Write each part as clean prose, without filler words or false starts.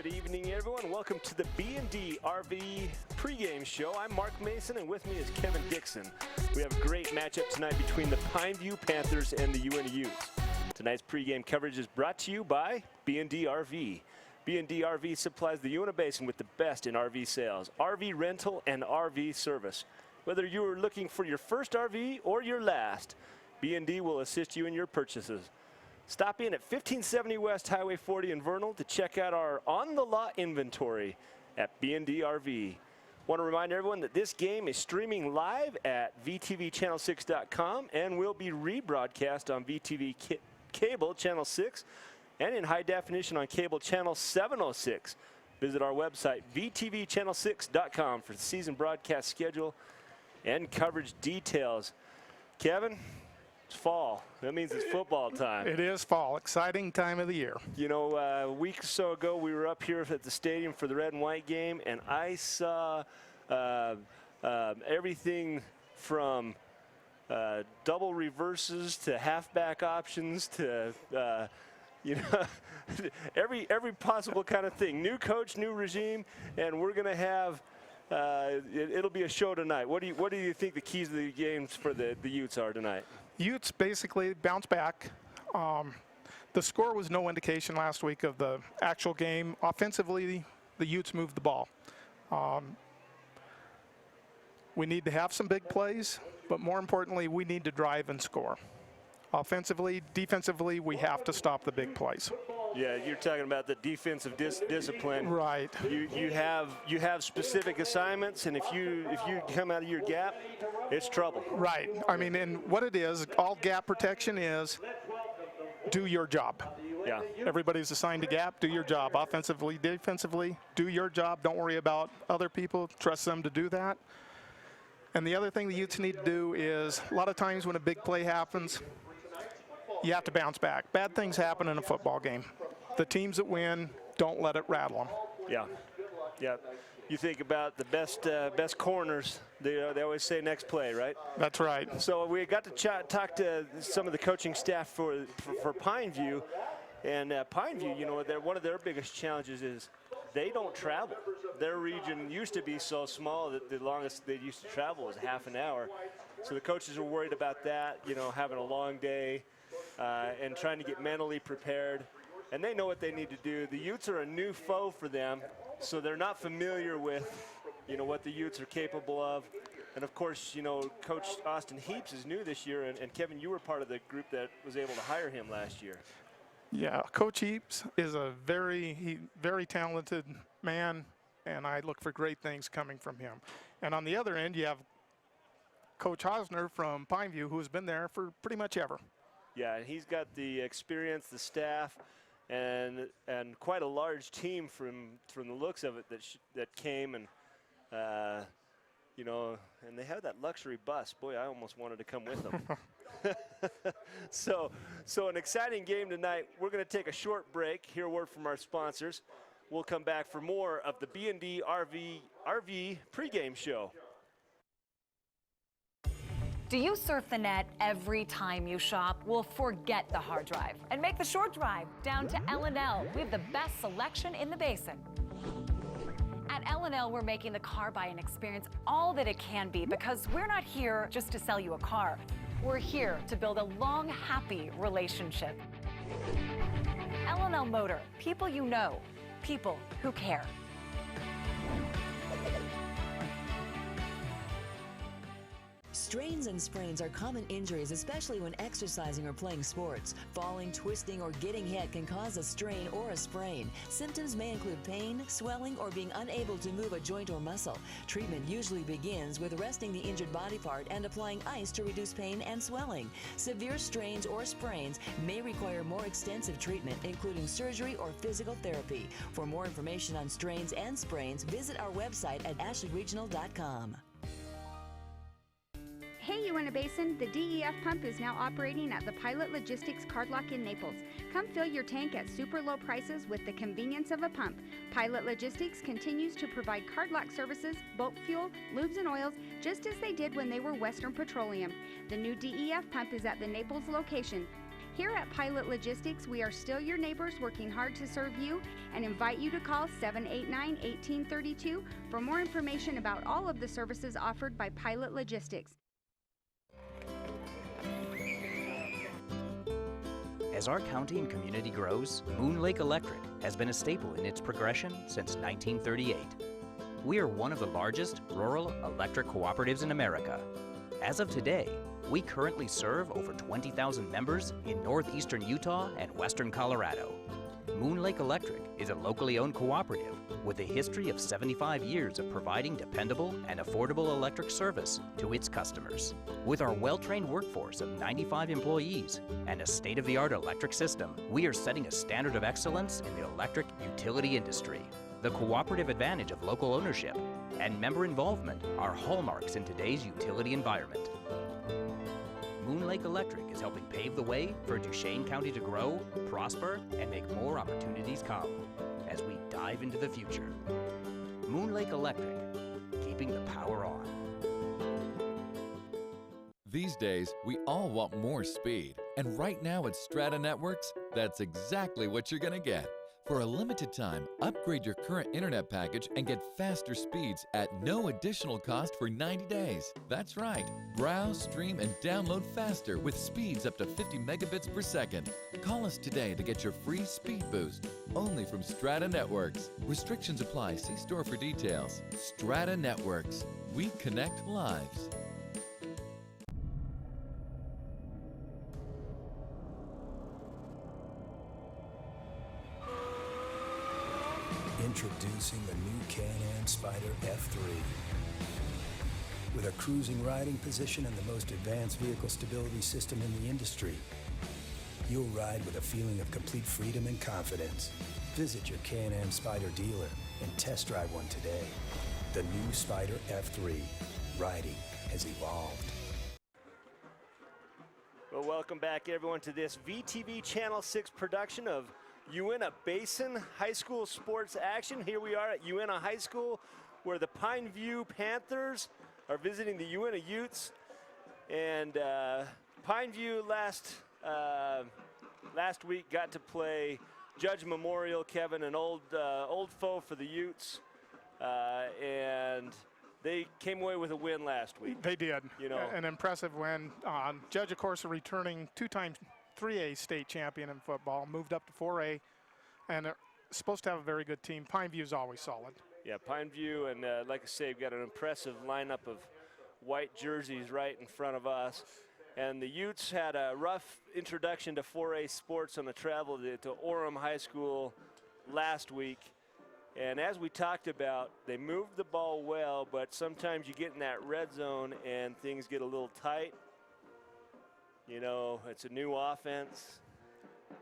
Good evening, everyone. Welcome to the B&D RV pregame show. I'm Mark Mason, and with me is Kevin Dixon. We have a great matchup tonight between the Pineview Panthers and the Uintah Utes. Tonight's pregame coverage is brought to you by B&D RV. B&D RV supplies the Uintah Basin with the best in RV sales, RV rental, and RV service. Whether you are looking for your first RV or your last, B&D will assist you in your purchases. Stop in at 1570 West Highway 40 in Vernal to check out our on-the-lot inventory at B&D RV. Want to remind everyone that this game is streaming live at VTVchannel6.com and will be rebroadcast on VTV Cable Channel 6 and in high definition on Cable Channel 706. Visit our website, VTVchannel6.com, for the season broadcast schedule and coverage details. Kevin? It's fall. That means it's football time. It is fall. Exciting time of the year. You know, a week or so ago, we were up here at the stadium for the red and white game, and I saw everything from double reverses to halfback options to, you know, every possible kind of thing. New coach, new regime, and we're going to have it'll be a show tonight. What do you think the keys of the games for the Utes are tonight? Utes basically bounce back. The score was no indication last week of the actual game. Offensively, the Utes moved the ball. We need to have some big plays, but more importantly, we need to drive and score. Offensively, defensively, we have to stop the big plays. Yeah, you're talking about the defensive discipline. Right. You have specific assignments, and if you come out of your gap, it's trouble. Right. I mean, and what it is, all gap protection is do your job. Yeah. Everybody's assigned a gap, do your job. Offensively, defensively, do your job. Don't worry about other people. Trust them to do that. And the other thing the Utes need to do is, a lot of times when a big play happens, you have to bounce back. Bad things happen in a football game. The teams that win, don't let it rattle them. Yeah, yeah. You think about the best corners. They always say next play, right? That's right. So we got to talk to some of the coaching staff for Pineview, and Pineview, you know, one of their biggest challenges is they don't travel. Their region used to be so small that the longest they used to travel was half an hour. So the coaches are worried about that, you know, having a long day. And trying to get mentally prepared. And they know what they need to do. The Utes are a new foe for them, so they're not familiar with, you know, what the Utes are capable of. And of course, you know, Coach Austin Heaps is new this year, and Kevin, you were part of the group that was able to hire him last year. Yeah, Coach Heaps is a very talented man, and I look for great things coming from him. And on the other end, you have Coach Hosner from Pineview, who has been there for pretty much ever. Yeah, and he's got the experience, the staff, and quite a large team from the looks of it that came, and you know, and they have that luxury bus. Boy, I almost wanted to come with them. So an exciting game tonight. We're going to take a short break, hear a word from our sponsors. We'll come back for more of the B&D RV pregame show. Do you surf the net every time you shop? Well, forget the hard drive and make the short drive down to L&L. We have the best selection in the basin. At L&L, we're making the car buying experience all that it can be, because we're not here just to sell you a car. We're here to build a long, happy relationship. L&L Motor, people you know, people who care. Strains and sprains are common injuries, especially when exercising or playing sports. Falling, twisting, or getting hit can cause a strain or a sprain. Symptoms may include pain, swelling, or being unable to move a joint or muscle. Treatment usually begins with resting the injured body part and applying ice to reduce pain and swelling. Severe strains or sprains may require more extensive treatment, including surgery or physical therapy. For more information on strains and sprains, visit our website at ashleyregional.com. Hey Uintah Basin, the DEF pump is now operating at the Pilot Logistics Card Lock in Naples. Come fill your tank at super low prices with the convenience of a pump. Pilot Logistics continues to provide card lock services, boat fuel, lubes and oils, just as they did when they were Western Petroleum. The new DEF pump is at the Naples location. Here at Pilot Logistics, we are still your neighbors working hard to serve you and invite you to call 789-1832 for more information about all of the services offered by Pilot Logistics. As our county and community grows, Moon Lake Electric has been a staple in its progression since 1938. We are one of the largest rural electric cooperatives in America. As of today, we currently serve over 20,000 members in northeastern Utah and western Colorado. Moon Lake Electric is a locally owned cooperative with a history of 75 years of providing dependable and affordable electric service to its customers. With our well-trained workforce of 95 employees and a state-of-the-art electric system, we are setting a standard of excellence in the electric utility industry. The cooperative advantage of local ownership and member involvement are hallmarks in today's utility environment. Moon Lake Electric is helping pave the way for Duchesne County to grow, prosper, and make more opportunities come as we dive into the future. Moon Lake Electric, keeping the power on. These days, we all want more speed, and right now at Strata Networks, that's exactly what you're gonna get. For a limited time, upgrade your current internet package and get faster speeds at no additional cost for 90 days. That's right. Browse, stream, and download faster with speeds up to 50 megabits per second. Call us today to get your free speed boost, only from Strata Networks. Restrictions apply. See store for details. Strata Networks. We connect lives. Introducing the new Can-Am Spyder F3. With a cruising riding position and the most advanced vehicle stability system in the industry, you'll ride with a feeling of complete freedom and confidence. Visit your Can-Am Spyder dealer and test drive one today. The new Spyder F3. Riding has evolved. Well, welcome back, everyone, to this VTV Channel 6 production of Uintah Basin High School sports action. Here we are at Uintah High School, where the Pineview Panthers are visiting the Uintah Utes. And Pineview last week got to play Judge Memorial, Kevin, an old foe for the Utes, and they came away with a win last week. They did. You know, an impressive win. Judge, of course, a returning two-time 3A state champion in football, moved up to 4A, and they're supposed to have a very good team. Pineview's always solid. Yeah, Pineview, and like I say, we've got an impressive lineup of white jerseys right in front of us. And the Utes had a rough introduction to 4A sports on the travel to Orem High School last week. And as we talked about, they moved the ball well, but sometimes you get in that red zone and things get a little tight. You know, it's a new offense.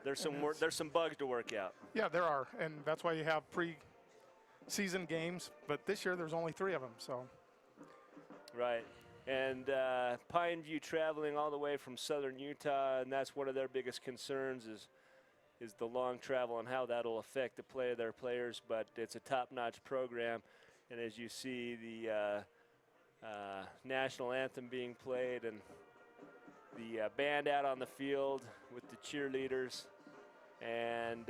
There's some bugs to work out. Yeah, there are, and that's why you have pre-season games. But this year, there's only 3 of them. So. Right, and Pineview traveling all the way from southern Utah, and that's one of their biggest concerns is the long travel and how that'll affect the play of their players. But it's a top-notch program, and as you see the national anthem being played and the band out on the field with the cheerleaders. And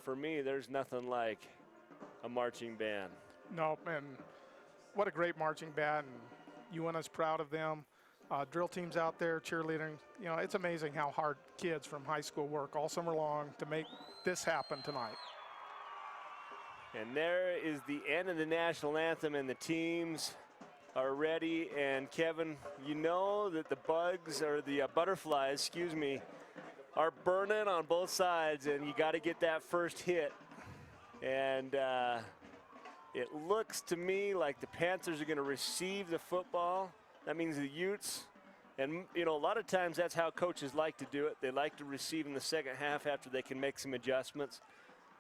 for me, there's nothing like a marching band. No, and what a great marching band. And Uintah's proud of them. Drill teams out there cheerleading. You know, it's amazing how hard kids from high school work all summer long to make this happen tonight. And there is the end of the national anthem, and the teams are ready. And Kevin, you know that the bugs, or the butterflies, excuse me, are burning on both sides, and you got to get that first hit. And it looks to me like the Panthers are going to receive the football. That means the Utes, and you know, a lot of times that's how coaches like to do it. They like to receive in the second half after they can make some adjustments,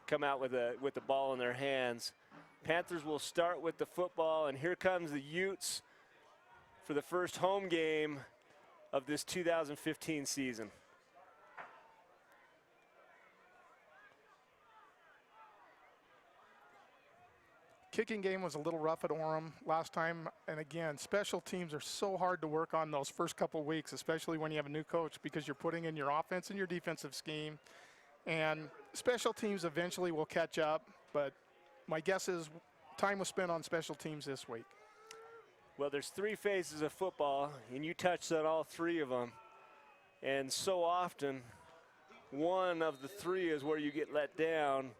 come out with the ball in their hands. Panthers will start with the football, and here comes the Utes for the first home game of this 2015 season. kicking game was a little rough at Orem last time. And again, special teams are so hard to work on those first couple weeks, especially when you have a new coach, because you're putting in your offense and your defensive scheme. And special teams eventually will catch up. But my guess is time was spent on special teams this week. Well, there's 3 phases of football, and you touched on all 3 of them. And so often, one of the 3 is where you get let down,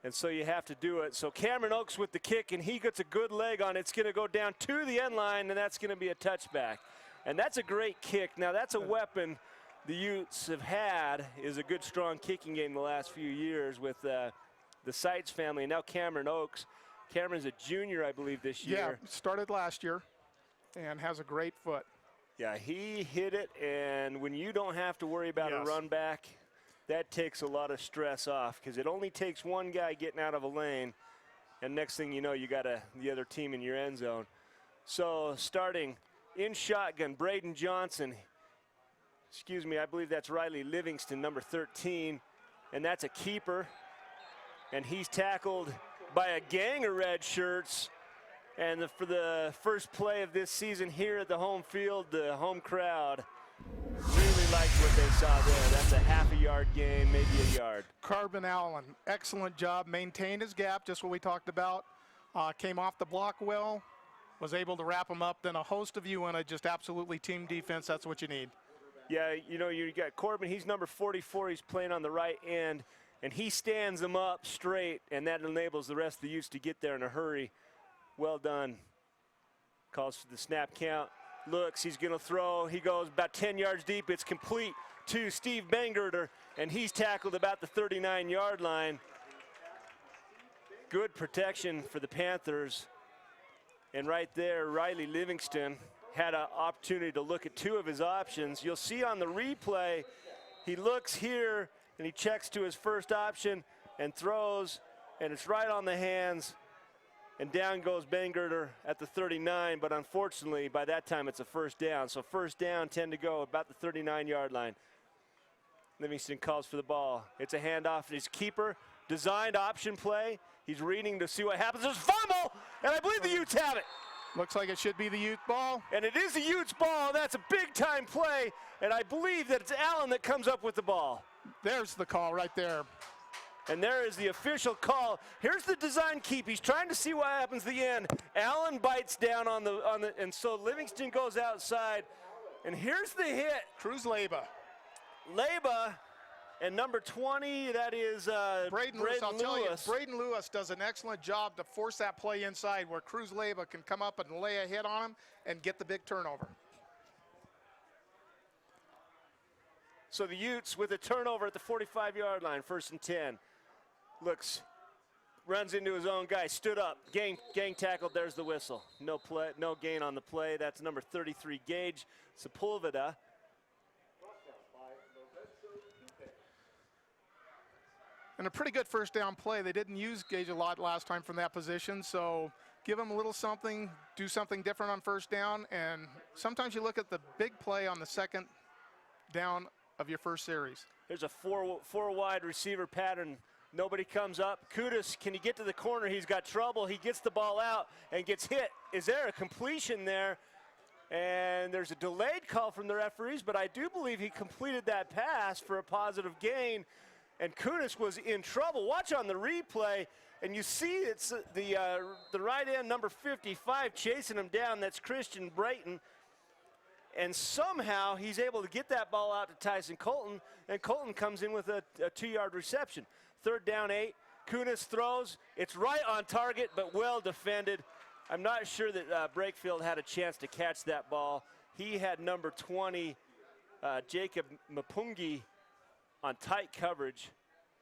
and so you have to do it. So Cameron Oakes with the kick, and he gets a good leg on it. It's going to go down to the end line, and that's going to be a touchback. And that's a great kick. Now, that's a weapon the Utes have had, is a good, strong kicking game the last few years with the Seitz family. And now Cameron Oakes. Cameron's a junior, I believe, this year. Yeah, started last year and has a great foot. Yeah, he hit it, and when you don't have to worry about a run back, that takes a lot of stress off, because it only takes one guy getting out of a lane, and next thing you know, you got the other team in your end zone. So starting in shotgun, Braden Johnson, excuse me, I believe that's Riley Livingston, number 13, and that's a keeper, and he's tackled by a gang of red shirts. And for the first play of this season here at the home field, the home crowd really liked what they saw there. That's a half a yard gain, maybe a yard. Carbon Allen, excellent job, maintained his gap, just what we talked about. Came off the block well, was able to wrap him up. Then a host of Uintah, just absolutely team defense. That's what you need. Yeah, you know, you got Corbin, he's number 44. He's playing on the right end, and he stands them up straight, and that enables the rest of the Utes to get there in a hurry. Well done. Calls for the snap count. Looks, he's going to throw. He goes about 10 yards deep. It's complete to Steve Bangurter, and he's tackled about the 39-yard line. Good protection for the Panthers. And right there, Riley Livingston had an opportunity to look at 2 of his options. You'll see on the replay, he looks here, and he checks to his first option and throws, and it's right on the hands. And down goes Bangurter at the 39, but unfortunately, by that time, it's a first down. So first down, 10 to go, about the 39-yard line. Livingston calls for the ball. It's a handoff. His keeper, designed option play. He's reading to see what happens. There's a fumble, and I believe the Utes have it. Looks like it should be the Ute ball. And it is the Utes ball. That's a big-time play, and I believe that it's Allen that comes up with the ball. There's the call right there. And there is the official call. Here's the design keep. He's trying to see what happens at the end. Allen bites down on the, and so Livingston goes outside. And here's the hit. Cruz Leba. Leba, and number 20, that is Braden Lewis. I'll tell you, Braden Lewis does an excellent job to force that play inside where Cruz Leba can come up and lay a hit on him and get the big turnover. So the Utes with a turnover at the 45-yard line, 1st and 10. Looks, runs into his own guy, stood up, gang tackled, there's the whistle. No play, no gain on the play. That's number 33, Gage Sepulveda. And a pretty good first down play. They didn't use Gage a lot last time from that position, so give him a little something, do something different on first down, and sometimes you look at the big play on the second down of your first series. There's a four wide receiver pattern. Nobody comes up. Kudus, can he get to the corner? He's got trouble. He gets the ball out and gets hit. Is there a completion there? And there's a delayed call from the referees, but I do believe he completed that pass for a positive gain. And Kudus was in trouble. Watch on the replay, and you see it's the right end, number 55, chasing him down. That's Christian Brayton. And somehow he's able to get that ball out to Tyson Colton, and Colton comes in with a 2-yard reception. 3rd down 8, Kunis throws. It's right on target, but well defended. I'm not sure that Brakefield had a chance to catch that ball. He had number 20, Jacob Mapungi, on tight coverage.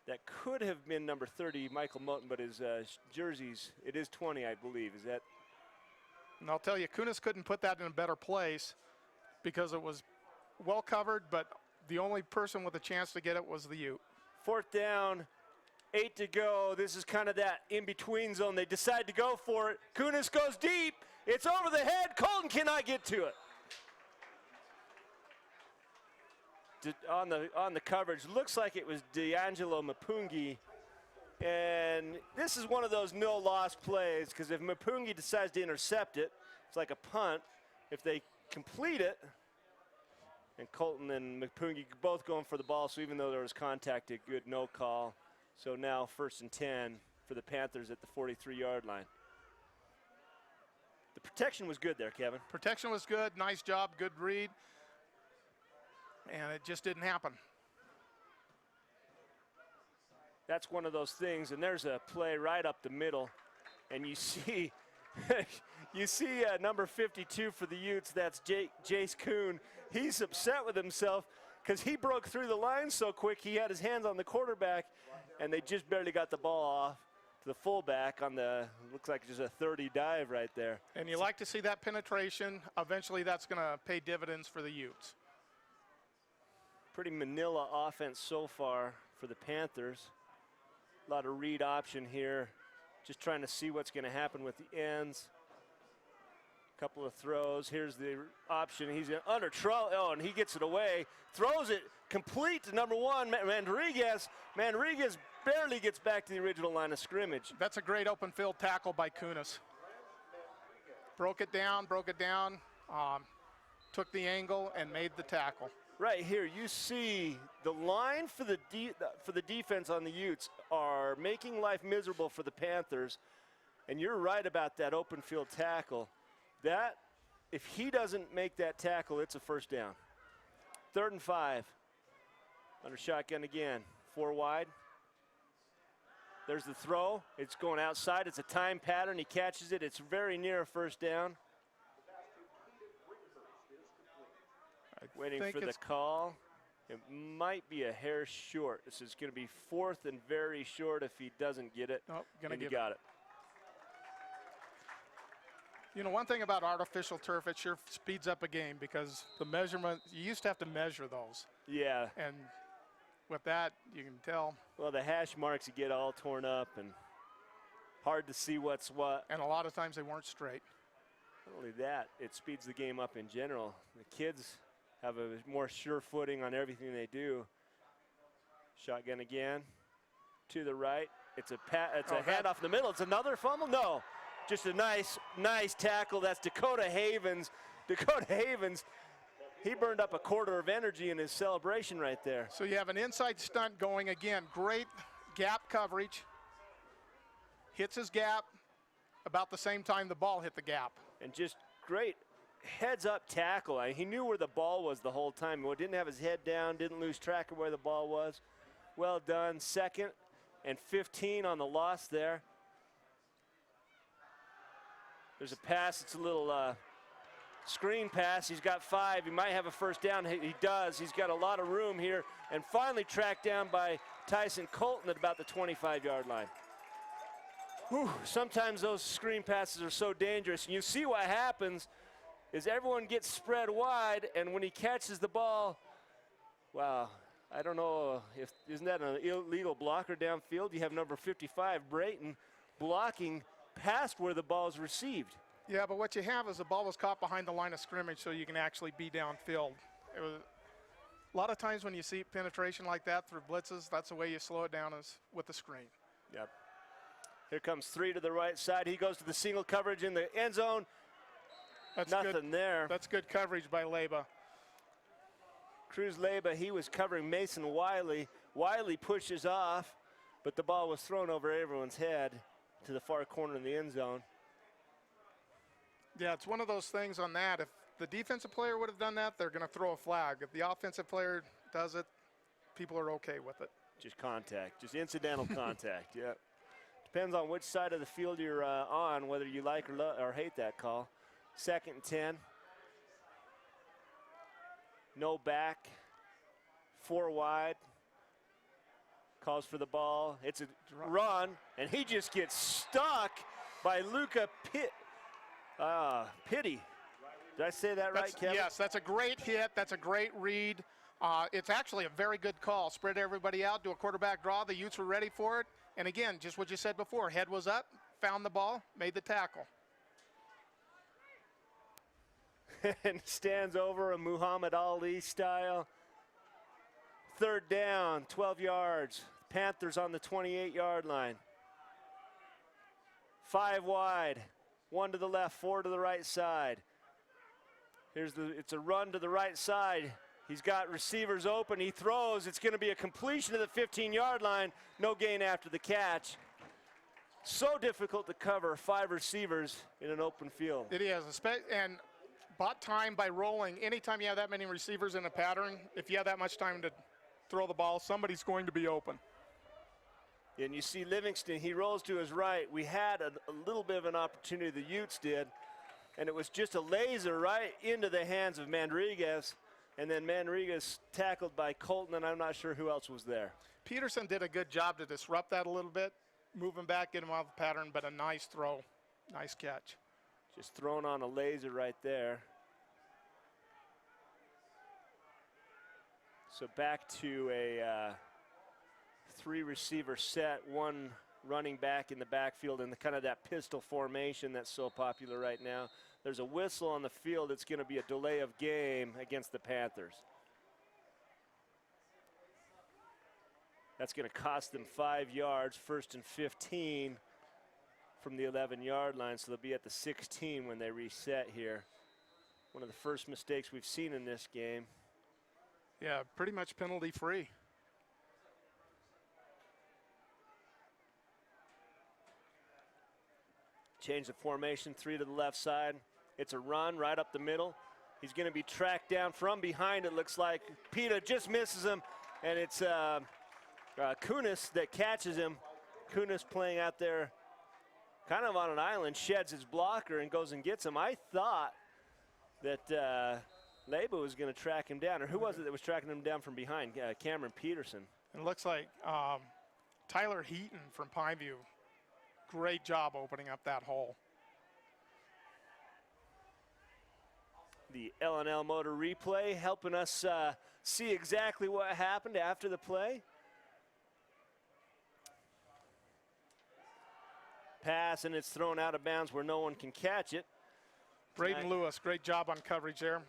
That could have been number 30, Michael Moten, but his jerseys, it is 20, I believe. Is that? And I'll tell you, Kunis couldn't put that in a better place because it was well covered, but the only person with a chance to get it was the Ute. 4th down, 8 to go. This is kind of that in-between zone. They decide to go for it. Kunis goes deep. It's over the head. Colton cannot get to it. On the coverage, looks like it was D'Angelo Mapungi. And this is one of those no-loss plays, because if Mapungi decides to intercept it, it's like a punt. If they complete it, and Colton and Mapungi both going for the ball, so even though there was contact, a good no call. So now 1st and 10 for the Panthers at the 43-yard line. The protection was good there, Kevin. Protection was good. Nice job. Good read. And it just didn't happen. That's one of those things, and there's a play right up the middle, and you see you see number 52 for the Utes, that's Jace Kuhn. He's upset with himself because he broke through the line so quick. He had his hands on the quarterback, and they just barely got the ball off to the fullback on the, looks like just a 30 dive right there. And you like to see that penetration. Eventually that's going to pay dividends for the Utes. Pretty Manila offense so far for the Panthers. A lot of read option here. Just trying to see what's going to happen with the ends. Couple of throws. Here's the option. He's under trouble. Oh, and he gets it away. Throws it complete to number 1, Manriguez. Manriguez barely gets back to the original line of scrimmage. That's a great open field tackle by Kunis. Broke it down, took the angle and made the tackle. Right here, you see the line for the defense on the Utes are making life miserable for the Panthers, and you're right about that open field tackle. That, if he doesn't make that tackle, it's a first down. 3rd and 5. Under shotgun again. 4 wide. There's the throw. It's going outside. It's a time pattern. He catches it. It's very near a first down. Waiting for the call. It might be a hair short. This is going to be 4th and very short if he doesn't get it. Oh, he got it. You know, one thing about artificial turf, it sure speeds up a game because the measurement, you used to have to measure those. Yeah. And with that, you can tell. Well, the hash marks you get all torn up and hard to see what's what. And a lot of times they weren't straight. Not only that, it speeds the game up in general. The kids have a more sure footing on everything they do. Shotgun again. To the right. It's a handoff in the middle. It's another fumble? No. Just a nice tackle. That's Dakota Havens. Dakota Havens, he burned up a quarter of energy in his celebration right there. So you have an inside stunt going again. Great gap coverage. Hits his gap about the same time the ball hit the gap. And just great heads-up tackle. He knew where the ball was the whole time. He didn't have his head down, didn't lose track of where the ball was. Well done. 2nd and 15 on the loss there. There's a pass. It's a little screen pass. He's got 5. He might have a first down. He does. He's got a lot of room here. And finally tracked down by Tyson Colton at about the 25-yard line. Whew, sometimes those screen passes are so dangerous. And you see what happens is everyone gets spread wide, and when he catches the ball, wow, I don't know if, isn't that an illegal blocker downfield? You have number 55, Brayton, blocking past where the ball is received. Yeah, but what you have is the ball was caught behind the line of scrimmage so you can actually be downfield. It was, a lot of times when you see penetration like that through blitzes, that's the way you slow it down is with the screen. Yep. Here comes 3 to the right side. He goes to the single coverage in the end zone. That's nothing good there. That's good coverage by Leba. Cruz Leba, he was covering Mason Wiley. Wiley pushes off, but the ball was thrown over everyone's head to the far corner in the end zone. Yeah, it's one of those things on that. If the defensive player would have done that, they're going to throw a flag. If the offensive player does it, people are okay with it. Just contact, just incidental contact, yeah. Depends on which side of the field you're on, whether you like or hate that call. 2nd and 10. No back. 4 wide. Calls for the ball. It's a run, and he just gets stuck by Luca Pitti. Did I say that right, Kevin? Yes, that's a great hit. That's a great read. It's actually a very good call. Spread everybody out, do a quarterback draw. The Utes were ready for it. And again, just what you said before, head was up, found the ball, made the tackle. And stands over a Muhammad Ali style. 3rd down, 12 yards. Panthers on the 28-yard line. 5 wide, 1 to the left, 4 to the right side. It's a run to the right side. He's got receivers open, he throws, it's gonna be a completion to the 15-yard line, no gain after the catch. So difficult to cover 5 receivers in an open field. It is, and bought time by rolling. Anytime you have that many receivers in a pattern, if you have that much time to throw the ball, somebody's going to be open. And you see Livingston, he rolls to his right. We had a little bit of an opportunity, the Utes did, and it was just a laser right into the hands of Manriquez, and then Manriquez tackled by Colton, and I'm not sure who else was there. Peterson did a good job to disrupt that a little bit, move him back, get him out of the pattern, but a nice throw, nice catch. Just thrown on a laser right there. So back to a 3-receiver set, 1 running back in the backfield and kind of that pistol formation that's so popular right now. There's a whistle on the field. It's going to be a delay of game against the Panthers. That's going to cost them 5 yards, 1st and 15 from the 11-yard line, so they'll be at the 16 when they reset here. One of the first mistakes we've seen in this game. Yeah, pretty much penalty free. Change the formation, 3 to the left side. It's a run right up the middle. He's going to be tracked down from behind, it looks like. Pita just misses him, and it's Kunis that catches him. Kunis playing out there kind of on an island, sheds his blocker and goes and gets him. I thought that Leba was going to track him down, or who was it that was tracking him down from behind? Cameron Peterson. It looks like Tyler Heaton from Pineview. Great job opening up that hole. The L&L Motor replay helping us see exactly what happened after the play. Pass, and it's thrown out of bounds where no one can catch it. Braden Lewis, great job on coverage there.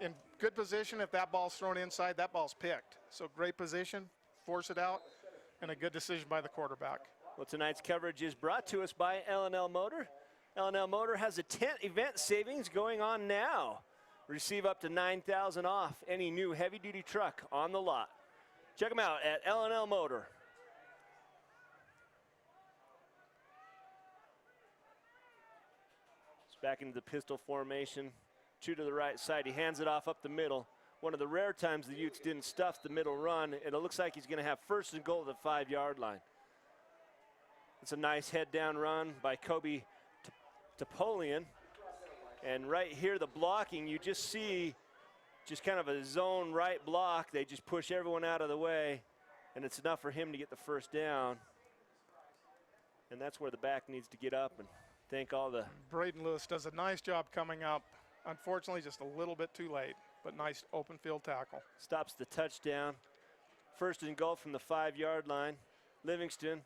In good position, if that ball's thrown inside, that ball's picked. So great position, force it out, and a good decision by the quarterback. Well, tonight's coverage is brought to us by L&L Motor. L&L Motor has a tent event savings going on now. Receive up to $9,000 off any new heavy-duty truck on the lot. Check them out at L&L Motor. It's back into the pistol formation. 2 to the right side. He hands it off up the middle. One of the rare times the Utes didn't stuff the middle run, and it looks like he's going to have 1st and goal at the 5-yard line. It's a nice head-down run by Kobe Topolian. And right here, the blocking, you just see just kind of a zone right block. They just push everyone out of the way, and it's enough for him to get the 1st down. And that's where the back needs to get up and thank all the... Braden Lewis does a nice job coming up. Unfortunately, just a little bit too late, but nice open field tackle. Stops the touchdown. 1st and goal from the 5-yard line. Livingston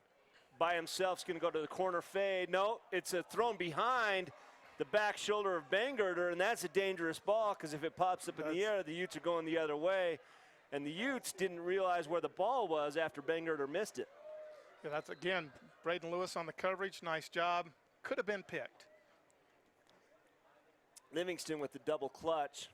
by himself is going to go to the corner fade. No, it's thrown behind the back shoulder of Bangirter, and that's a dangerous ball because if it pops up in the air, the Utes are going the other way. And the Utes didn't realize where the ball was after Bangirter missed it. Yeah, that's, again, Braden Lewis on the coverage. Nice job. Could have been picked. Livingston with the double clutch.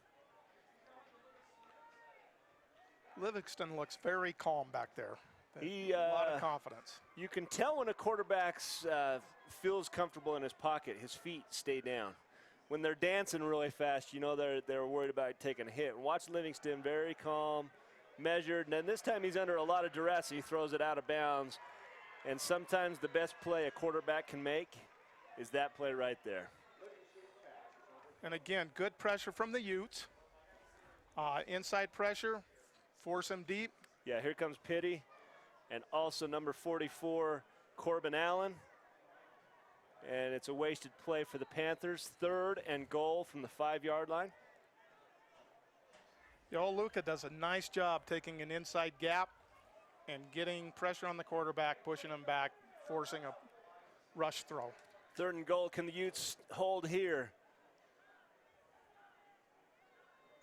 Livingston looks very calm back there. A lot of confidence. You can tell when a quarterback feels comfortable in his pocket, his feet stay down. When they're dancing really fast, you know they're worried about taking a hit. And watch Livingston, very calm, measured. And then this time he's under a lot of duress. He throws it out of bounds. And sometimes the best play a quarterback can make is that play right there. And again, good pressure from the Utes. Inside pressure, force him deep. Yeah, here comes Pitty. And also number 44, Corbin Allen. And it's a wasted play for the Panthers. 3rd and goal from the 5-yard line. Luca does a nice job taking an inside gap and getting pressure on the quarterback, pushing him back, forcing a rush throw. 3rd and goal. Can the Utes hold here?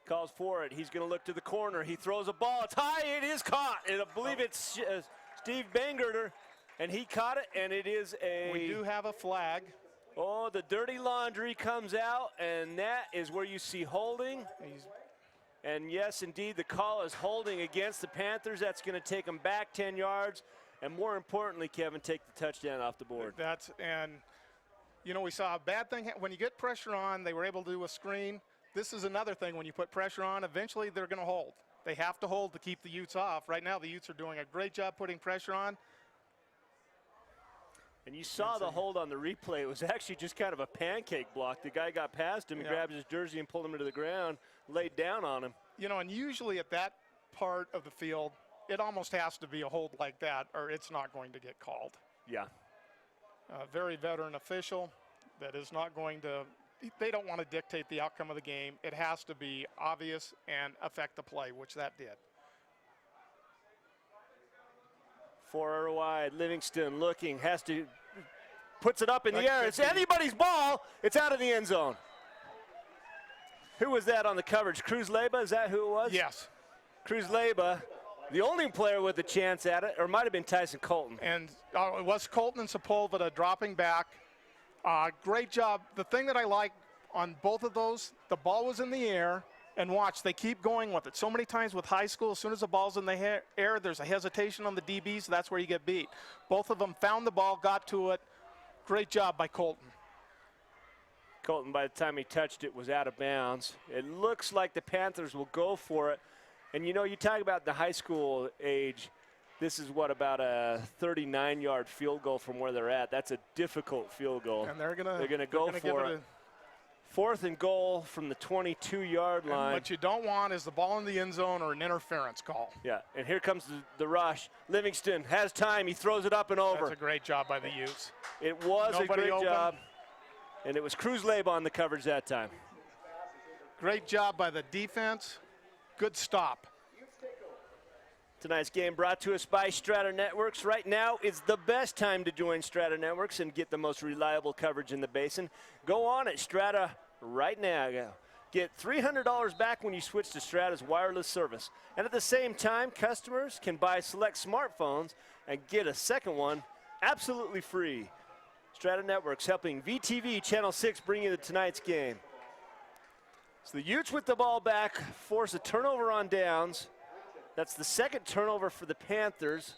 Calls for it. He's going to look to the corner. He throws a ball. It's high. It is caught. And I believe it's Steve Bangerter, and he caught it, and it is a... We do have a flag. Oh, the dirty laundry comes out, and that is where you see holding. And yes, indeed, the call is holding against the Panthers. That's going to take them back 10 yards. And more importantly, Kevin, take the touchdown off the board. And, you know, we saw a bad thing. When you get pressure on, they were able to do a screen. This is another thing. When you put pressure on, eventually they're going to hold. They have to hold to keep the Utes off. Right now, the Utes are doing a great job putting pressure on. And you saw the hold on the replay. It was actually just kind of a pancake block. The guy got past him and grabbed his jersey and pulled him into the ground, laid down on him. You know, and usually at that part of the field, it almost has to be a hold like that or it's not going to get called. Yeah. A very veteran official that is not going to, they don't want to dictate the outcome of the game. It has to be obvious and affect the play, which that did. 4 wide, Livingston looking, puts it up in the air. It's anybody's ball. It's out of the end zone. Who was that on the coverage? Cruz Leyba, is that who it was? Yes. Cruz Leyba, the only player with a chance at it, or it might have been Tyson Colton. And it was Colton and Sepulveda dropping back. Great job. The thing that I like on both of those, the ball was in the air. And watch, they keep going with it. So many times with high school, as soon as the ball's in the air, there's a hesitation on the DBs. That's where you get beat. Both of them found the ball, got to it. Great job by Colton. Colton, by the time he touched it, was out of bounds. It looks like the Panthers will go for it. And, you know, you talk about the high school age. This is, what, about a 39-yard field goal from where they're at. That's a difficult field goal. And they're going to go for it. 4th and goal from the 22-yard line. What you don't want is the ball in the end zone or an interference call. Yeah, and here comes the rush. Livingston has time. He throws it up and over. That's a great job by the Utes. It was a great job. And it was Cruz Leyba on the coverage that time. Great job by the defense. Good stop. Tonight's game brought to us by Strata Networks. Right now is the best time to join Strata Networks and get the most reliable coverage in the Basin. Go on at Strata right now. Get $300 back when you switch to Strata's wireless service. And at the same time, customers can buy select smartphones and get a second one absolutely free. Strata Networks helping VTV Channel 6 bring you tonight's game. So the Utes with the ball back force a turnover on downs. That's the second turnover for the Panthers.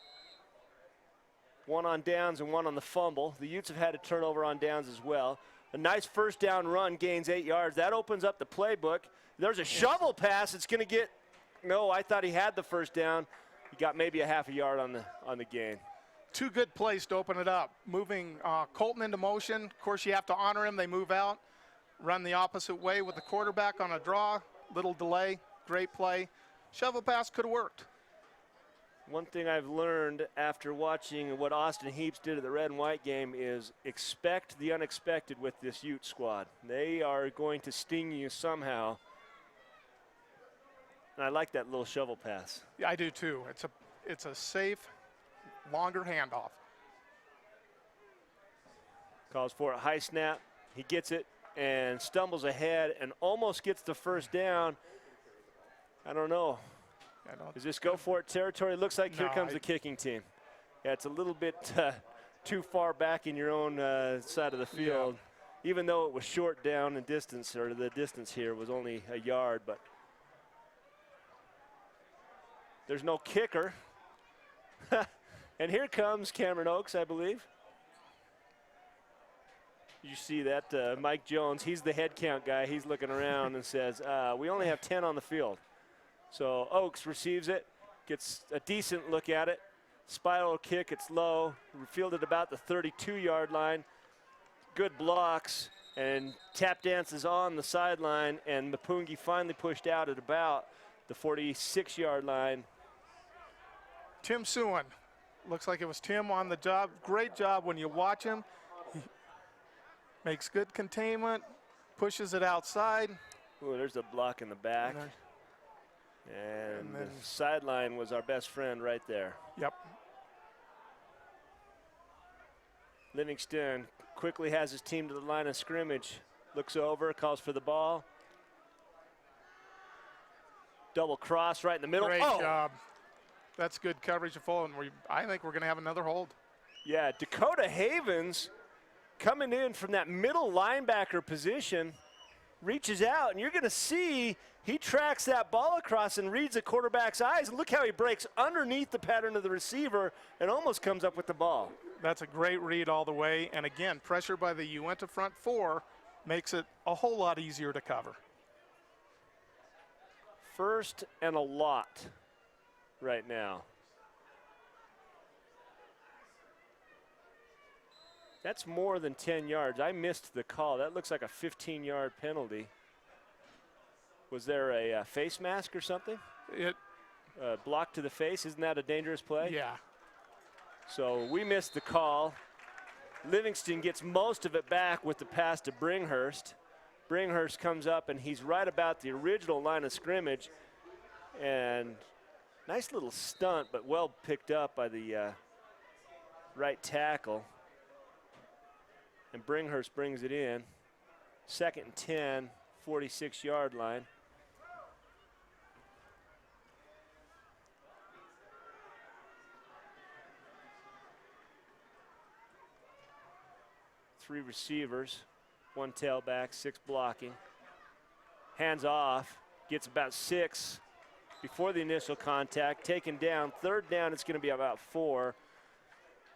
One on downs and one on the fumble. The Utes have had a turnover on downs as well. A nice first down run, gains 8 yards. That opens up the playbook. There's a shovel pass. It's going to get, no, I thought he had the first down. He got maybe a half a yard on the gain. Two good plays to open it up. Moving Colton into motion. Of course, you have to honor him. They move out. Run the opposite way with the quarterback on a draw. Little delay. Great play. Shovel pass could have worked. One thing I've learned after watching what Austin Heaps did at the red and white game is expect the unexpected with this Ute squad. They are going to sting you somehow. And I like that little shovel pass. Yeah, I do too. It's a safe, longer handoff. Calls for a high snap. He gets it and stumbles ahead and almost gets the first down. I don't know. Does this go for it territory? Looks like here comes the kicking team. Yeah, it's a little bit too far back in your own side of the field. Yeah. Even though it was short down in distance, or the distance here was only a yard, but there's no kicker. And here comes Cameron Oakes, I believe. You see that, Mike Jones, he's the head count guy. He's looking around and says, we only have 10 on the field. So Oakes receives it, gets a decent look at it. Spiral kick, it's low, fielded about the 32-yard line. Good blocks, and tap dances on the sideline, and Mapungi finally pushed out at about the 46-yard line. Tim Suin. Looks like it was Tim on the job. Great job when you watch him. He makes good containment, pushes it outside. Ooh, there's a block in the back. And the sideline was our best friend right there. Yep. Livingston quickly has his team to the line of scrimmage. Looks over, calls for the ball. Double cross right in the middle. Great job. That's good coverage of full, and I think we're going to have another hold. Yeah, Dakota Havens coming in from that middle linebacker position, reaches out, and you're going to see he tracks that ball across and reads the quarterback's eyes. And look how he breaks underneath the pattern of the receiver and almost comes up with the ball. That's a great read all the way. And again, pressure by the Uintah front four makes it a whole lot easier to cover. First and a lot right now. That's more than 10 yards. I missed the call. That looks like a 15-yard penalty. Was there a face mask or something? Block to the face, isn't that a dangerous play? Yeah. So we missed the call. Livingston gets most of it back with the pass to Bringhurst. Bringhurst comes up, and he's right about the original line of scrimmage. And nice little stunt, but well picked up by the right tackle. And Bringhurst brings it in. 2nd and 10, 46-yard line. Three receivers, 1 tailback, 6 blocking. Hands off, gets about 6 before the initial contact. Taken down, 3rd down, it's going to be about 4.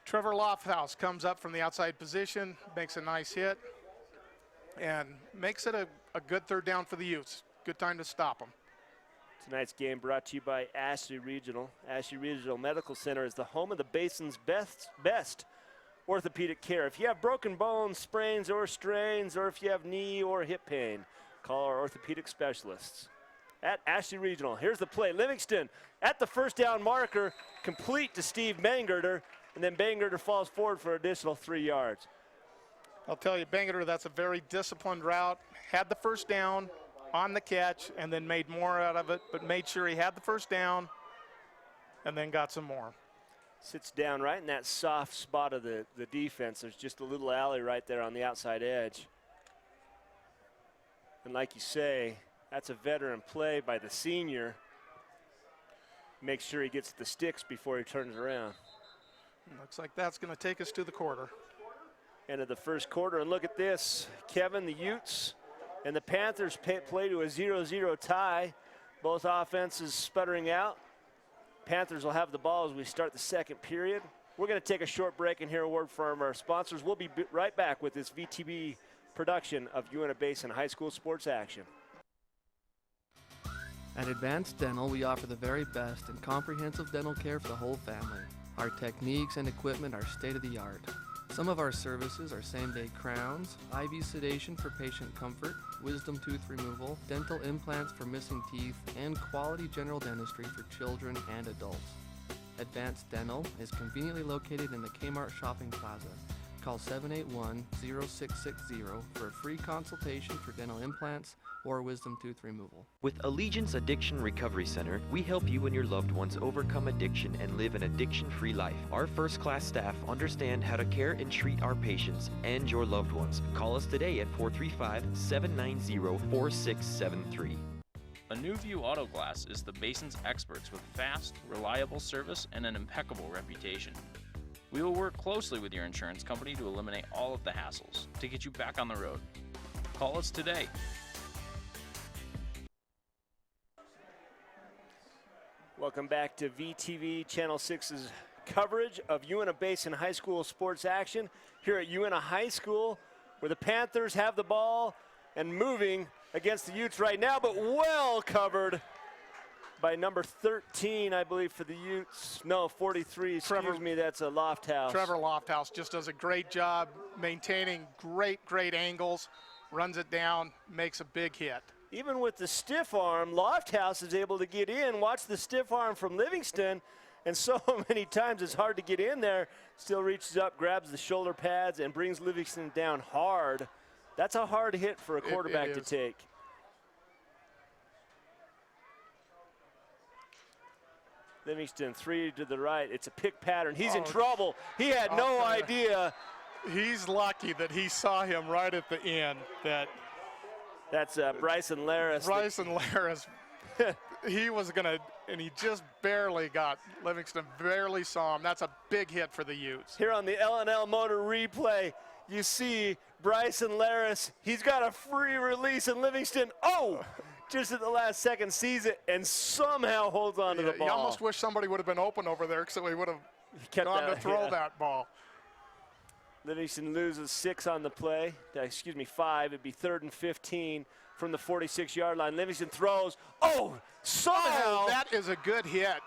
Trevor Lofthouse comes up from the outside position, makes a nice hit, and makes it a good 3rd down for the Utes. Good time to stop them. Tonight's game brought to you by Ashley Regional. Ashley Regional Medical Center is the home of the Basin's best orthopedic care. If you have broken bones, sprains, or strains, or if you have knee or hip pain, call our orthopedic specialists at Ashley Regional. Here's the play. Livingston at the 1st down marker, complete to Steve Bangerter, and then Bangerter falls forward for an additional 3 yards. I'll tell you, Bangerter, that's a very disciplined route. Had the 1st down on the catch and then made more out of it, but made sure he had the 1st down and then got some more. Sits down right in that soft spot of the defense. There's just a little alley right there on the outside edge. And like you say, that's a veteran play by the senior. Make sure he gets the sticks before he turns around. Looks like that's going to take us to the quarter. End of the 1st quarter, and look at this. Kevin, the Utes and the Panthers play to a 0-0 tie. Both offenses sputtering out. Panthers will have the ball as we start the 2nd period. We're going to take a short break and hear a word from our sponsors. We'll be right back with this VTV production of Uintah Basin High School sports action. At Advanced Dental, we offer the very best in comprehensive dental care for the whole family. Our techniques and equipment are state-of-the-art. Some of our services are same-day crowns, IV sedation for patient comfort, wisdom tooth removal, dental implants for missing teeth, and quality general dentistry for children and adults. Advanced Dental is conveniently located in the Kmart Shopping Plaza. Call 781-0660 for a free consultation for dental implants or wisdom tooth removal. With Allegiance Addiction Recovery Center, we help you and your loved ones overcome addiction and live an addiction-free life. Our first-class staff understand how to care and treat our patients and your loved ones. Call us today at 435-790-4673. A New View Auto Glass is the Basin's experts with fast, reliable service and an impeccable reputation. We will work closely with your insurance company to eliminate all of the hassles to get you back on the road. Call us today. Welcome back to VTV Channel 6's coverage of Uintah Basin High School sports action here at Uintah High School, where the Panthers have the ball and moving against the Utes right now, but well covered by number 13, I believe, for the Utes. No, 43, excuse me, that's a Lofthouse. Trevor Lofthouse just does a great job maintaining great angles, runs it down, makes a big hit. Even with the stiff arm, Lofthouse is able to get in. Watch the stiff arm from Livingston, and so many times it's hard to get in there. Still reaches up, grabs the shoulder pads, and brings Livingston down hard. That's a hard hit for a quarterback to take. Livingston, 3 to the right. It's a pick pattern. He's in trouble. He had no idea. He's lucky that he saw him right at the end. That's Bryson Laris. Bryson Laris he was going to, and he just barely got, Livingston barely saw him. That's a big hit for the Utes. Here on the L&L Motor replay, you see Bryson Laris. He's got a free release, and Livingston, just at the last second sees it and somehow holds on to the ball. You almost wish somebody would have been open over there so he would have gone to throw that ball. Livingston loses 6 on the play. 5. It'd be 3rd and 15 from the 46-yard line. Livingston throws. Somehow. That is a good hit.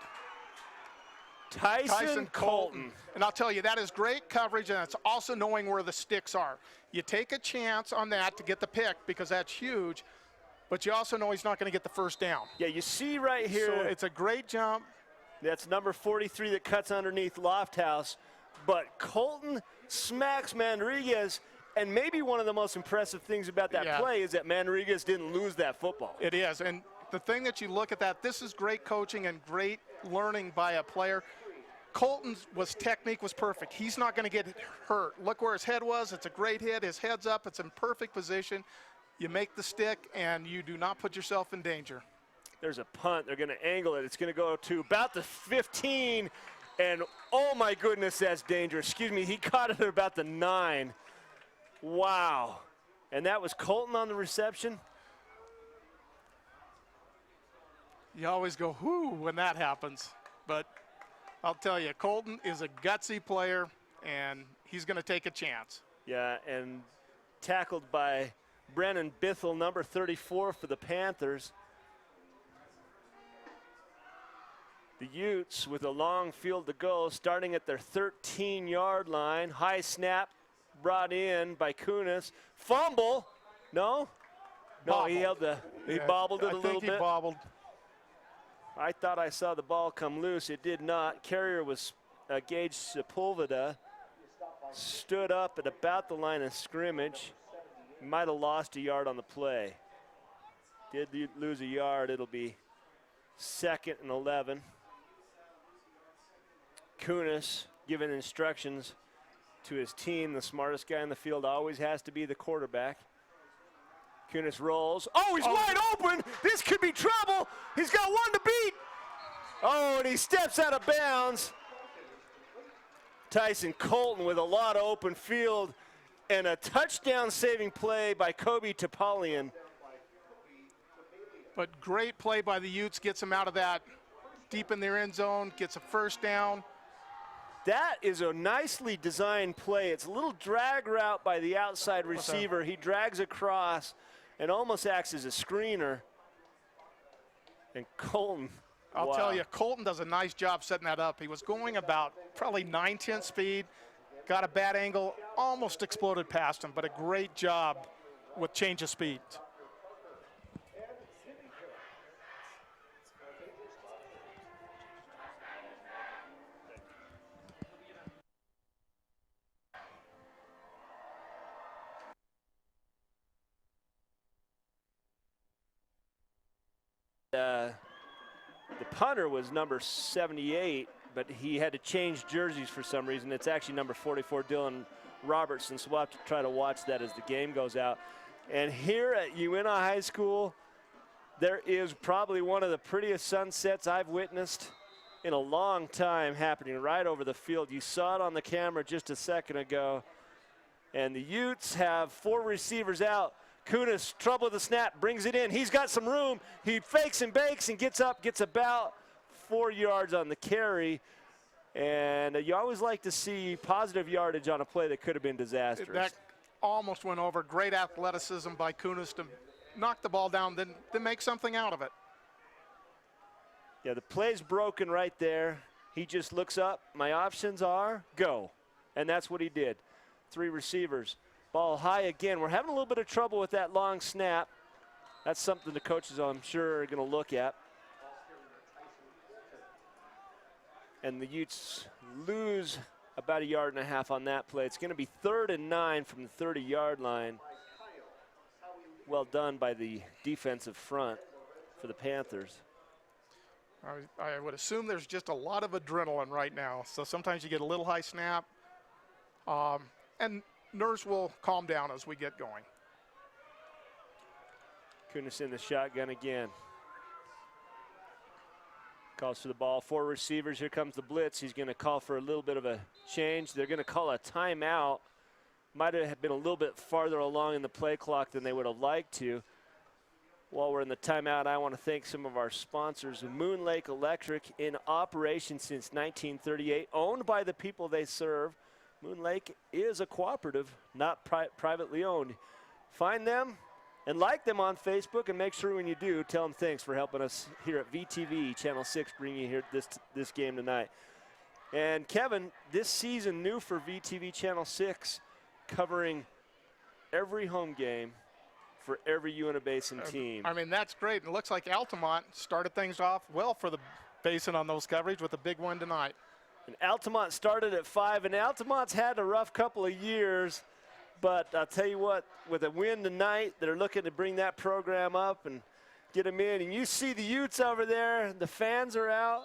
Tyson Colton. And I'll tell you, that is great coverage, and it's also knowing where the sticks are. You take a chance on that to get the pick because that's huge, but you also know he's not going to get the first down. Yeah, you see right here. So it's a great jump. That's number 43 that cuts underneath Lofthouse. But Colton smacks Manriquez, and maybe one of the most impressive things about that play is that Manriquez didn't lose that football. It is, and the thing that you look at that, this is great coaching and great learning by a player. Colton's technique was perfect. He's not going to get hurt. Look where his head was. It's a great hit. His head's up. It's in perfect position. You make the stick, and you do not put yourself in danger. There's a punt. They're going to angle it. It's going to go to about the 15. And, oh, my goodness, that's dangerous. Excuse me, he caught it at about the 9. Wow. And that was Colton on the reception? You always go, whoo, when that happens. But I'll tell you, Colton is a gutsy player, and he's going to take a chance. Yeah, and tackled by Brennan Bithell, number 34 for the Panthers. The Utes with a long field to go, starting at their 13-yard line. High snap brought in by Kunis. Fumble. No? No, he held he bobbled it a little bit. I think he bobbled. I thought I saw the ball come loose. It did not. Carrier was Gage Sepulveda. Stood up at about the line of scrimmage. Might have lost a yard on the play. Did lose a yard. It'll be 2nd and 11. Kunis giving instructions to his team. The smartest guy in the field always has to be the quarterback. Kunis rolls. He's wide open. This could be trouble. He's got one to beat. And he steps out of bounds. Tyson Colton with a lot of open field and a touchdown-saving play by Kobe Topalian. But great play by the Utes, gets him out of that deep in their end zone, gets a first down. That is a nicely designed play. It's a little drag route by the outside receiver. He drags across and almost acts as a screener. And Colton, I'll tell you, Colton does a nice job setting that up. He was going about probably 9/10 speed, got a bad angle, almost exploded past him, but a great job with change of speed. The punter was number 78, but he had to change jerseys for some reason. It's actually number 44, Dylan Robertson, so we'll have to try to watch that as the game goes out. And here at Uintah High School, there is probably one of the prettiest sunsets I've witnessed in a long time happening right over the field. You saw it on the camera just a second ago. And the Utes have 4 receivers out. Kunis, trouble with the snap, brings it in. He's got some room. He fakes and bakes and gets up, gets about 4 yards on the carry. And you always like to see positive yardage on a play that could have been disastrous. That almost went over. Great athleticism by Kunis to knock the ball down, then make something out of it. Yeah, the play's broken right there. He just looks up. My options are go. And that's what he did. 3 receivers. Ball high again. We're having a little bit of trouble with that long snap. That's something the coaches, I'm sure, are going to look at. And the Utes lose about 1.5 yards on that play. It's going to be 3rd and 9 from the 30-yard line. Well done by the defensive front for the Panthers. I would assume there's just a lot of adrenaline right now. So sometimes you get a little high snap. And nerves will calm down as we get going. Kunis in the shotgun again. Calls for the ball. 4 receivers. Here comes the blitz. He's going to call for a little bit of a change. They're going to call a timeout. Might have been a little bit farther along in the play clock than they would have liked to. While we're in the timeout, I want to thank some of our sponsors. Moon Lake Electric, in operation since 1938, owned by the people they serve. Moon Lake is a cooperative, not privately owned. Find them and like them on Facebook, and make sure when you do, tell them thanks for helping us here at VTV, Channel 6, bring you here this game tonight. And Kevin, this season new for VTV Channel 6, covering every home game for every Uintah Basin team. I mean, that's great. It looks like Altamont started things off well for the Basin on those coverage with a big one tonight. And Altamont started at 5, and Altamont's had a rough couple of years, but I'll tell you what, with a win tonight, they're looking to bring that program up and get them in. And you see the Utes over there, the fans are out.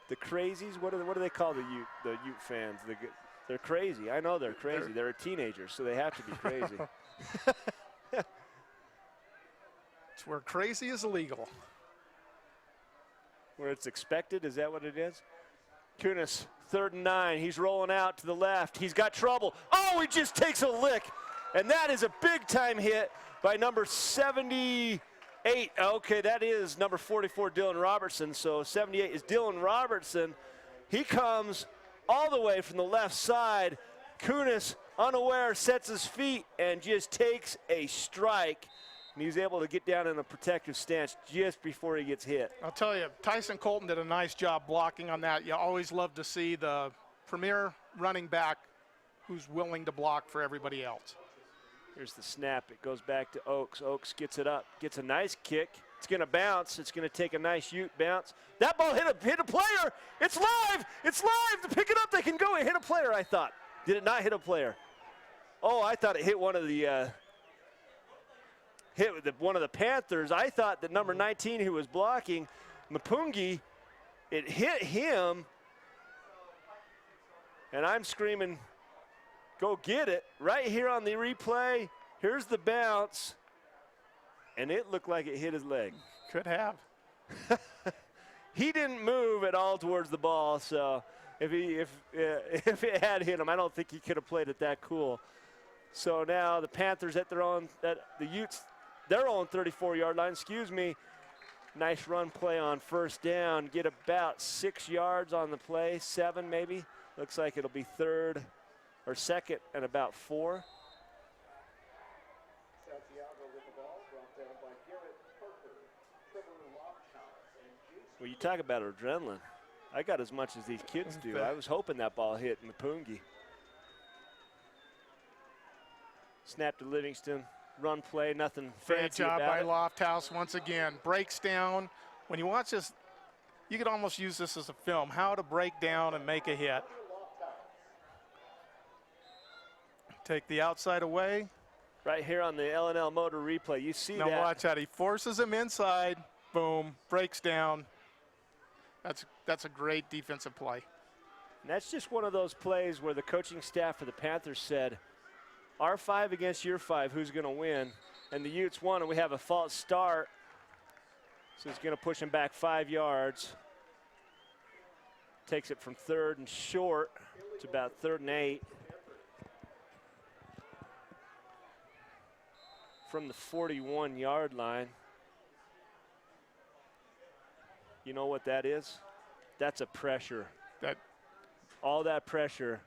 The crazies, what do they call the Ute fans? They're crazy. I know they're crazy. They're teenagers, so they have to be crazy. It's where crazy is illegal. Where it's expected, is that what it is? Kunis, 3rd and 9. He's rolling out to the left. He's got trouble. Oh, he just takes a lick. And that is a big-time hit by number 78. Okay, that is number 44, Dylan Robertson. So 78 is Dylan Robertson. He comes all the way from the left side. Kunis, unaware, sets his feet and just takes a strike. And he's able to get down in a protective stance just before he gets hit. I'll tell you, Tyson Colton did a nice job blocking on that. You always love to see the premier running back who's willing to block for everybody else. Here's the snap. It goes back to Oaks. Oaks gets it up, gets a nice kick. It's going to bounce. It's going to take a nice Ute bounce. That ball hit a player. It's live. It's live. To pick it up, they can go. It hit a player, I thought. Did it not hit a player? Oh, I thought it hit one of the one of the Panthers. I thought that number 19 who was blocking, Mapungi, it hit him. And I'm screaming, go get it. Right here on the replay, here's the bounce. And it looked like it hit his leg. Could have. He didn't move at all towards the ball, so if it had hit him, I don't think he could have played it that cool. So now the Panthers at the Utes, their own 34-yard line, excuse me. Nice run play on 1st down. Get about 6 yards on the play, 7 maybe. Looks like it'll be 3rd or 2nd and about 4. Well, you talk about adrenaline. I got as much as these kids do. I was hoping that ball hit Mapungi. Snap to Livingston. Run play, nothing fancy Great job about by it. Lofthouse once again. Breaks down. When you watch this, you could almost use this as a film, how to break down and make a hit. Take the outside away. Right here on the L&L Motor replay, you see now that. Watch out. He forces him inside. Boom. Breaks down. That's a great defensive play. And that's just one of those plays where the coaching staff for the Panthers said, our 5 against your 5, who's going to win? And the Utes won, and we have a false start. So it's going to push him back 5 yards. Takes it from 3rd and short to about 3rd and 8. From the 41-yard line. You know what that is? That's a pressure. All that pressure.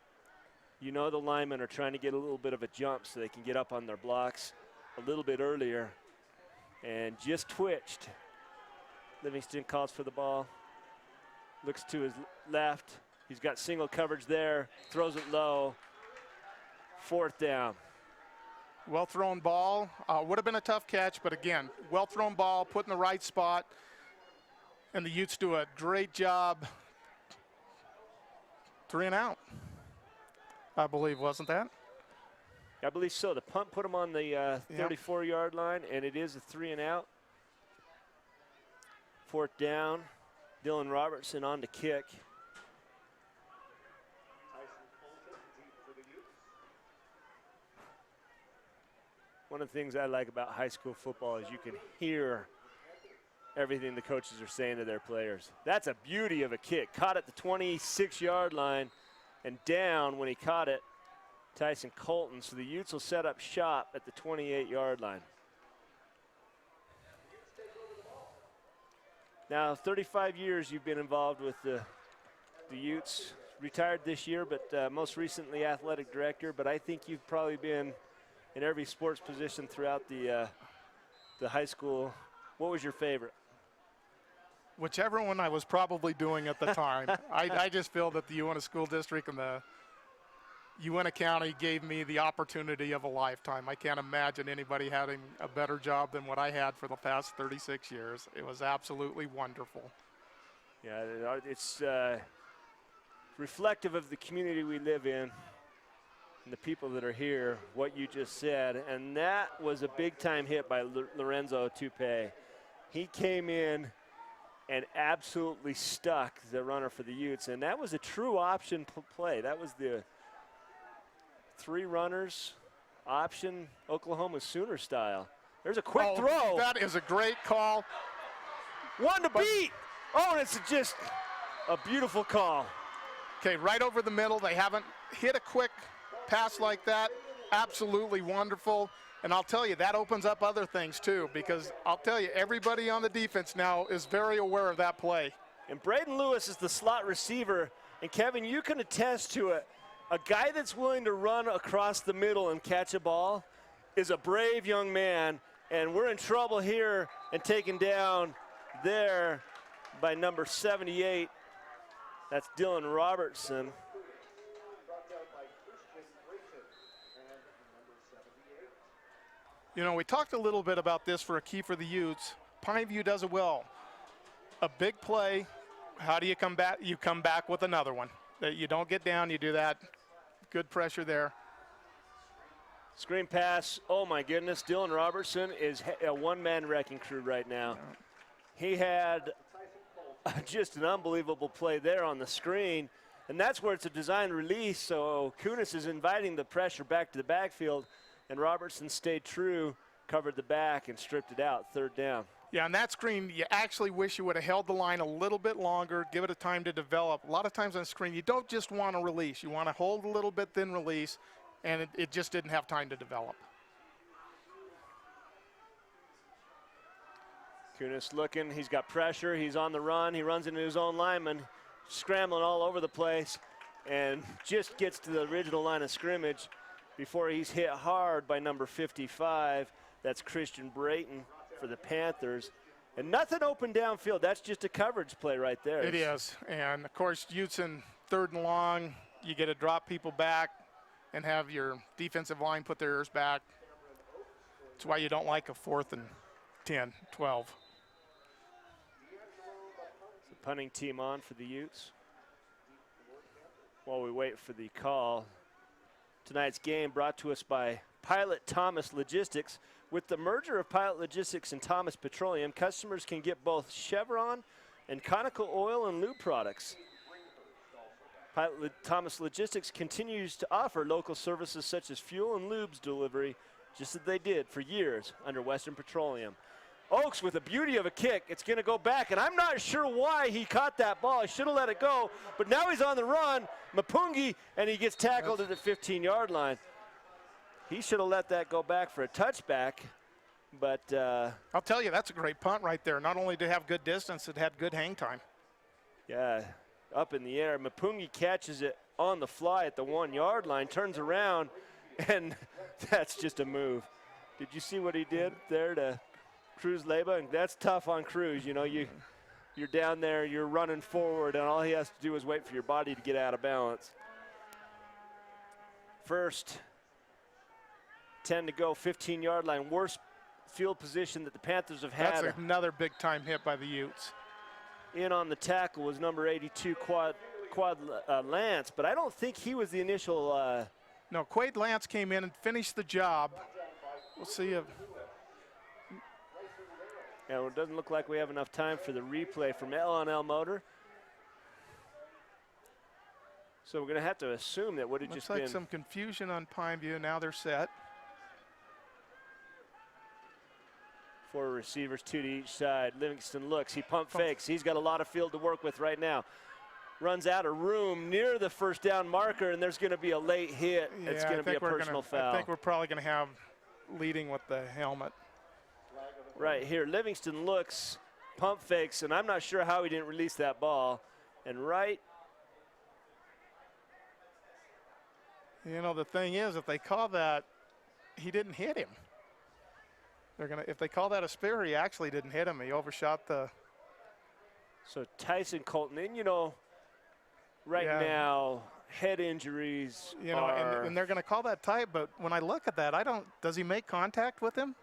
You know the linemen are trying to get a little bit of a jump so they can get up on their blocks a little bit earlier. And just twitched. Livingston calls for the ball. Looks to his left. He's got single coverage there. Throws it low. 4th down. Well thrown ball. Would have been a tough catch, but again, well thrown ball, put in the right spot. And the Utes do a great job. 3 and out, I believe, wasn't that? I believe so. The punt put him on the 34-yard line, and it is a 3 and out. 4th down. Dylan Robertson on to kick. One of the things I like about high school football is you can hear everything the coaches are saying to their players. That's a beauty of a kick. Caught at the 26-yard line and down when he caught it, Tyson Colton. So the Utes will set up shop at the 28-yard line. Now, 35 years you've been involved with the Utes. Retired this year, but most recently athletic director. But I think you've probably been in every sports position throughout the high school. What was your favorite? Whichever one I was probably doing at the time. I just feel that the Uintah School District and the Uintah County gave me the opportunity of a lifetime. I can't imagine anybody having a better job than what I had for the past 36 years. It was absolutely wonderful. Yeah, it's reflective of the community we live in and the people that are here, what you just said. And that was a big-time hit by Lorenzo Tupe. He came in and absolutely stuck the runner for the Utes, and that was a true option play. That was the 3 runners option, Oklahoma Sooner style. There's a quick throw. That is a great call. One to beat. Oh, and it's just a beautiful call. Okay, right over the middle. They haven't hit a quick pass like that. Absolutely wonderful. And I'll tell you, that opens up other things too, because I'll tell you, everybody on the defense now is very aware of that play. And Braden Lewis is the slot receiver. And Kevin, you can attest to it. A guy that's willing to run across the middle and catch a ball is a brave young man. And we're in trouble here and taken down there by number 78. That's Dylan Robertson. You know, we talked a little bit about this for a key for the Utes. Pineview does it well. A big play, how do you come back? You come back with another one. You don't get down, you do that. Good pressure there. Screen pass, oh my goodness, Dylan Robertson is a one-man wrecking crew right now. He had just an unbelievable play there on the screen, and that's where it's a design release, so Kunis is inviting the pressure back to the backfield, and Robertson stayed true, covered the back, and stripped it out, 3rd down. Yeah, on that screen, you actually wish you would have held the line a little bit longer, give it a time to develop. A lot of times on the screen, you don't just want to release. You want to hold a little bit, then release, and it just didn't have time to develop. Kunis looking, he's got pressure, he's on the run, he runs into his own lineman, scrambling all over the place, and just gets to the original line of scrimmage before he's hit hard by number 55. That's Christian Brayton for the Panthers. And nothing open downfield, that's just a coverage play right there. It is, and of course, Utes in 3rd and long, you get to drop people back and have your defensive line put their ears back. That's why you don't like a 4th and 10, 12. Punting team on for the Utes. While we wait for the call, tonight's game brought to us by Pilot Thomas Logistics. With the merger of Pilot Logistics and Thomas Petroleum, customers can get both Chevron and Conoco oil and lube products. Pilot Thomas Logistics continues to offer local services such as fuel and lubes delivery, just as they did for years under Western Petroleum. Oaks with a beauty of a kick. It's going to go back, and I'm not sure why he caught that ball. He should have let it go, but now he's on the run, Mapungi, and he gets tackled at the 15-yard line. He should have let that go back for a touchback, but I'll tell you, that's a great punt right there. Not only did it have good distance, it had good hang time. Yeah, up in the air. Mapungi catches it on the fly at the 1-yard line, turns around, and that's just a move. Did you see what he did there to Cruz Leyba? And that's tough on Cruz. You know, you're down there, you're running forward, and all he has to do is wait for your body to get out of balance. First 10 to go, 15-yard line. Worst field position that the Panthers have had. That's another big-time hit by the Utes. In on the tackle was number 82, Quad Lance, but I don't think he was the initial. No, Quade Lance came in and finished the job. We'll see if. Yeah, well, it doesn't look like we have enough time for the replay from L&L Motor. So we're going to have to assume that what had just been. Looks like some confusion on Pineview. Now they're set. 4 receivers, 2 to each side. Livingston looks, he pump fakes. He's got a lot of field to work with right now. Runs out of room near the first down marker, and there's going to be a late hit. Yeah, it's going to be a personal foul. I think we're probably going to have leading with the helmet. Right here, Livingston looks, pump fakes, and I'm not sure how he didn't release that ball. And right. You know, the thing is, if they call that, he didn't hit him. If they call that a spear, he actually didn't hit him. He overshot the. So Tyson Colton, and you know, right now, head injuries. You know, and they're going to call that tight, but when I look at that, does he make contact with him?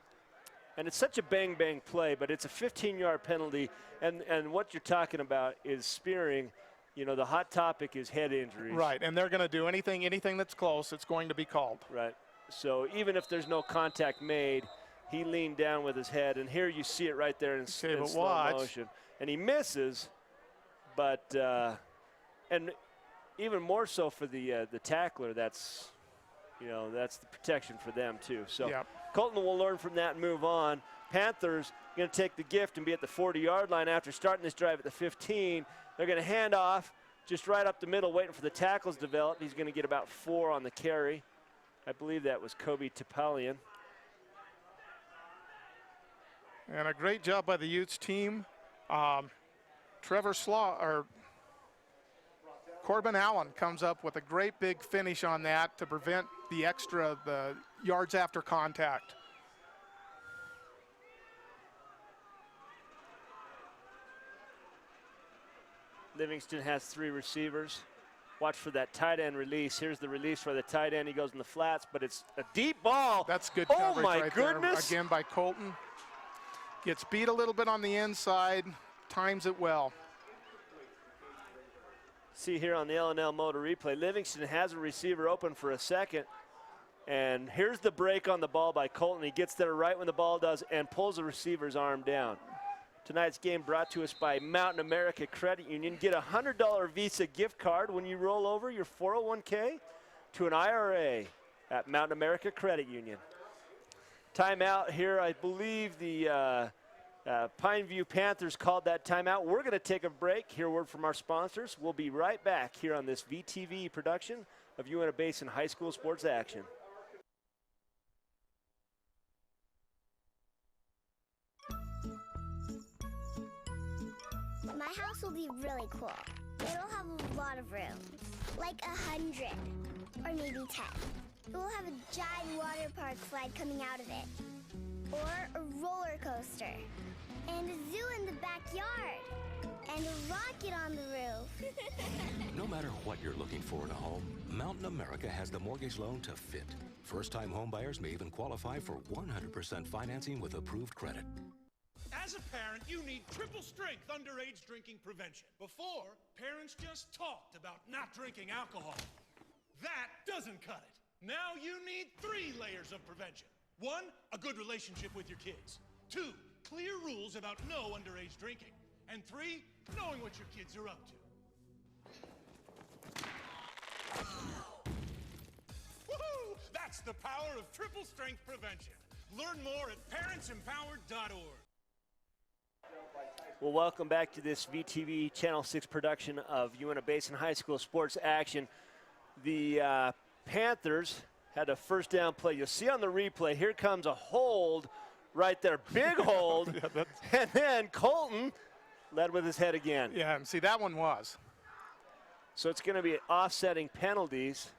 And it's such a bang-bang play, but it's a 15-yard penalty. And what you're talking about is spearing. You know, the hot topic is head injuries. Right, and they're going to do anything that's close, it's going to be called. Right. So even if there's no contact made, he leaned down with his head, and here you see it right there in slow motion. And he misses, but and even more so for the tackler, that's the protection for them too. So Colton will learn from that and move on. Panthers going to take the gift and be at the 40-yard line after starting this drive at the 15. They're going to hand off just right up the middle, waiting for the tackles to develop. He's going to get about 4 on the carry. I believe that was Kobe Topalian. And a great job by the Utes team. Corbin Allen comes up with a great big finish on that to prevent the yards after contact. Livingston has 3 receivers. Watch for that tight end release. Here's the release for the tight end. He goes in the flats, but it's a deep ball. That's good coverage right goodness. There, again by Colton. Gets beat a little bit on the inside, times it well. See here on the L&L Motor replay, Livingston has a receiver open for a second. And here's the break on the ball by Colton. He gets there right when the ball does and pulls the receiver's arm down. Tonight's game brought to us by Mountain America Credit Union. Get a $100 Visa gift card when you roll over your 401k to an IRA at Mountain America Credit Union. Timeout here. I believe the Pineview Panthers called that timeout. We're going to take a break. Hear a word from our sponsors. We'll be right back here on this VTV production of Uintah Basin High School Sports Action. My house will be really cool. It'll have a lot of rooms, like 100, or maybe 10. It will have a giant water park slide coming out of it, or a roller coaster, and a zoo in the backyard, and a rocket on the roof. No matter what you're looking for in a home, Mountain America has the mortgage loan to fit. First-time homebuyers may even qualify for 100% financing with approved credit. As a parent, you need triple strength underage drinking prevention. Before, parents just talked about not drinking alcohol. That doesn't cut it. Now you need 3 layers of prevention. 1, a good relationship with your kids. 2, clear rules about no underage drinking. And 3, knowing what your kids are up to. Woohoo! That's the power of triple strength prevention. Learn more at parentsempowered.org. Well, welcome back to this VTV Channel 6 production of Uintah Basin High School Sports Action. The Panthers had a first down play. You'll see on the replay, here comes a hold right there, big hold. And then Colton led with his head again. Yeah, and see, that one was. So it's going to be offsetting penalties.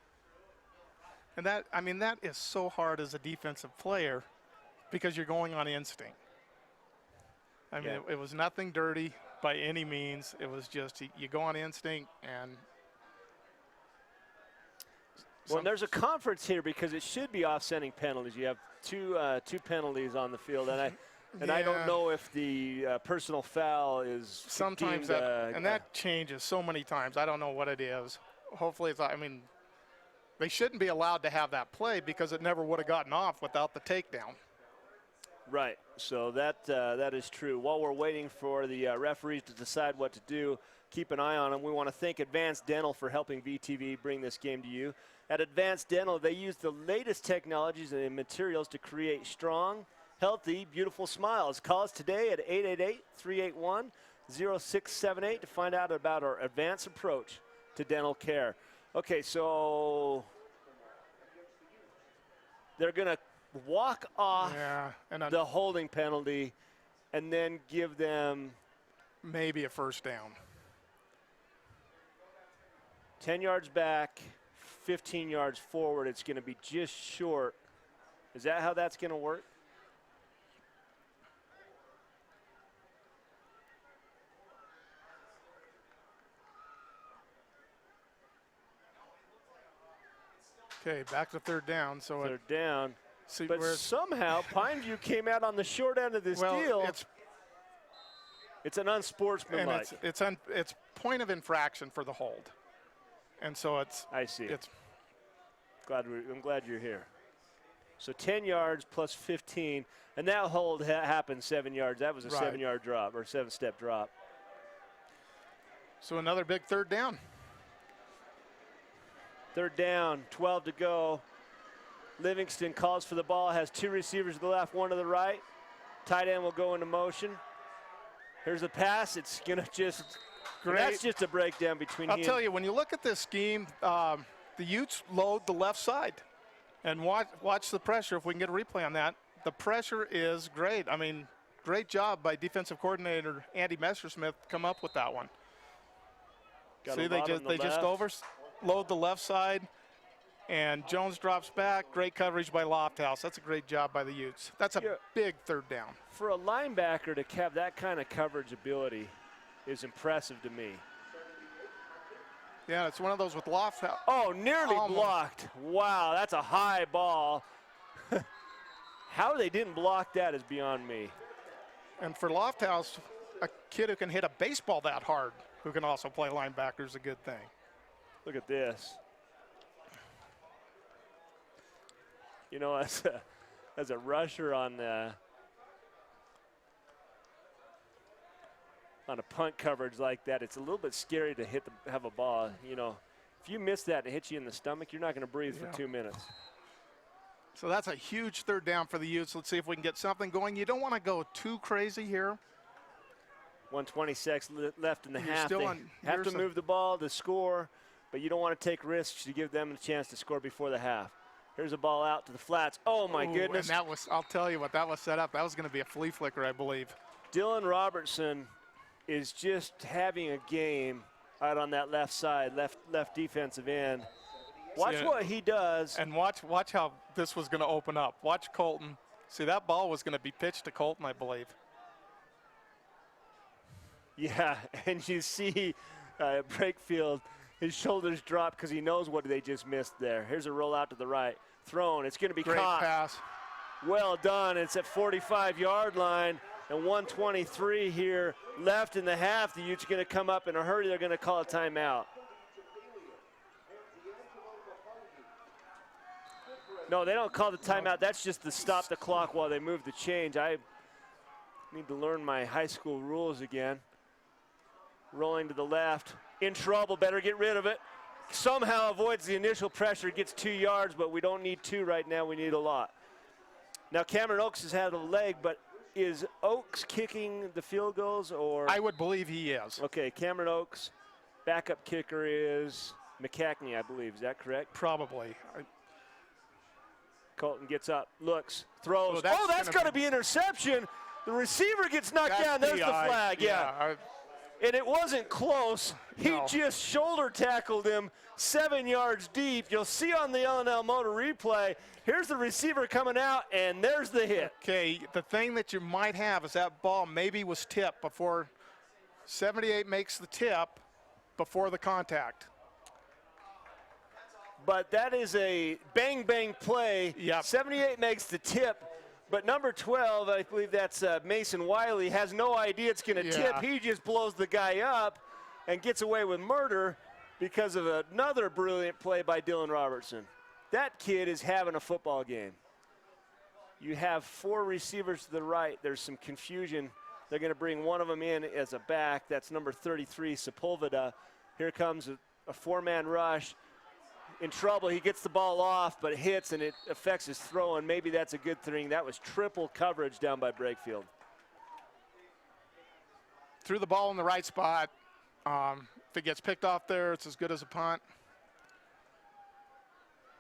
And that is so hard as a defensive player because you're going on instinct. I mean, it was nothing dirty by any means. It was just you go on instinct and. Well, there's a conference here because it should be offsetting penalties. You have two penalties on the field, and I don't know if the personal foul is sometimes deemed, that changes so many times. I don't know what it is. Hopefully, they shouldn't be allowed to have that play because it never would have gotten off without the takedown. Right, so that is true. While we're waiting for the referees to decide what to do, keep an eye on them. We want to thank Advanced Dental for helping VTV bring this game to you. At Advanced Dental, they use the latest technologies and materials to create strong, healthy, beautiful smiles. Call us today at 888-381-0678 to find out about our advanced approach to dental care. Okay, so they're going to walk off the holding penalty and then give them maybe a first down. 10 yards back, 15 yards forward. It's going to be just short. Is that how that's going to work? Okay, back to third down. So third down. See, but somehow Pineview came out on the short end of this deal. It's an unsportsmanlike. And it's point of infraction for the hold. And so it's. I see. I'm glad you're here. So 10 yards plus 15, and that hold happened 7 yards. That was a 7-yard drop or 7-step drop. So another big third down. Third down, 12 to go. Livingston calls for the ball, has 2 receivers to the left, 1 to the right. Tight end will go into motion. Here's the pass. It's going to just great. That's just a breakdown between. I'll tell you, when you look at this scheme, the Utes load the left side. And watch the pressure. If we can get a replay on that, the pressure is great. I mean, great job by defensive coordinator Andy Messersmith to come up with that one. See, they just overload the left side, and Jones drops back. Great coverage by Lofthouse. That's a great job by the Utes. That's a big third down. For a linebacker to have that kind of coverage ability is impressive to me. Yeah, it's one of those with Lofthouse. Oh, nearly blocked. Wow, that's a high ball. How they didn't block that is beyond me. And for Lofthouse, a kid who can hit a baseball that hard, who can also play linebacker, is a good thing. Look at this. You know, as a rusher on a punt coverage like that, it's a little bit scary to have a ball. You know, if you miss that and it hits you in the stomach, you're not going to breathe for 2 minutes. So that's a huge third down for the Utes. Let's see if we can get something going. You don't want to go too crazy here. 126 left in the half. They have to move the ball to score, but you don't want to take risks to give them a chance to score before the half. Here's a ball out to the flats. Oh, my goodness. And that was, I'll tell you what, that was set up. That was going to be a flea flicker, I believe. Dylan Robertson is just having a game out on that left side, left defensive end. Watch what he does. And watch how this was going to open up. Watch Colton. See, that ball was going to be pitched to Colton, I believe. Yeah, and you see Brakefield, his shoulders drop because he knows what they just missed there. Here's a roll out to the right. Thrown. It's going to be caught. Great pass. Well done. It's at 45-yard line. And 1:23 here left in the half. The Utes are going to come up in a hurry. They're going to call a timeout. No, they don't call the timeout. That's just to stop the clock while they move the change. I need to learn my high school rules again. Rolling to the left. In trouble. Better get rid of it. Somehow avoids the initial pressure. Gets 2 yards, but we don't need 2 right now. We need a lot. Now, Cameron Oakes has had a leg, but is Oakes kicking the field goals, or? I would believe he is. Okay, Cameron Oakes. Backup kicker is McCackney, I believe. Is that correct? Probably. Colton gets up, looks, throws. Oh, that's got to be interception. The receiver gets knocked down. There's the flag, yeah. And it wasn't close. He just shoulder tackled him 7 yards deep. You'll see on the L&L Motor replay, here's the receiver coming out, and there's the hit. Okay, the thing that you might have is that ball maybe was tipped before 78 makes the tip before the contact. But that is a bang-bang play. Yep. 78 makes the tip. But number 12, I believe that's Mason Wiley, has no idea it's going to tip. He just blows the guy up and gets away with murder because of another brilliant play by Dylan Robertson. That kid is having a football game. You have 4 receivers to the right. There's some confusion. They're going to bring one of them in as a back. That's number 33, Sepulveda. Here comes a 4-man rush. in trouble. He gets the ball off, but it hits and it affects his throw, and maybe that's a good thing. That was triple coverage down by Brakefield. Threw the ball in the right spot. If it gets picked off there, it's as good as a punt.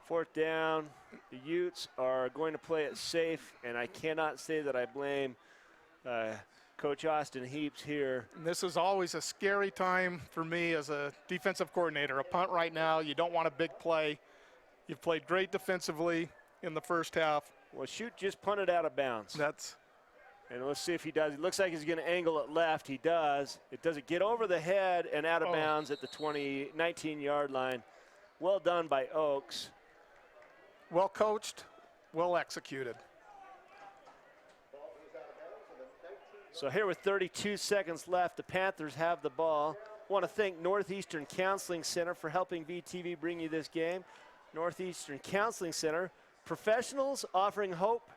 4th down. The Utes are going to play it safe, and I cannot say that I blame Coach Austin Heaps here. And this is always a scary time for me as a defensive coordinator. A punt right now, you don't want a big play. You've played great defensively in the first half. Well, Shoot just punted out of bounds. And let's see if he does. It looks like he's going to angle it left. He does. It doesn't get over the head and out of bounds at the 19-yard line. Well done by Oaks. Well coached, well executed. So here with 32 seconds left, the Panthers have the ball. Want to thank Northeastern Counseling Center for helping VTV bring you this game. Northeastern Counseling Center, professionals offering hope,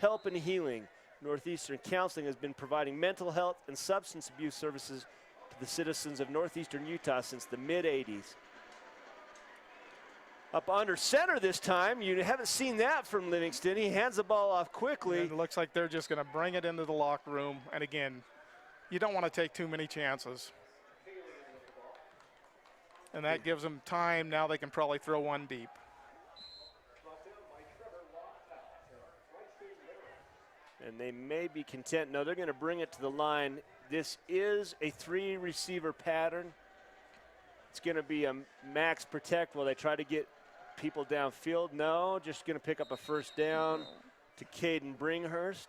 help, and healing. Northeastern Counseling has been providing mental health and substance abuse services to the citizens of Northeastern Utah since the mid-'80s. Up under center this time. You haven't seen that from Livingston. He hands the ball off quickly. And it looks like they're just going to bring it into the locker room. And again, you don't want to take too many chances. And that gives them time. Now they can probably throw one deep. And they may be content. No, they're going to bring it to the line. This is a 3-receiver pattern. It's going to be a max protect while they try to get people downfield. No, just going to pick up a 1st down to Caden Bringhurst.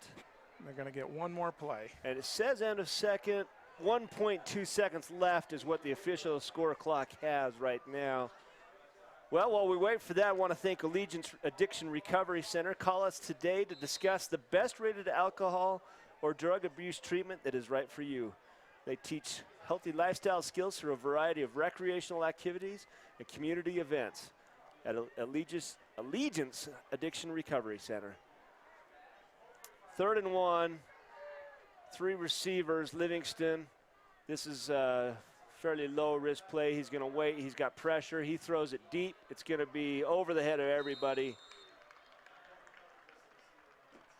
They're going to get one more play. And it says end of second. 1.2 seconds left is what the official score clock has right now. Well, while we wait for that, I want to thank Allegiance Addiction Recovery Center. Call us today to discuss the best rated alcohol or drug abuse treatment that is right for you. They teach healthy lifestyle skills through a variety of recreational activities and community events at Allegiance Addiction Recovery Center. 3rd and 1, 3 receivers, Livingston. This is a fairly low risk play. He's going to wait. He's got pressure. He throws it deep. It's going to be over the head of everybody.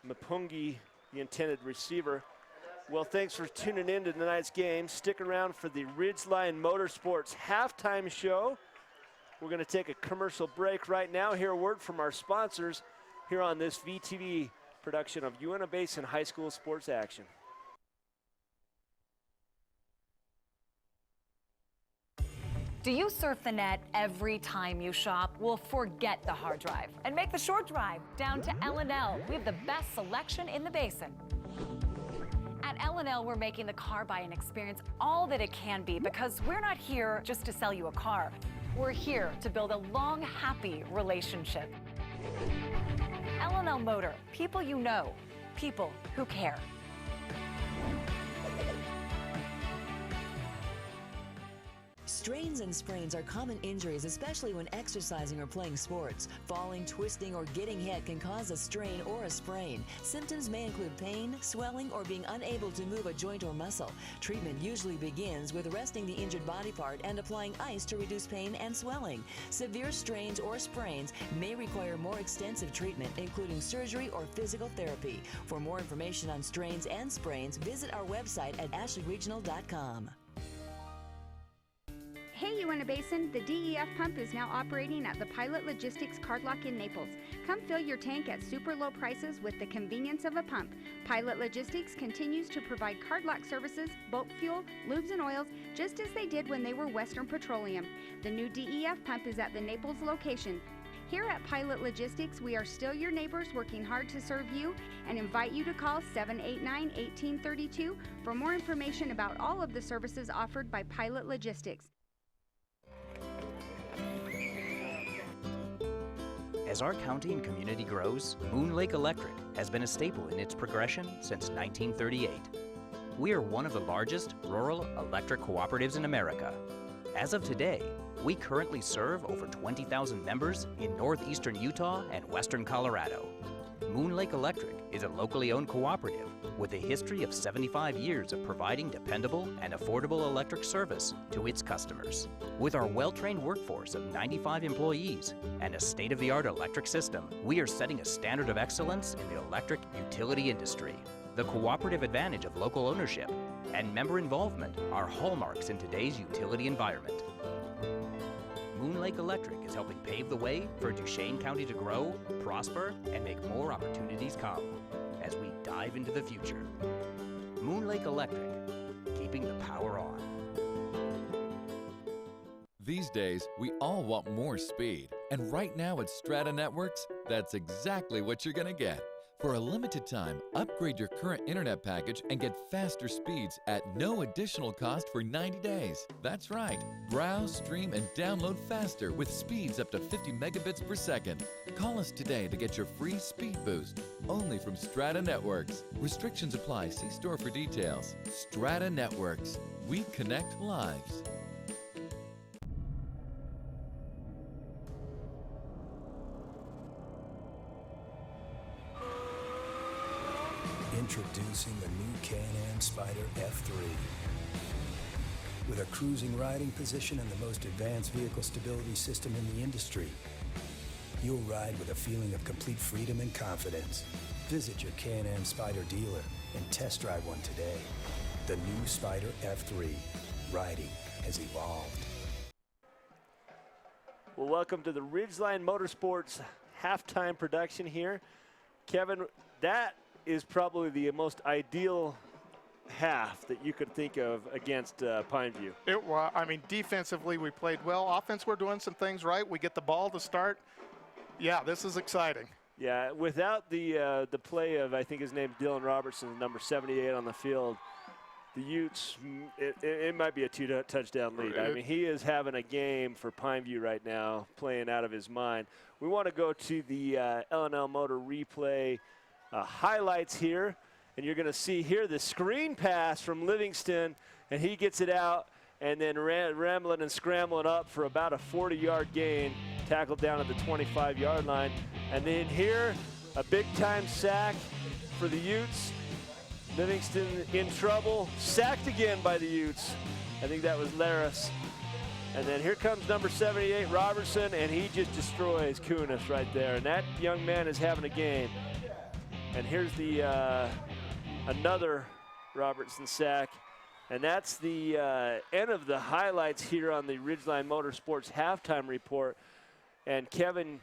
Mapungi, the intended receiver. Well, thanks for tuning in to tonight's game. Stick around for the Ridgeline Motorsports halftime show. We're going to take a commercial break right now. Hear a word from our sponsors here on this VTV production of Uintah Basin High School Sports Action. Do you surf the net every time you shop? Well, forget the hard drive and make the short drive down to L&L. We have the best selection in the basin. At L&L, we're making the car buying experience all that it can be because we're not here just to sell you a car. We're here to build a long, happy relationship. L&L Motor, people you know, people who care. Strains and sprains are common injuries, especially when exercising or playing sports. Falling, twisting, or getting hit can cause a strain or a sprain. Symptoms may include pain, swelling, or being unable to move a joint or muscle. Treatment usually begins with resting the injured body part and applying ice to reduce pain and swelling. Severe strains or sprains may require more extensive treatment, including surgery or physical therapy. For more information on strains and sprains, visit our website at ashleyregional.com. Hey Uintah Basin, the DEF pump is now operating at the Pilot Logistics Card Lock in Naples. Come fill your tank at super low prices with the convenience of a pump. Pilot Logistics continues to provide card lock services, bulk fuel, lubes and oils, just as they did when they were Western Petroleum. The new DEF pump is at the Naples location. Here at Pilot Logistics, we are still your neighbors working hard to serve you and invite you to call 789-1832 for more information about all of the services offered by Pilot Logistics. As our county and community grows, Moon Lake Electric has been a staple in its progression since 1938. We are one of the largest rural electric cooperatives in America. As of today, we currently serve over 20,000 members in northeastern Utah and western Colorado. Moon Lake Electric is a locally owned cooperative with a history of 75 years of providing dependable and affordable electric service to its customers. With our well-trained workforce of 95 employees and a state-of-the-art electric system, we are setting a standard of excellence in the electric utility industry. The cooperative advantage of local ownership and member involvement are hallmarks in today's utility environment. Moon Lake Electric is helping pave the way for Duchesne County to grow, prosper, and make more opportunities come as we dive into the future. Moon Lake Electric, keeping the power on. These days, we all want more speed. And right now at Strata Networks, that's exactly what you're going to get. For a limited time, upgrade your current internet package and get faster speeds at no additional cost for 90 days. That's right. Browse, stream, and download faster with speeds up to 50 megabits per second. Call us today to get your free speed boost. Only from Strata Networks. Restrictions apply. See store for details. Strata Networks. We connect lives. Introducing the new Can-Am Spyder F3. With a cruising riding position and the most advanced vehicle stability system in the industry, you'll ride with a feeling of complete freedom and confidence. Visit your Can-Am Spyder dealer and test drive one today. The new Spyder F3. Riding has evolved. Well, welcome to the Ridgeline Motorsports halftime production here. Kevin, that is probably the most ideal half that you could think of against Pineview. It was. I mean, defensively we played well. Offense, we're doing some things right. We get the ball to start. Yeah, this is exciting. Yeah, without the play of, I think his name's Dylan Robertson, number 78 on the field, the Utes, it might be a two-touchdown lead. I mean, he is having a game for Pineview right now, playing out of his mind. We want to go to the L&L Motor replay highlights here, and you're going to see here the screen pass from Livingston, and he gets it out and then rambling and scrambling up for about a 40-yard gain, tackled down at the 25-yard line. And then here, a big-time sack for the Utes. Livingston in trouble, sacked again by the Utes. I think that was Laris. And then here comes number 78, Robertson, and he just destroys Kunis right there. And that young man is having a game. And here's the another Robertson sack. And that's the end of the highlights here on the Ridgeline Motorsports halftime report. And Kevin,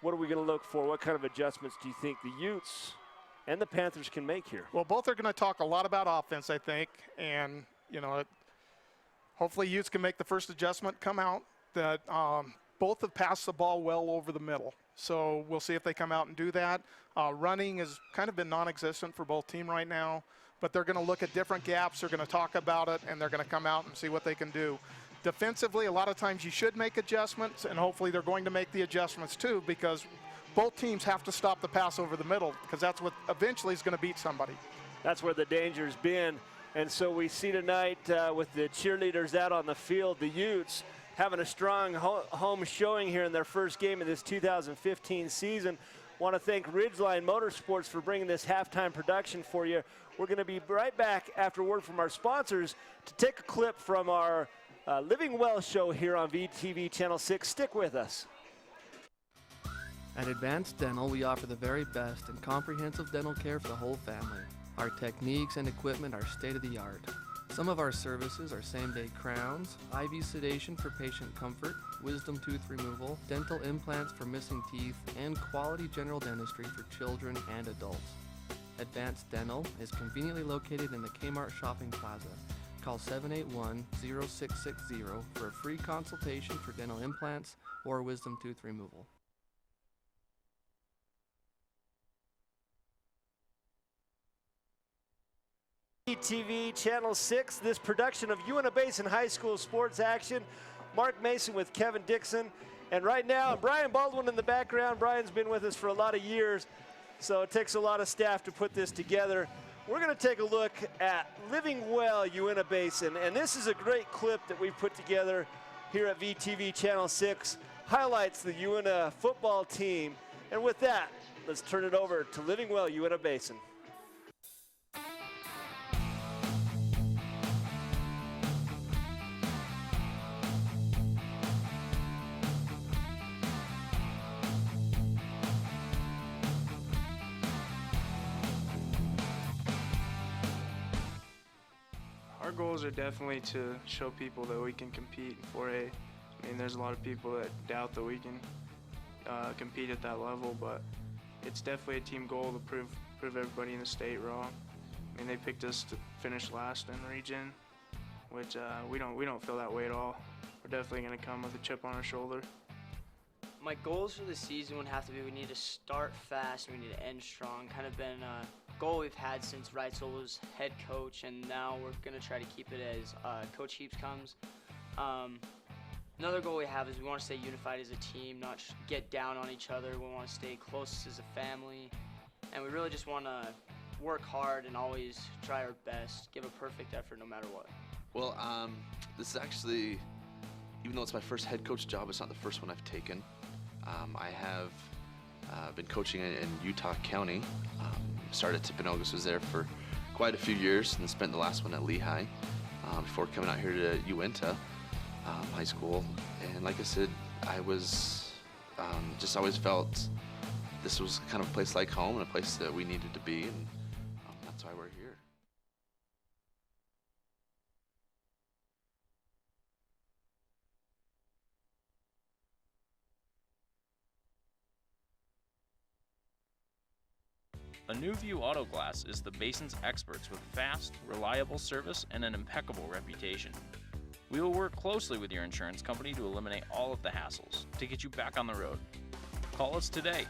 what are we going to look for? What kind of adjustments do you think the Utes and the Panthers can make here? Well, both are going to talk a lot about offense, I think. And, you know, hopefully Utes can make the first adjustment, come out. That both have passed the ball well over the middle. So we'll see if they come out and do that. Running has kind of been non-existent for both teams right now, but they're going to look at different gaps. They're going to talk about it, and they're going to come out and see what they can do. Defensively, a lot of times you should make adjustments, and hopefully they're going to make the adjustments too, because both teams have to stop the pass over the middle, because that's what eventually is going to beat somebody. That's where the danger's been. And so we see tonight with the cheerleaders out on the field, the Utes having a strong home showing here in their first game of this 2015 season. Want to thank Ridgeline Motorsports for bringing this halftime production for you. We're going to be right back after word from our sponsors to take a clip from our Living Well show here on VTV Channel 6. Stick with us. At Advanced Dental, we offer the very best in comprehensive dental care for the whole family. Our techniques and equipment are state-of-the-art. Some of our services are same-day crowns, IV sedation for patient comfort, wisdom tooth removal, dental implants for missing teeth, and quality general dentistry for children and adults. Advanced Dental is conveniently located in the Kmart Shopping Plaza. Call 781-0660 for a free consultation for dental implants or wisdom tooth removal. VTV Channel 6, this production of Uintah Basin High School sports action. Mark Mason with Kevin Dixon. And right now, Brian Baldwin in the background. Brian's been with us for a lot of years, so it takes a lot of staff to put this together. We're going to take a look at Living Well Uintah Basin, and this is a great clip that we put together here at VTV Channel 6. Highlights the Uintah football team. And with that, let's turn it over to Living Well, Uintah Basin. Our goals are definitely to show people that we can compete in 4A. I mean, there's a lot of people that doubt that we can compete at that level, but it's definitely a team goal to prove everybody in the state wrong. I mean, they picked us to finish last in region, which we don't feel that way at all. We're definitely going to come with a chip on our shoulder. My goals for the season would have to be we need to start fast and we need to end strong. Kind of been a goal we've had since Reitzel was head coach, and now we're going to try to keep it as Coach Heaps comes. Another goal we have is we want to stay unified as a team, not get down on each other. We want to stay close as a family, and we really just want to work hard and always try our best, give a perfect effort no matter what. Well, this is actually, even though it's my first head coach job, it's not the first one I've taken. I have been coaching in Utah County. Started at Timpanogos, was there for quite a few years, and then spent the last one at Lehigh before coming out here to Uintah High School. And like I said, I was just always felt this was kind of a place like home and a place that we needed to be, and that's why we're here. A New View Auto Glass is the basin's experts with fast, reliable service and an impeccable reputation. We will work closely with your insurance company to eliminate all of the hassles to get you back on the road. Call us today.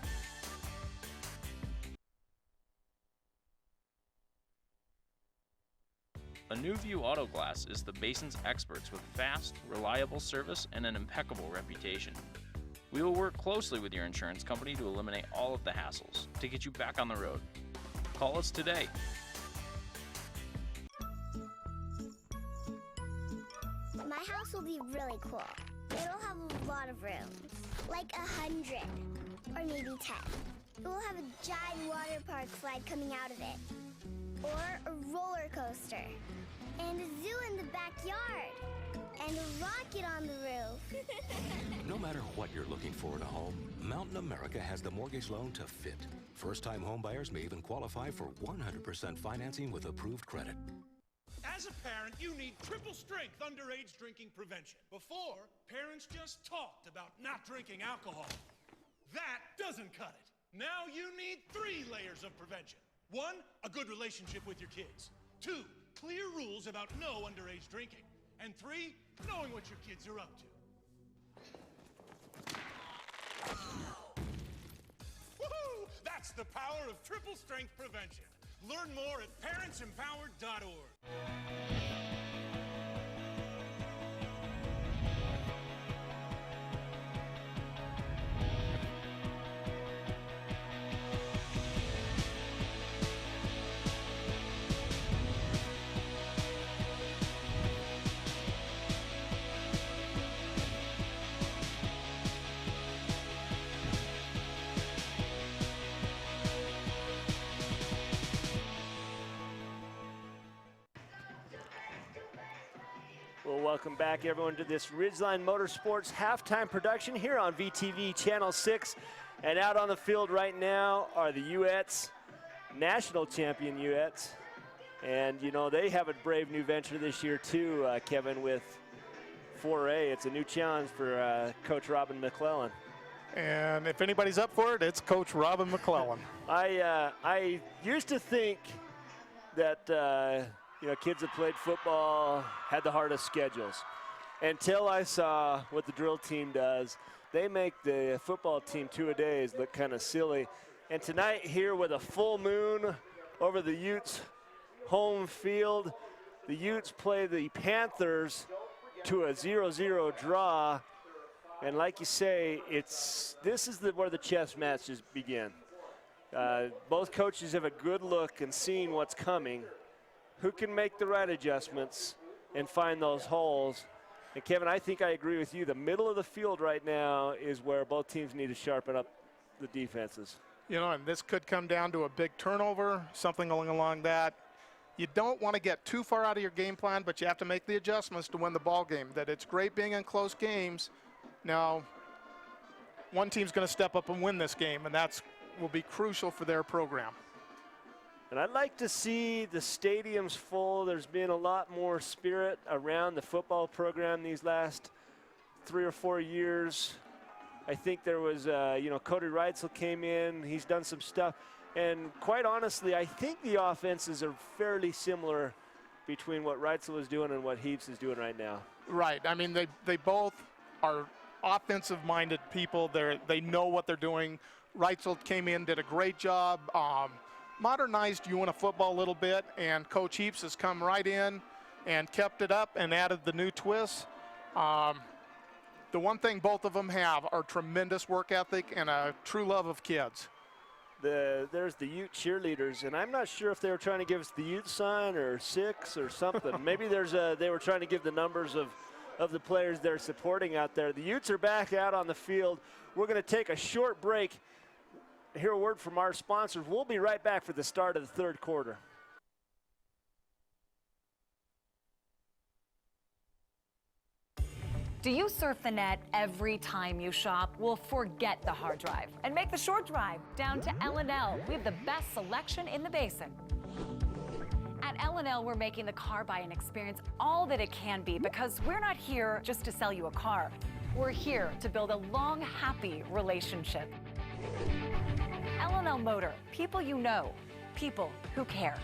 A New View Auto Glass is the basin's experts with fast, reliable service and an impeccable reputation. We will work closely with your insurance company to eliminate all of the hassles to get you back on the road. Call us today. My house will be really cool. It'll have a lot of rooms, like 100 or maybe 10. It will have a giant water park slide coming out of it, or a roller coaster, and a zoo in the backyard, and a rocket on the roof. No matter what you're looking for in a home, Mountain America has the mortgage loan to fit. First-time homebuyers may even qualify for 100% financing with approved credit. As a parent, you need triple strength underage drinking prevention. Before, parents just talked about not drinking alcohol. That doesn't cut it. Now you need 3 layers of prevention. 1, a good relationship with your kids. 2, clear rules about no underage drinking. And 3, knowing what your kids are up to. Woohoo! That's the power of triple strength prevention. Learn more at parentsempowered.org. Well, welcome back, everyone, to this Ridgeline Motorsports halftime production here on VTV Channel 6. And out on the field right now are the Utes, national champion Utes. And, you know, they have a brave new venture this year, too, Kevin, with 4A. It's a new challenge for Coach Robin McClellan. And if anybody's up for it, it's Coach Robin McClellan. I used to think that you know, kids that played football had the hardest schedules, until I saw what the drill team does. They make the football team 2-a-days look kind of silly. And tonight here with a full moon over the Utes home field, the Utes play the Panthers to a 0-0 draw. And like you say, this is where the chess matches begin. Both coaches have a good look and seeing what's coming. Who can make the right adjustments and find those holes? And Kevin, I think I agree with you. The middle of the field right now is where both teams need to sharpen up the defenses. You know, and this could come down to a big turnover, something along that. You don't want to get too far out of your game plan, but you have to make the adjustments to win the ball game. That it's great being in close games. Now, one team's going to step up and win this game, and that's will be crucial for their program. And I'd like to see the stadiums full. There's been a lot more spirit around the football program these last 3 or 4 years. I think there was, Cody Reitzel came in. He's done some stuff. And quite honestly, I think the offenses are fairly similar between what Reitzel is doing and what Heaps is doing right now. Right. I mean, they both are offensive-minded people. They know what they're doing. Reitzel came in, did a great job, modernized Uintah football a little bit, and Coach Heaps has come right in and kept it up and added the new twists. The one thing both of them have are tremendous work ethic and a true love of kids. There's the Ute cheerleaders, and I'm not sure if they were trying to give us the Ute sign or 6 or something. Maybe they were trying to give the numbers of the players they're supporting out there. The Utes are back out on the field. We're going to take a short break. Hear a word from our sponsors. We'll be right back for the start of the third quarter. Do you surf the net every time you shop? Well, forget the hard drive and make the short drive down to L&L. We have the best selection in the basin. At L&L, we're making the car buying experience all that it can be because we're not here just to sell you a car. We're here to build a long, happy relationship. L&L Motor, people you know, people who care.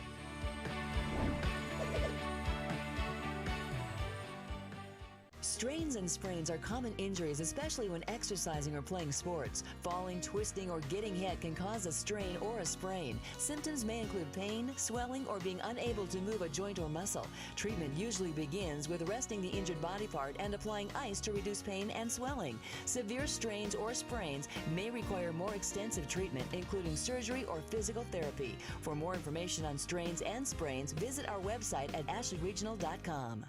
Strains and sprains are common injuries, especially when exercising or playing sports. Falling, twisting, or getting hit can cause a strain or a sprain. Symptoms may include pain, swelling, or being unable to move a joint or muscle. Treatment usually begins with resting the injured body part and applying ice to reduce pain and swelling. Severe strains or sprains may require more extensive treatment, including surgery or physical therapy. For more information on strains and sprains, visit our website at ashleyregional.com.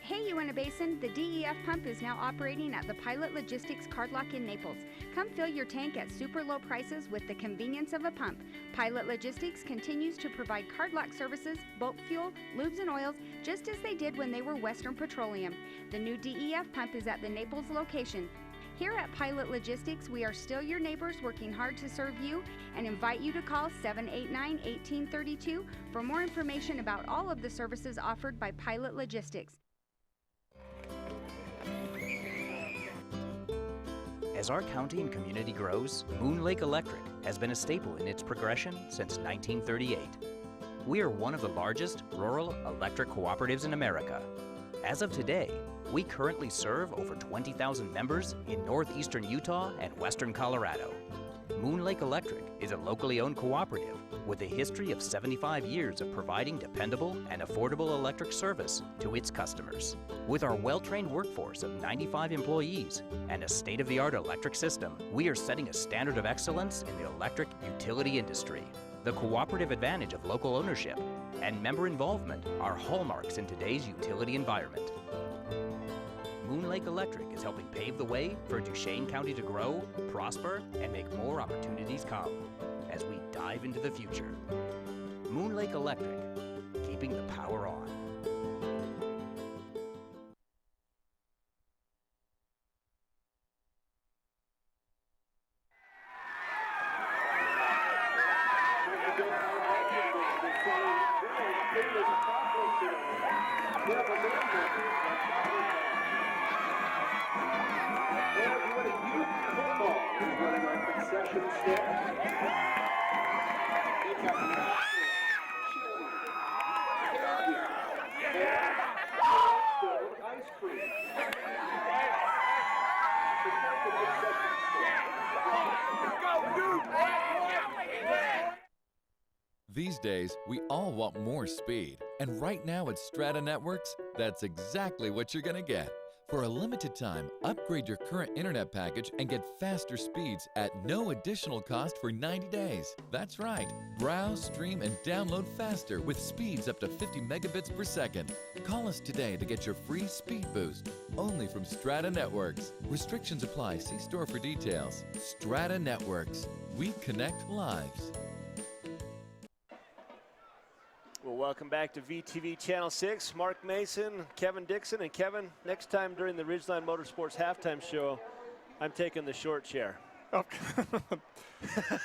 Hey Uintah Basin, the DEF pump is now operating at the Pilot Logistics Card Lock in Naples. Come fill your tank at super low prices with the convenience of a pump. Pilot Logistics continues to provide card lock services, bulk fuel, lubes and oils, just as they did when they were Western Petroleum. The new DEF pump is at the Naples location. Here at Pilot Logistics, we are still your neighbors working hard to serve you and invite you to call 789-1832 for more information about all of the services offered by Pilot Logistics. As our county and community grows, Moon Lake Electric has been a staple in its progression since 1938. We are one of the largest rural electric cooperatives in America. As of today, we currently serve over 20,000 members in northeastern Utah and western Colorado. Moon Lake Electric is a locally owned cooperative with a history of 75 years of providing dependable and affordable electric service to its customers. With our well-trained workforce of 95 employees and a state-of-the-art electric system, we are setting a standard of excellence in the electric utility industry. The cooperative advantage of local ownership and member involvement are hallmarks in today's utility environment. Moon Lake Electric is helping pave the way for Duchesne County to grow, prosper, and make more opportunities come as we dive into the future. Moon Lake Electric, keeping the power on. These days, we all want more speed. And right now at Strata Networks, that's exactly what you're going to get. For a limited time, upgrade your current internet package and get faster speeds at no additional cost for 90 days. That's right. Browse, stream, and download faster with speeds up to 50 megabits per second. Call us today to get your free speed boost. Only from Strata Networks. Restrictions apply. See store for details. Strata Networks. We connect lives. Well, welcome back to VTV Channel 6. Mark Mason, Kevin Dixon. And Kevin, next time during the Ridgeline Motorsports halftime show, I'm taking the short chair. Okay.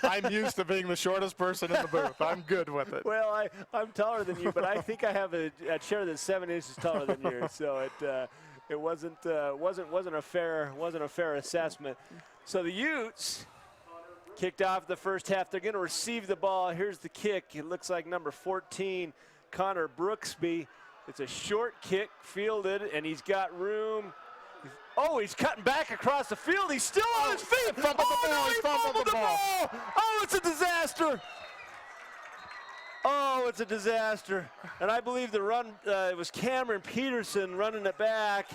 I'm used to being the shortest person in the booth. I'm good with it. Well, I'm taller than you, but I think I have a chair that's 7 inches taller than yours, so it wasn't a fair assessment. So the Utes kicked off the first half. They're going to receive the ball. Here's the kick. It looks like number 14, Connor Brooksby. It's a short kick, fielded, and he's got room. Oh, he's cutting back across the field. He's still on his feet. He fumbled the ball. Oh, it's a disaster. Oh, it's a disaster. And I believe the run, it was Cameron Peterson running it back.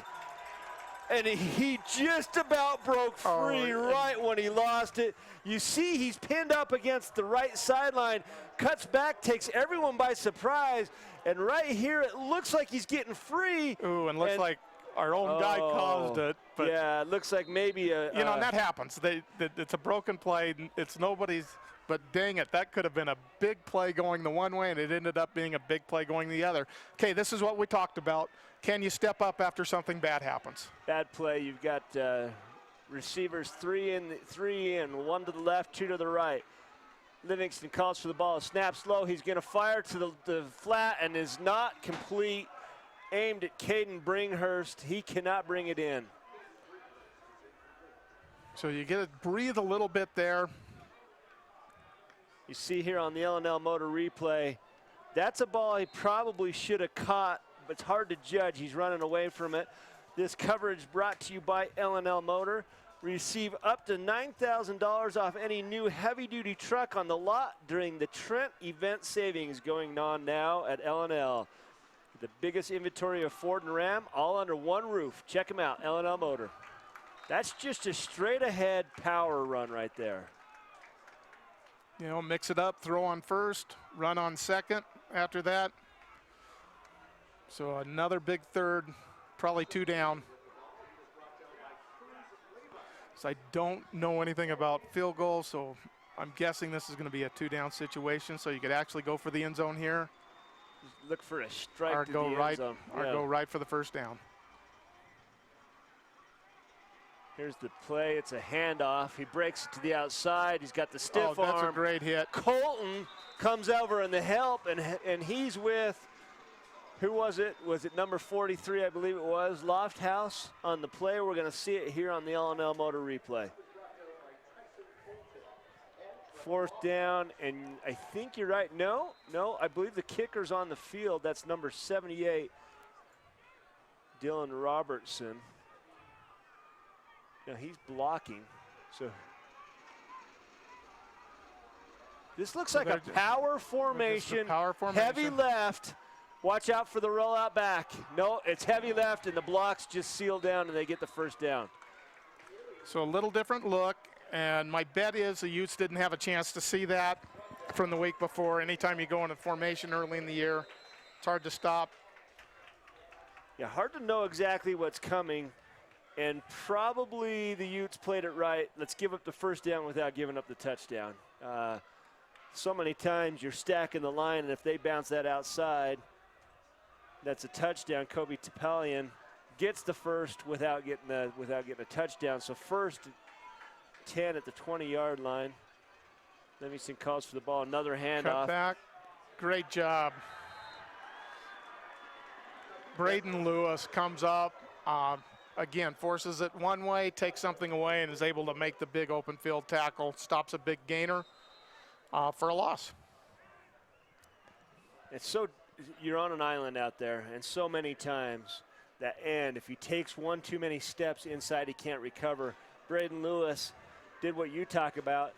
And he just about broke free right when he lost it. You see he's pinned up against the right sideline, cuts back, takes everyone by surprise. And right here, it looks like he's getting free. Ooh, and looks like our own guy caused it. But yeah, it looks like maybe a... You know, and that happens. It's a broken play. It's nobody's... But dang it, that could have been a big play going the one way, and it ended up being a big play going the other. Okay, this is what we talked about. Can you step up after something bad happens? Bad play. You've got receivers three in, one to the left, two to the right. Livingston calls for the ball. Snaps low. He's going to fire to the flat and is not complete. Aimed at Caden Bringhurst. He cannot bring it in. So you get to breathe a little bit there. You see here on the L&L Motor replay, that's a ball he probably should have caught, but it's hard to judge. He's running away from it. This coverage brought to you by L&L Motor. Receive up to $9,000 off any new heavy-duty truck on the lot during the Trent event savings going on now at L&L. The biggest inventory of Ford and Ram, all under one roof. Check them out, L&L Motor. That's just a straight-ahead power run right there. You know, mix it up, throw on first, run on second after that. So another big third, probably two down. So I don't know anything about field goals, so I'm guessing this is going to be a two-down situation, so you could actually go for the end zone here. Just look for a strike or to go the right, end zone. Or go right for the first down. Here's the play. It's a handoff. He breaks it to the outside. He's got the stiff arm. That's a great hit. Colton comes over in the help, and he's with, who was it? Was it number 43, I believe it was, Lofthouse on the play. We're going to see it here on the L&L Motor replay. Fourth down, and I think you're right. No, I believe the kicker's on the field. That's number 78, Dylan Robertson. Now he's blocking, so this looks like a power formation, heavy left. Watch out for the rollout back. No, it's heavy left, and the blocks just seal down, and they get the first down. So a little different look, and my bet is the Utes didn't have a chance to see that from the week before. Anytime you go into formation early in the year, it's hard to stop. Yeah, hard to know exactly what's coming. And probably the Utes played it right. Let's give up the first down without giving up the touchdown. So many times you're stacking the line, and if they bounce that outside, that's a touchdown. Kobe Topalian gets the first without getting a touchdown. So first 10 at the 20-yard line. Livingston calls for the ball. Another handoff. Cut back. Great job. Braden Lewis comes up. Again, forces it one way, takes something away, and is able to make the big open field tackle. Stops a big gainer for a loss. It's so, you're on an island out there, and so many times that end, if he takes one too many steps inside, he can't recover. Braden Lewis did what you talk about,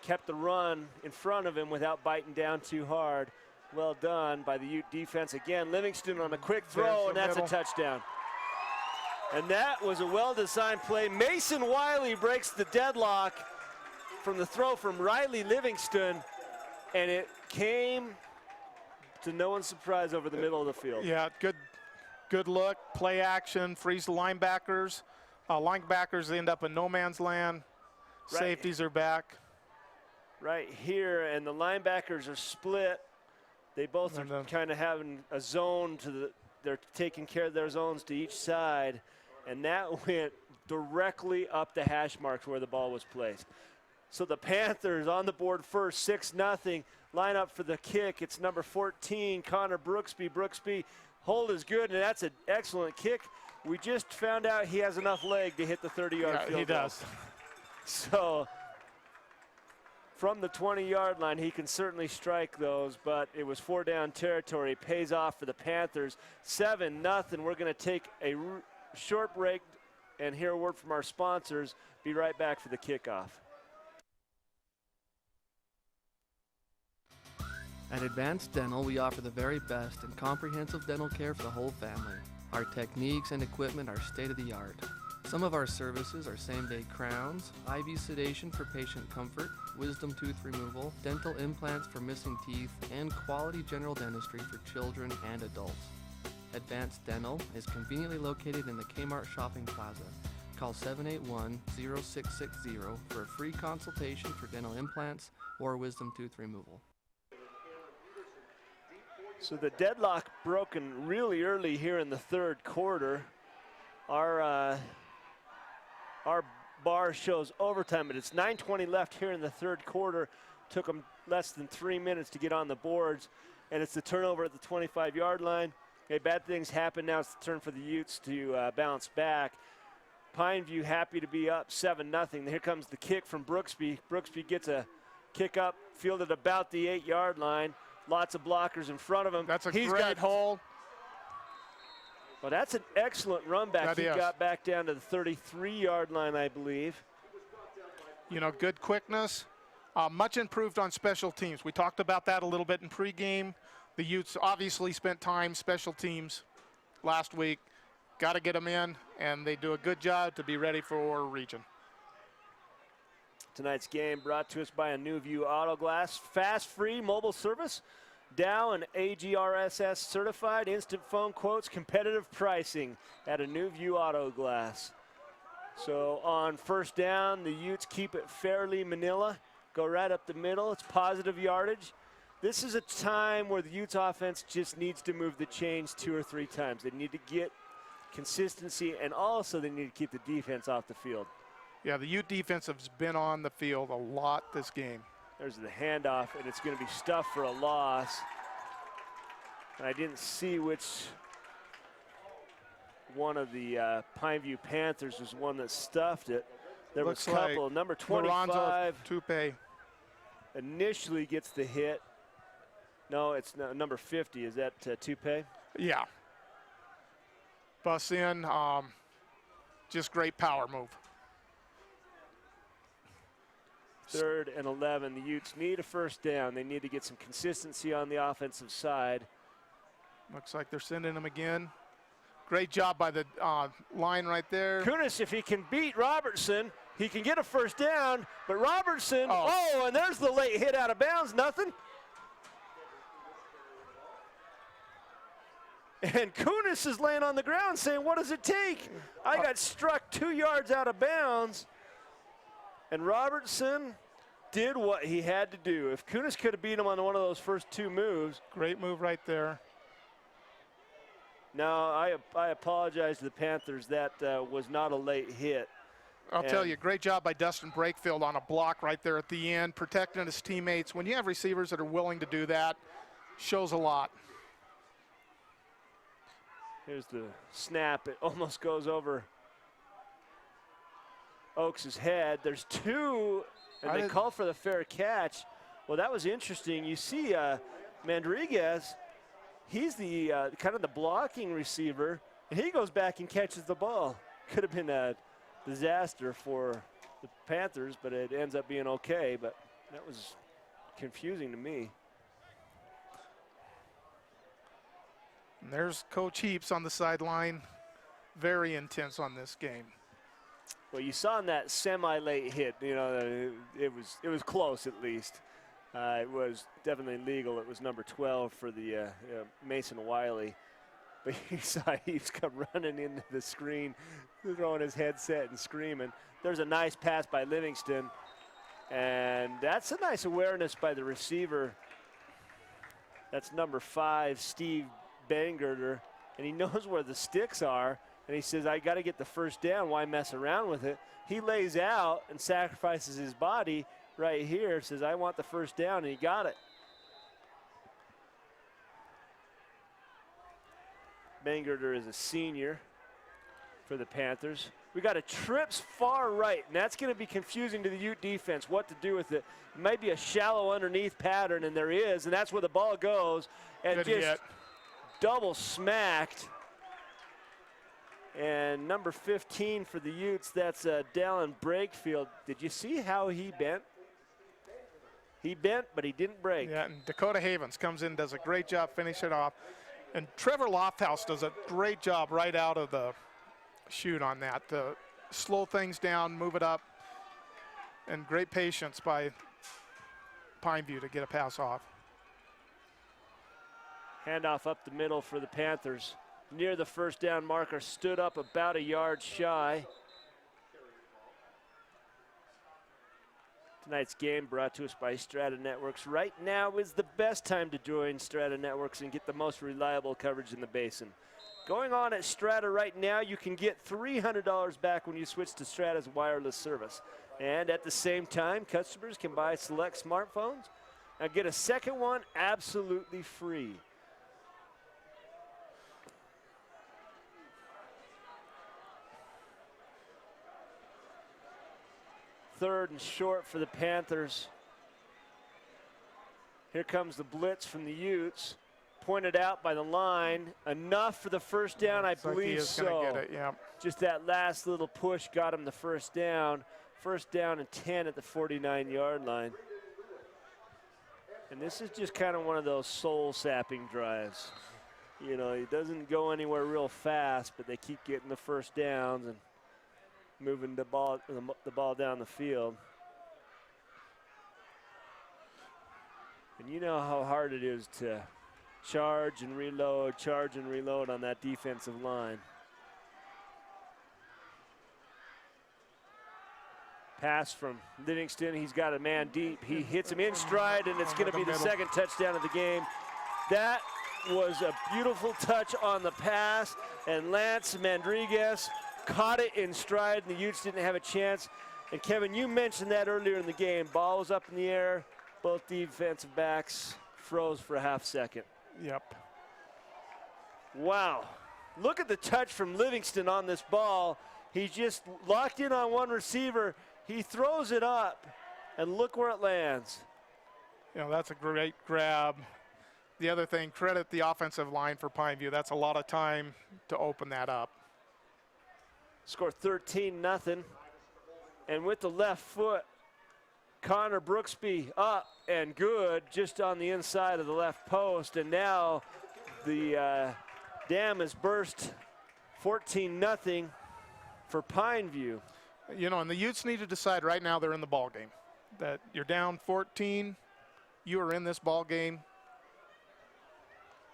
kept the run in front of him without biting down too hard. Well done by the Ute defense. Again, Livingston on a quick throw, and that's a touchdown. And that was a well-designed play. Mason Wiley breaks the deadlock from the throw from Riley Livingston, and it came to no one's surprise over the middle of the field. Yeah, good look, play action, frees the linebackers. Linebackers end up in no man's land. Right. Safeties are back. Right here, and the linebackers are split. They both are kind of having a zone they're taking care of their zones to each side, and that went directly up the hash marks where the ball was placed. So the Panthers on the board first, 6-0. Line up for the kick. It's number 14, Connor Brooksby. Brooksby, hold is good, and that's an excellent kick. We just found out he has enough leg to hit the 30-yard field goal. He does. So from the 20-yard line, he can certainly strike those, but it was 4-down territory. Pays off for the Panthers. 7-0. We're going to take a short break and hear a word from our sponsors. Be right back for the kickoff. At Advanced Dental, we offer the very best in comprehensive dental care for the whole family. Our techniques and equipment are state-of-the-art. Some of our services are same-day crowns, IV sedation for patient comfort, wisdom tooth removal, dental implants for missing teeth, and quality general dentistry for children and adults. Advanced Dental is conveniently located in the Kmart Shopping Plaza. Call 781-0660 for a free consultation for dental implants or wisdom tooth removal. So the deadlock broken really early here in the third quarter. Our bar shows overtime, but it's 9:20 left here in the third quarter. Took them less than 3 minutes to get on the boards, and it's the turnover at the 25-yard line. Okay, bad things happen. Now it's the turn for the Utes to bounce back. Pineview happy to be up 7-0. Here comes the kick from Brooksby. Brooksby gets a kick up, fielded about the 8-yard line. Lots of blockers in front of him. That's a great hole. Well, that's an excellent run back. That he is. got back down to the 33-yard line, I believe. You know, good quickness. Much improved on special teams. We talked about that a little bit in pregame. The Utes obviously spent time special teams last week. Got to get them in, and they do a good job to be ready for region. Tonight's game brought to us by a New View Auto Glass. Fast, free mobile service. Dow and AGRSS certified, instant phone quotes, competitive pricing at a New View Auto Glass. So on first down, the Utes keep it fairly Manila. Go right up the middle. It's positive yardage. This is a time where the Utes offense just needs to move the chains 2 or 3 times. They need to get consistency, and also they need to keep the defense off the field. Yeah, the Ute defense has been on the field a lot this game. There's the handoff, and it's going to be stuffed for a loss. And I didn't see which one of the Pineview Panthers was one that stuffed it. There was a couple. Like Number 25 Tupe initially gets the hit. No, it's number 50. Is that Tupe? Yeah. Bus in, just great power move. 3rd and 11. The Utes need a first down. They need to get some consistency on the offensive side. Looks like they're sending him again. Great job by the line right there. Kunis, if he can beat Robertson, he can get a first down. But Robertson, and there's the late hit out of bounds. Nothing. And Kunis is laying on the ground saying, what does it take? I got struck 2 yards out of bounds. And Robertson did what he had to do. If Kunis could have beat him on one of those first 2 moves. Great move right there. No, I apologize to the Panthers. That was not a late hit. I'll tell you, great job by Dustin Brakefield on a block right there at the end, protecting his teammates. When you have receivers that are willing to do that, shows a lot. Here's the snap. It almost goes over Oaks' head. There's 2, and they call for the fair catch. Well, that was interesting. You see Mandriguez, he's the kind of the blocking receiver, and he goes back and catches the ball. Could have been a disaster for the Panthers, but it ends up being okay. But that was confusing to me. And there's Coach Heaps on the sideline. very intense on this game. Well, you saw in that semi-late hit, you know, it was close at least. It was definitely legal. It was number 12 for the Mason Wiley. But you saw he's come running into the screen, throwing his headset and screaming. There's a nice pass by Livingston. And that's a nice awareness by the receiver. That's number 5, Steve Bangirder. And he knows where the sticks are. And he says, I got to get the first down. Why mess around with it? He lays out and sacrifices his body right here. Says, I want the first down, and he got it. Bangirder is a senior for the Panthers. We got a trips far right, and that's going to be confusing to the Ute defense what to do with it. It might be a shallow underneath pattern, and there is, and that's where the ball goes. And good just hit. Double smacked. And number 15 for the Utes, that's Dallin Brakefield. Did you see how he bent? He bent, but he didn't break. Yeah, and Dakota Havens comes in, does a great job finishing it off. And Trevor Lofthouse does a great job right out of the chute on that to slow things down, move it up, and great patience by Pineview to get a pass off. Handoff up the middle for the Panthers. Near the first down marker, stood up about a yard shy. Tonight's game brought to us by Strata Networks. Right now is the best time to join Strata Networks and get the most reliable coverage in the basin. Going on at Strata right now, you can get $300 back when you switch to Strata's wireless service. And at the same time, customers can buy select smartphones and get a second one absolutely free. Third and short for the Panthers. Here comes the blitz from the Utes. Pointed out by the line. Enough for the first down, I believe so. Get it, yeah. Just that last little push got him the first down. First down and 10 at the 49-yard line. And this is just kind of one of those soul-sapping drives. You know, he doesn't go anywhere real fast, but they keep getting the first downs and moving the ball down the field. And you know how hard it is to charge and reload on that defensive line. Pass from Livingston. He's got a man deep. He hits him in stride, and it's going to be the second touchdown of the game. That was a beautiful touch on the pass, and Lance Mandriguez caught it in stride, and the Utes didn't have a chance. And Kevin, you mentioned that earlier in the game. Ball was up in the air. Both defensive backs froze for a half second. Yep. Wow. Look at the touch from Livingston on this ball. He's just locked in on one receiver. He throws it up, and look where it lands. You know, that's a great grab. The other thing, credit the offensive line for Pineview. That's a lot of time to open that up. Score 13-0. And with the left foot, Connor Brooksby up and good just on the inside of the left post. And now the dam has burst. 14-0 for Pineview. You know, and the Utes need to decide right now they're in the ball game. That you're down 14, you are in this ball game.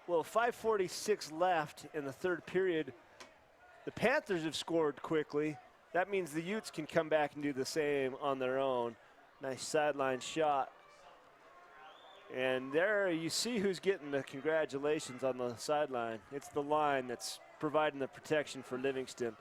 Well, 5:46 left in the third period. The Panthers have scored quickly. That means the Utes can come back and do the same on their own. Nice sideline shot. And there you see who's getting the congratulations on the sideline. It's the line that's providing the protection for Livingston.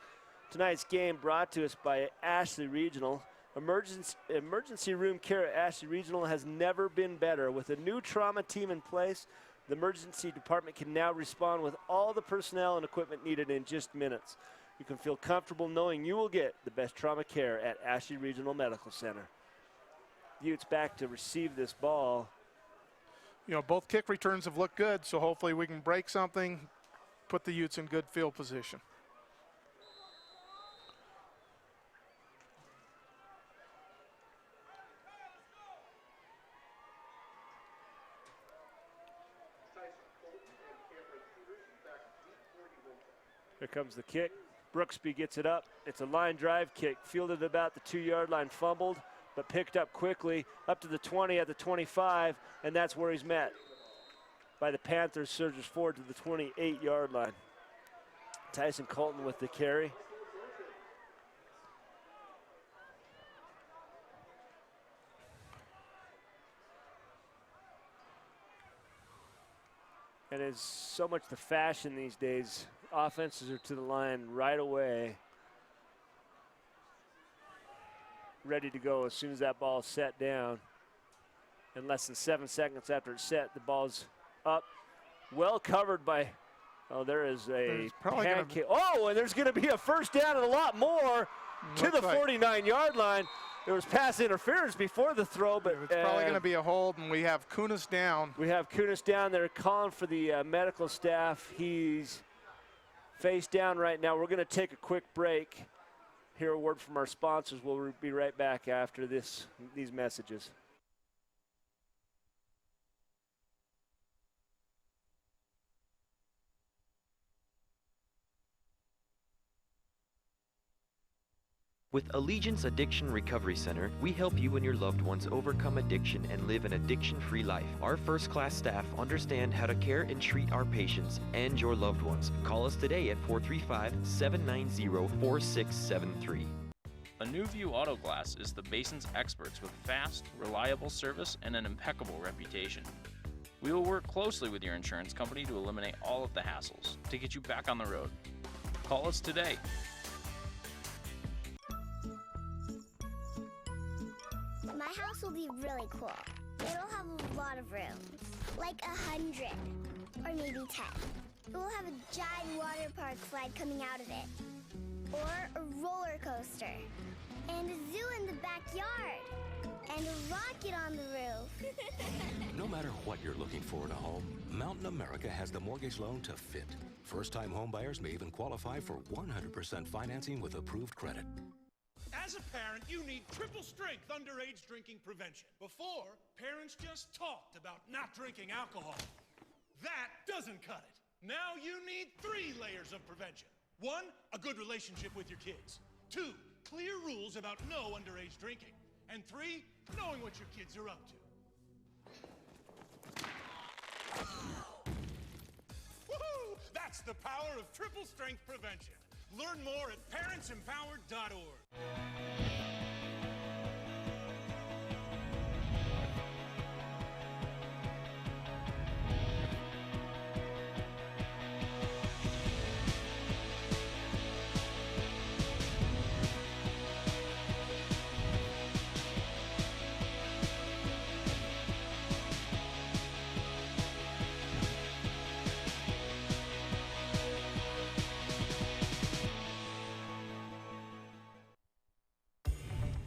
Tonight's game brought to us by Ashley Regional. Emergency room care at Ashley Regional has never been better. With a new trauma team in place, the emergency department can now respond with all the personnel and equipment needed in just minutes. You can feel comfortable knowing you will get the best trauma care at Ashley Regional Medical Center. Utes back to receive this ball. You know, both kick returns have looked good, so hopefully we can break something, put the Utes in good field position. Here comes the kick. Brooksby gets it up. It's a line drive kick, fielded about the 2-yard line, fumbled, but picked up quickly, up to the 20 at the 25, and that's where he's met by the Panthers. Surges forward to the 28-yard line. Tyson Colton with the carry. And it's so much the fashion these days. Offenses are to the line right away, ready to go as soon as that ball is set down. And less than 7 seconds after it's set, the ball's up. Well covered by, oh, there is a pancake. Oh, and there's going to be a first down and a lot more to the 49-yard line. There was pass interference before the throw, but it's probably going to be a hold, and we have Kunis down. We have Kunis down there calling for the medical staff. He's face down right now. We're going to take a quick break. Hear a word from our sponsors. We'll be right back after these messages. With Allegiance Addiction Recovery Center, we help you and your loved ones overcome addiction and live an addiction-free life. Our first-class staff understand how to care and treat our patients and your loved ones. Call us today at 435-790-4673. A New View Auto Glass is the basin's experts with fast, reliable service and an impeccable reputation. We will work closely with your insurance company to eliminate all of the hassles to get you back on the road. Call us today. My house will be really cool. It'll have a lot of rooms, like 100, or maybe 10. It will have a giant water park slide coming out of it, or a roller coaster, and a zoo in the backyard, and a rocket on the roof. No matter what you're looking for in a home, Mountain America has the mortgage loan to fit. First-time homebuyers may even qualify for 100% financing with approved credit. As a parent, you need triple strength underage drinking prevention. Before, parents just talked about not drinking alcohol. That doesn't cut it. Now you need 3 layers of prevention. 1, a good relationship with your kids. 2, clear rules about no underage drinking. And 3, knowing what your kids are up to. Woohoo! That's the power of triple strength prevention. Learn more at parentsempowered.org.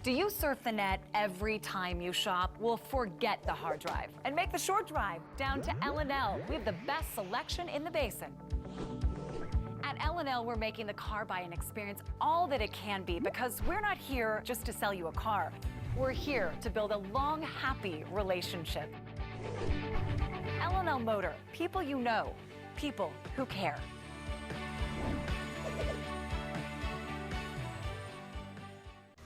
Do you surf the net every time you shop? Well, forget the hard drive and make the short drive down to L&L. We have the best selection in the basin. At L&L, we're making the car buying experience all that it can be because we're not here just to sell you a car. We're here to build a long, happy relationship. L&L Motor, people you know, people who care.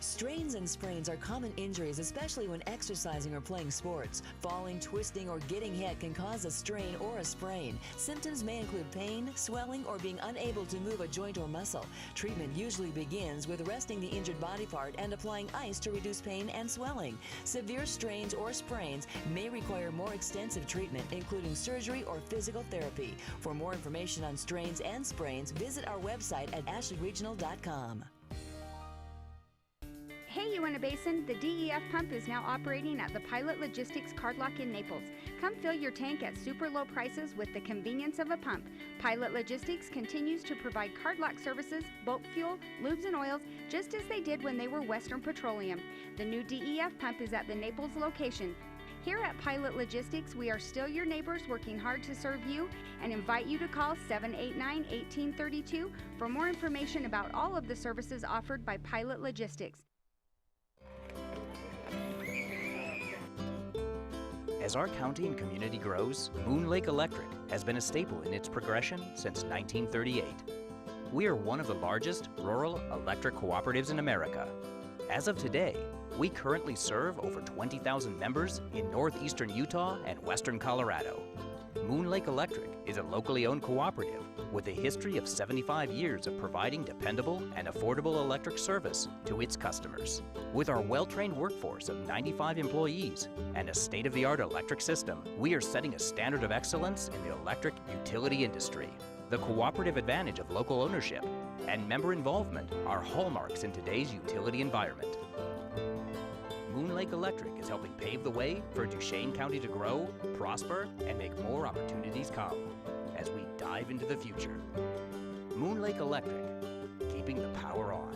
Strains and sprains are common injuries, especially when exercising or playing sports. Falling, twisting, or getting hit can cause a strain or a sprain. Symptoms may include pain, swelling, or being unable to move a joint or muscle. Treatment usually begins with resting the injured body part and applying ice to reduce pain and swelling. Severe strains or sprains may require more extensive treatment, including surgery or physical therapy. For more information on strains and sprains, visit our website at ashleyregional.com. Hey, Uintah Basin, the DEF pump is now operating at the Pilot Logistics Card Lock in Naples. Come fill your tank at super low prices with the convenience of a pump. Pilot Logistics continues to provide card lock services, boat fuel, lubes and oils, just as they did when they were Western Petroleum. The new DEF pump is at the Naples location. Here at Pilot Logistics, we are still your neighbors working hard to serve you and invite you to call 789-1832 for more information about all of the services offered by Pilot Logistics. As our county and community grows, Moon Lake Electric has been a staple in its progression since 1938. We are one of the largest rural electric cooperatives in America. As of today, we currently serve over 20,000 members in northeastern Utah and western Colorado. Moon Lake Electric is a locally owned cooperative with a history of 75 years of providing dependable and affordable electric service to its customers. With our well-trained workforce of 95 employees and a state-of-the-art electric system, we are setting a standard of excellence in the electric utility industry. The cooperative advantage of local ownership and member involvement are hallmarks in today's utility environment. Moon Lake Electric is helping pave the way for Duchesne County to grow, prosper, and make more opportunities come as we dive into the future. Moon Lake Electric, keeping the power on.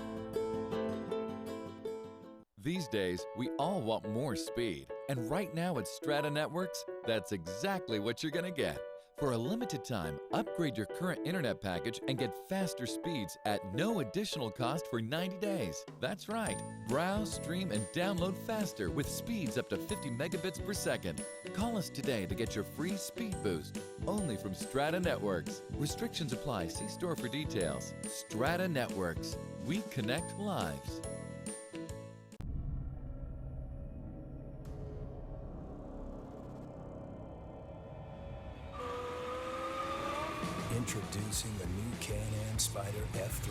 These days, we all want more speed. And right now at Strata Networks, that's exactly what you're going to get. For a limited time, upgrade your current internet package and get faster speeds at no additional cost for 90 days. That's right. Browse, stream, and download faster with speeds up to 50 megabits per second. Call us today to get your free speed boost. Only from Strata Networks. Restrictions apply. See store for details. Strata Networks. We connect lives. Introducing the new Can-Am Spyder F3.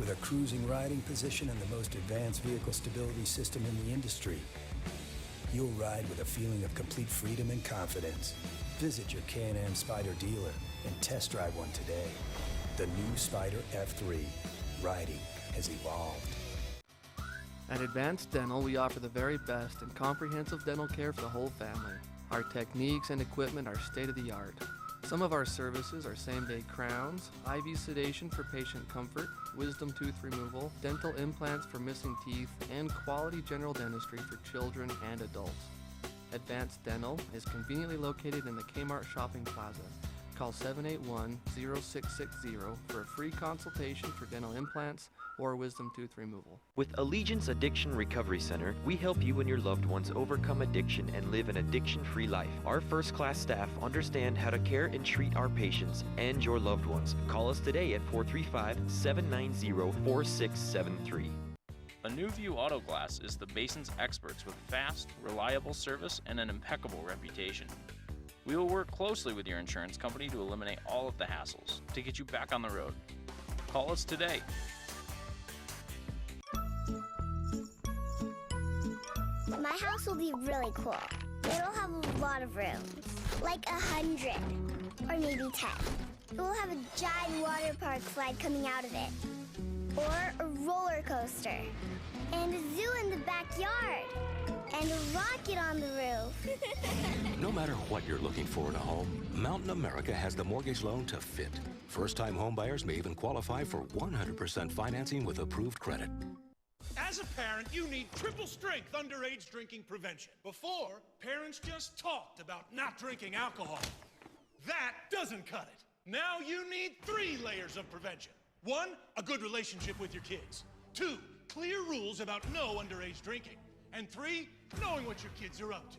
With a cruising riding position and the most advanced vehicle stability system in the industry, you'll ride with a feeling of complete freedom and confidence. Visit your Can-Am Spyder dealer and test drive one today. The new Spyder F3. Riding has evolved. At Advanced Dental, we offer the very best in comprehensive dental care for the whole family. Our techniques and equipment are state-of-the-art. Some of our services are same-day crowns, IV sedation for patient comfort, wisdom tooth removal, dental implants for missing teeth, and quality general dentistry for children and adults. Advanced Dental is conveniently located in the Kmart Shopping Plaza. Call 781-0660 for a free consultation for dental implants or wisdom tooth removal. With Allegiance Addiction Recovery Center, we help you and your loved ones overcome addiction and live an addiction-free life. Our first-class staff understand how to care and treat our patients and your loved ones. Call us today at 435-790-4673. A New View Auto Glass is the basin's experts with fast, reliable service and an impeccable reputation. We will work closely with your insurance company to eliminate all of the hassles to get you back on the road. Call us today. My house will be really cool. It'll have a lot of rooms, like 100 or maybe 10. It will have a giant water park slide coming out of it, or a roller coaster, and a zoo in the backyard, and a rocket on the roof. No matter what you're looking for in a home, Mountain America has the mortgage loan to fit. First-time homebuyers may even qualify for 100% financing with approved credit. As a parent, you need triple strength underage drinking prevention. Before, parents just talked about not drinking alcohol. That doesn't cut it. Now you need 3 layers of prevention. 1, a good relationship with your kids. 2, clear rules about no underage drinking. And 3, knowing what your kids are up to.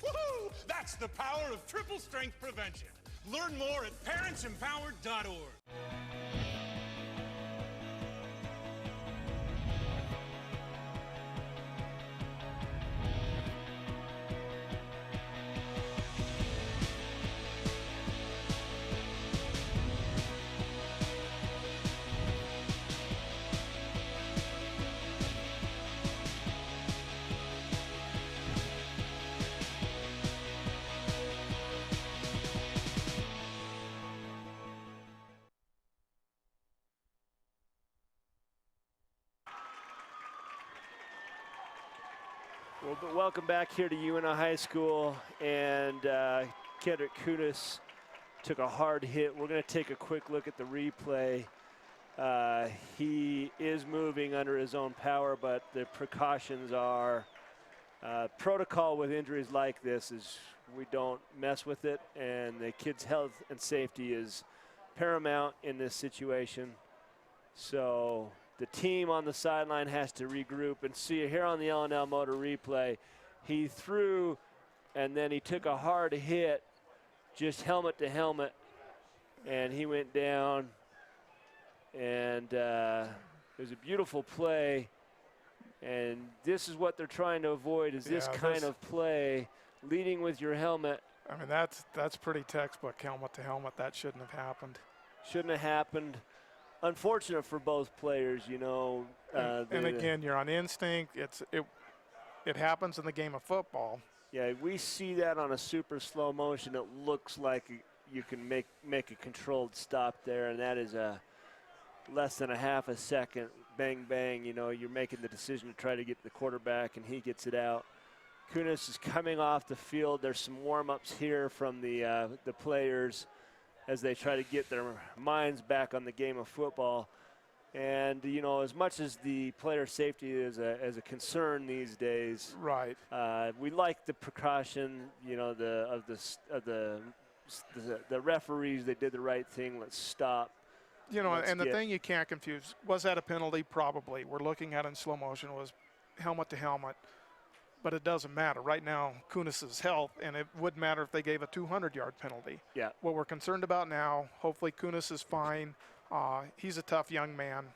Woohoo! That's the power of triple strength prevention. Learn more at parentsempowered.org. Well, but welcome back here to Uintah High School, and Kendrick Kunis took a hard hit. We're going to take a quick look at the replay. He is moving under his own power, but the precautions are protocol with injuries like this is we don't mess with it, and the kid's health and safety is paramount in this situation. So the team on the sideline has to regroup and see here on the L&L Motor replay. He threw and then he took a hard hit, just helmet to helmet, and he went down. And it was a beautiful play. And this is what they're trying to avoid, is this kind of play, leading with your helmet. I mean, that's pretty textbook, helmet to helmet. That shouldn't have happened. Shouldn't have happened. Unfortunate for both players, you know. And again, you're on instinct. It happens in the game of football. Yeah, we see that on a super slow motion. It looks like you can make a controlled stop there, and that is a less than a half a second. Bang, bang, you know, you're making the decision to try to get the quarterback, and he gets it out. Kunis is coming off the field. There's some warm-ups here from the players as they try to get their minds back on the game of football. And, you know, as much as the player safety is a concern these days, right? We like the precaution, you know, the referees. They did the right thing. Let's stop. You know, and the thing you can't confuse, was that a penalty? Probably. We're looking at it in slow motion, was helmet to helmet, but it doesn't matter. Right now, Kunis's health, and it wouldn't matter if they gave a 200-yard penalty. Yeah. What we're concerned about now, hopefully Kunis is fine. He's a tough young man.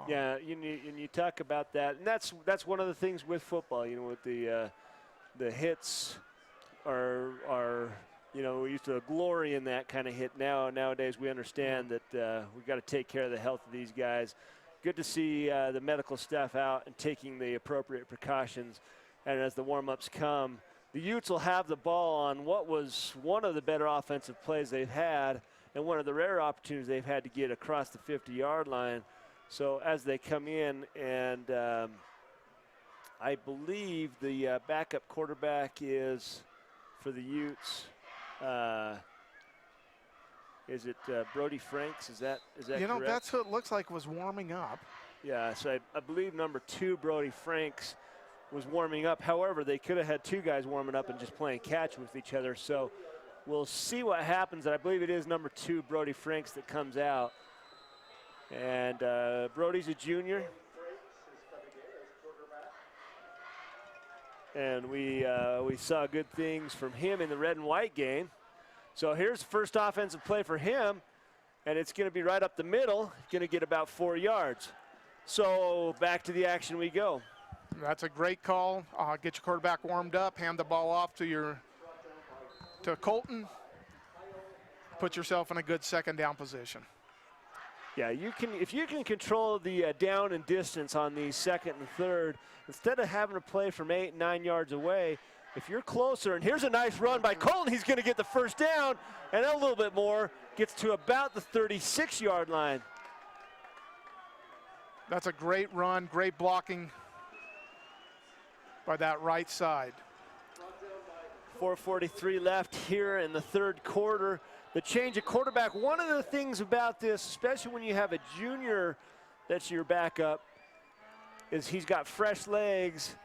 Yeah, and you talk about that, and that's one of the things with football, you know, with the hits are you know, we used to glory in that kind of hit. Nowadays we understand that we've got to take care of the health of these guys. Good to see the medical staff out and taking the appropriate precautions. And as the warm-ups come, the Utes will have the ball on what was one of the better offensive plays they've had and one of the rare opportunities they've had to get across the 50-yard line. So as they come in, and I believe the backup quarterback is for the Utes. Is it Brody Franks? Is that you know, correct? that's who it looks like was warming up. Yeah, so I believe number 2, Brody Franks, was warming up. However, they could have had 2 guys warming up and just playing catch with each other. So we'll see what happens. And I believe it is number 2, Brody Franks, that comes out. And Brody's a junior. And we saw good things from him in the red and white game. So here's the first offensive play for him, and it's going to be right up the middle. Going to get about 4 yards. So back to the action we go. That's a great call. Get your quarterback warmed up, hand the ball off to Colton. Put yourself in a good second down position. Yeah, if you can control the down and distance on the second and third, instead of having to play from 8 and 9 yards away, if you're closer, and here's a nice run by Colton, he's going to get the first down, and a little bit more, gets to about the 36-yard line. That's a great run, great blocking by that right side. 4:43 left here in the third quarter. The change of quarterback, one of the things about this, especially when you have a junior that's your backup, is he's got fresh legs,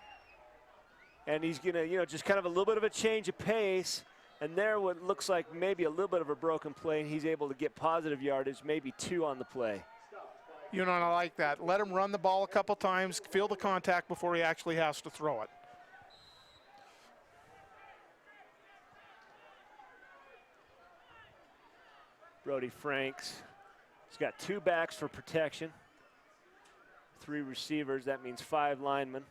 and he's going to, you know, just kind of a little bit of a change of pace. And there what looks like maybe a little bit of a broken play, and he's able to get positive yardage, maybe 2 on the play. You know, I like that. Let him run the ball a couple times, feel the contact before he actually has to throw it. Brody Franks. He's got 2 backs for protection, 3 receivers. That means 5 linemen.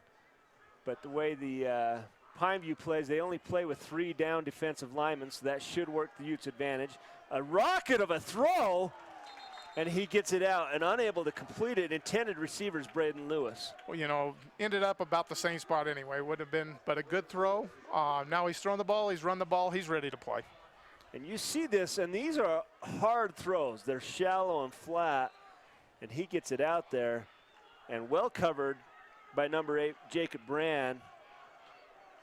But the way the Pineview plays, they only play with 3 down defensive linemen, so that should work the Utes' advantage. A rocket of a throw, and he gets it out, and unable to complete it. Intended receivers, Braden Lewis. Well, you know, ended up about the same spot anyway. Would have been, but a good throw. Now he's thrown the ball, he's run the ball, he's ready to play. And you see this, and these are hard throws. They're shallow and flat, and he gets it out there, and well covered by number 8, Jacob Brand.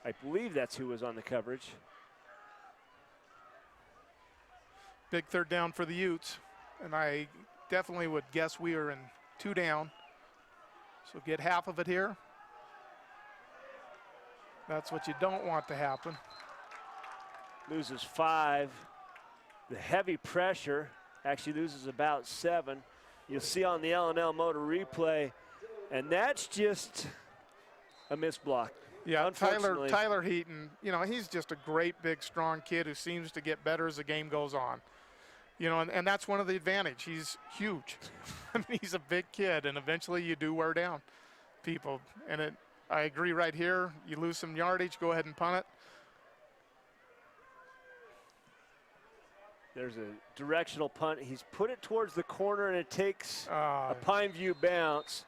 I believe that's who was on the coverage. Big third down for the Utes, and I definitely would guess we are in 2 down. So get half of it here. That's what you don't want to happen. Loses 5. The heavy pressure actually loses about 7. You'll see on the L&L motor replay, and that's just a missed block. Yeah, Unfortunately, Tyler Heaton, you know, he's just a great, big, strong kid who seems to get better as the game goes on. You know, and that's one of the advantage. He's huge. I mean, he's a big kid, and eventually you do wear down people. And I agree right here. You lose some yardage, go ahead and punt it. There's a directional punt. He's put it towards the corner, and it takes a Pineview bounce.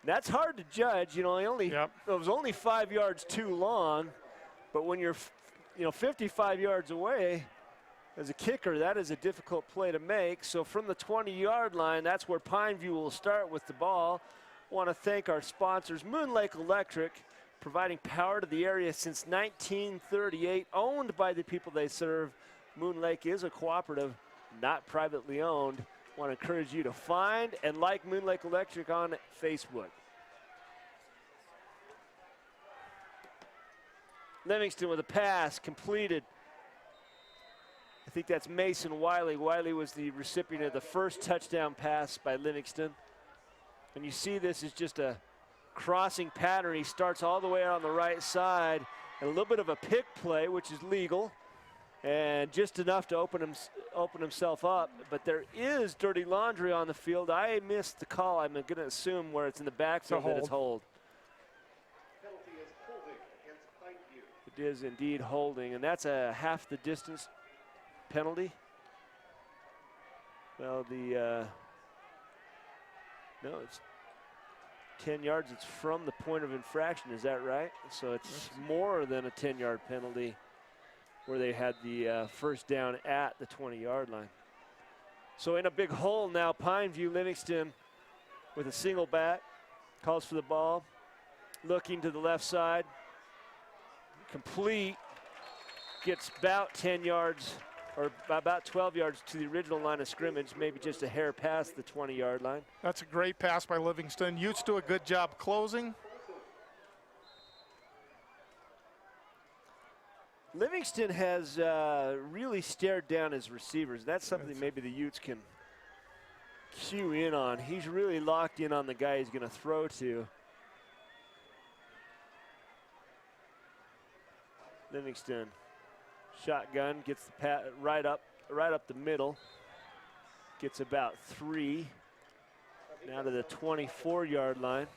That's hard to judge. You know, it was only 5 yards too long, but when you're 55 yards away as a kicker, that is a difficult play to make. So from the 20-yard line, that's where Pineview will start with the ball. Want to thank our sponsors, Moon Lake Electric, providing power to the area since 1938, owned by the people they serve. Moon Lake is a cooperative, not privately owned. Want to encourage you to find and like Moon Lake Electric on Facebook. Livingston with a pass completed. I think that's Mason Wiley. Wiley was the recipient of the first touchdown pass by Livingston. And you see this is just a crossing pattern. He starts all the way on the right side, and a little bit of a pick play, which is legal, and just enough to open himself up. But there is dirty laundry on the field. I missed the call. I'm going to assume where it's in the backfield that it's hold. It is indeed holding, and that's a half the distance penalty. Well, no, it's 10 yards. It's from the point of infraction. Is that right? So it's more than a 10-yard penalty where they had the first down at the 20-yard line. So in a big hole now, Pineview. Livingston with a single back, calls for the ball, looking to the left side, complete, gets about 10 yards or about 12 yards to the original line of scrimmage, maybe just a hair past the 20-yard line. That's a great pass by Livingston. Utes do a good job closing. Livingston has really stared down his receivers. That's something maybe the Utes can cue in on. He's really locked in on the guy he's going to throw to. Livingston, shotgun, gets the right up the middle. Gets about 3. Now to the 24-yard line.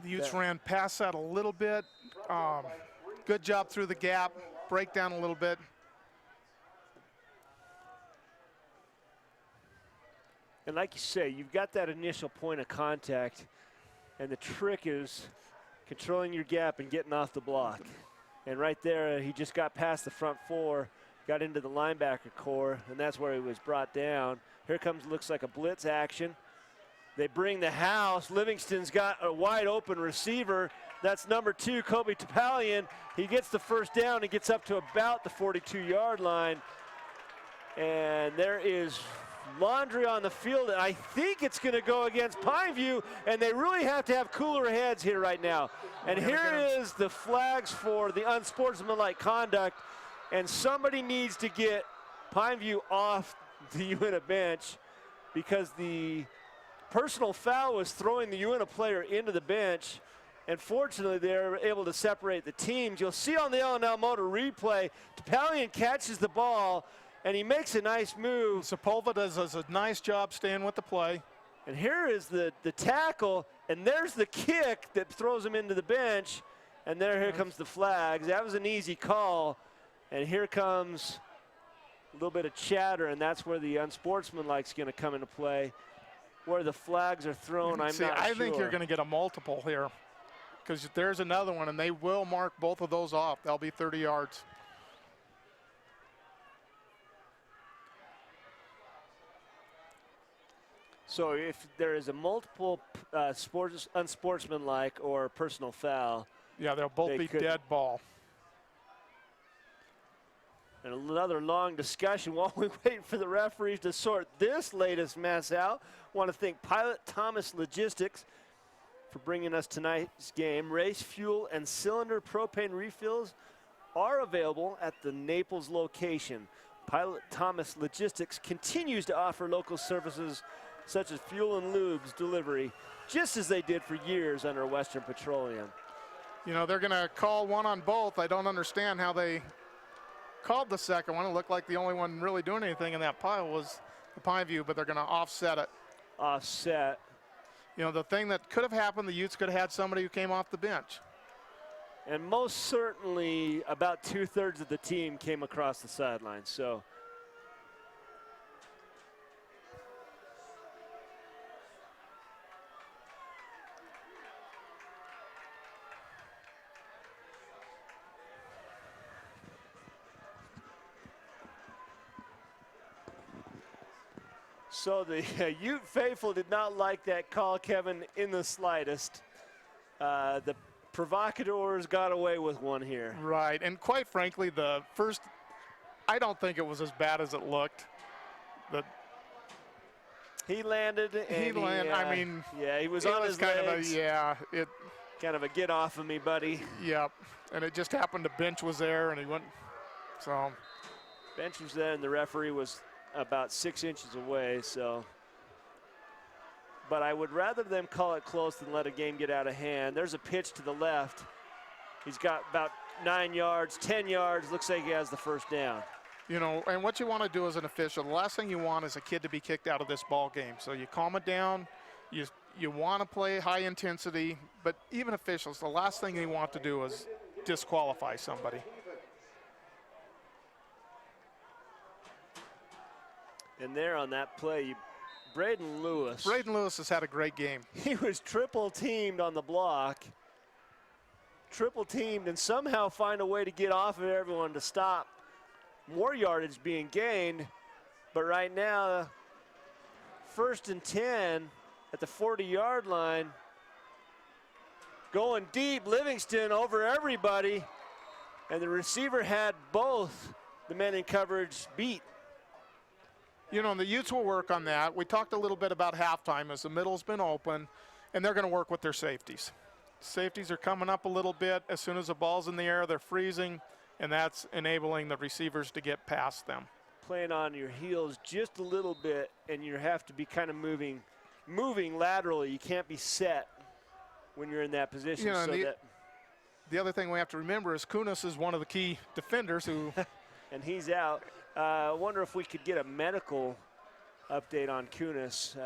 The Utes ran past that a little bit. Good job through the gap, break down a little bit. And like you say, you've got that initial point of contact, and the trick is controlling your gap and getting off the block. And right there, he just got past the front 4, got into the linebacker core, and that's where he was brought down. Here comes, looks like a blitz action. They bring the house. Livingston's got a wide open receiver. That's number 2, Kobe Topalian. He gets the first down and gets up to about the 42-yard line. And there is laundry on the field, and I think it's going to go against Pineview, and they really have to have cooler heads here right now. And here is the flags for the unsportsmanlike conduct, and somebody needs to get Pineview off the Uintah bench because the personal foul was throwing the Uintah player into the bench, and fortunately they're able to separate the teams. You'll see on the L&L Motor replay, Topalian catches the ball, and he makes a nice move. Sepulveda does a nice job staying with the play. And here is the tackle, and there's the kick that throws him into the bench, and here comes the flags. That was an easy call, and here comes a little bit of chatter, and that's where the unsportsmanlike's going to come into play. Where the flags are thrown, I'm not sure. I think you're going to get a multiple here because there's another one, and they will mark both of those off. They'll be 30 yards. So if there is a multiple unsportsmanlike or personal foul. Yeah, they'll both be dead ball. And another long discussion while we wait for the referees to sort this latest mess out. Want to thank Pilot Thomas Logistics for bringing us tonight's game. Race fuel and cylinder propane refills are available at the Naples location. Pilot Thomas Logistics continues to offer local services such as fuel and lubes delivery, just as they did for years under Western Petroleum. You know, they're going to call one on both. I don't understand how they called the second one. It looked like the only one really doing anything in that pile was the Pineview, but they're going to offset it. Offset. You know, the thing that could have happened, the Utes could have had somebody who came off the bench. And most certainly about 2/3 of the team came across the sideline. So the Ute faithful did not like that call, Kevin, in the slightest. The provocateurs got away with one here. Right, and quite frankly, the first, I don't think it was as bad as it looked. He landed, and I mean, yeah, he was on his kind legs. Kind of a get off of me, buddy. Yep, and it just happened the bench was there, and he went, so. Bench was there, and the referee was about 6 inches away, so. But I would rather them call it close than let a game get out of hand. There's a pitch to the left. He's got about 9 yards, 10 yards. Looks like he has the first down. You know, and what you want to do as an official, the last thing you want is a kid to be kicked out of this ball game. So you calm it down. You want to play high intensity, but even officials, the last thing they want to do is disqualify somebody. And there on that play, Braden Lewis. Braden Lewis has had a great game. He was triple teamed on the block. Triple teamed and somehow find a way to get off of everyone to stop more yardage being gained. But right now, 1st and 10 at the 40-yard line. Going deep, Livingston over everybody. And the receiver had both the men in coverage beat. You know, and the Utes will work on that. We talked a little bit about halftime as the middle's been open, and they're going to work with their safeties. Safeties are coming up a little bit. As soon as the ball's in the air, they're freezing, and that's enabling the receivers to get past them. Playing on your heels just a little bit, and you have to be kind of moving laterally. You can't be set when you're in that position. You know, so the other thing we have to remember is Kunis is one of the key defenders who and he's out. I wonder if we could get a medical update on Kunis.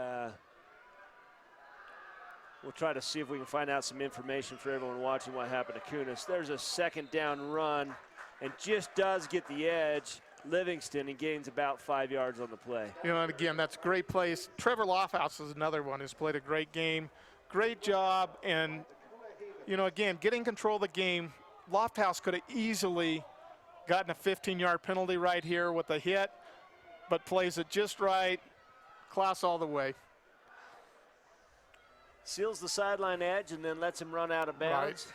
We'll try to see if we can find out some information for everyone watching what happened to Kunis. There's a 2nd down run and just does get the edge. Livingston, and gains about 5 yards on the play. You know, and again, that's a great place. Trevor Lofthouse is another one who's played a great game. Great job, and, you know, again, getting control of the game. Lofthouse could have easily gotten a 15-yard penalty right here with a hit, but plays it just right. Class all the way. Seals the sideline edge and then lets him run out of bounds. Right.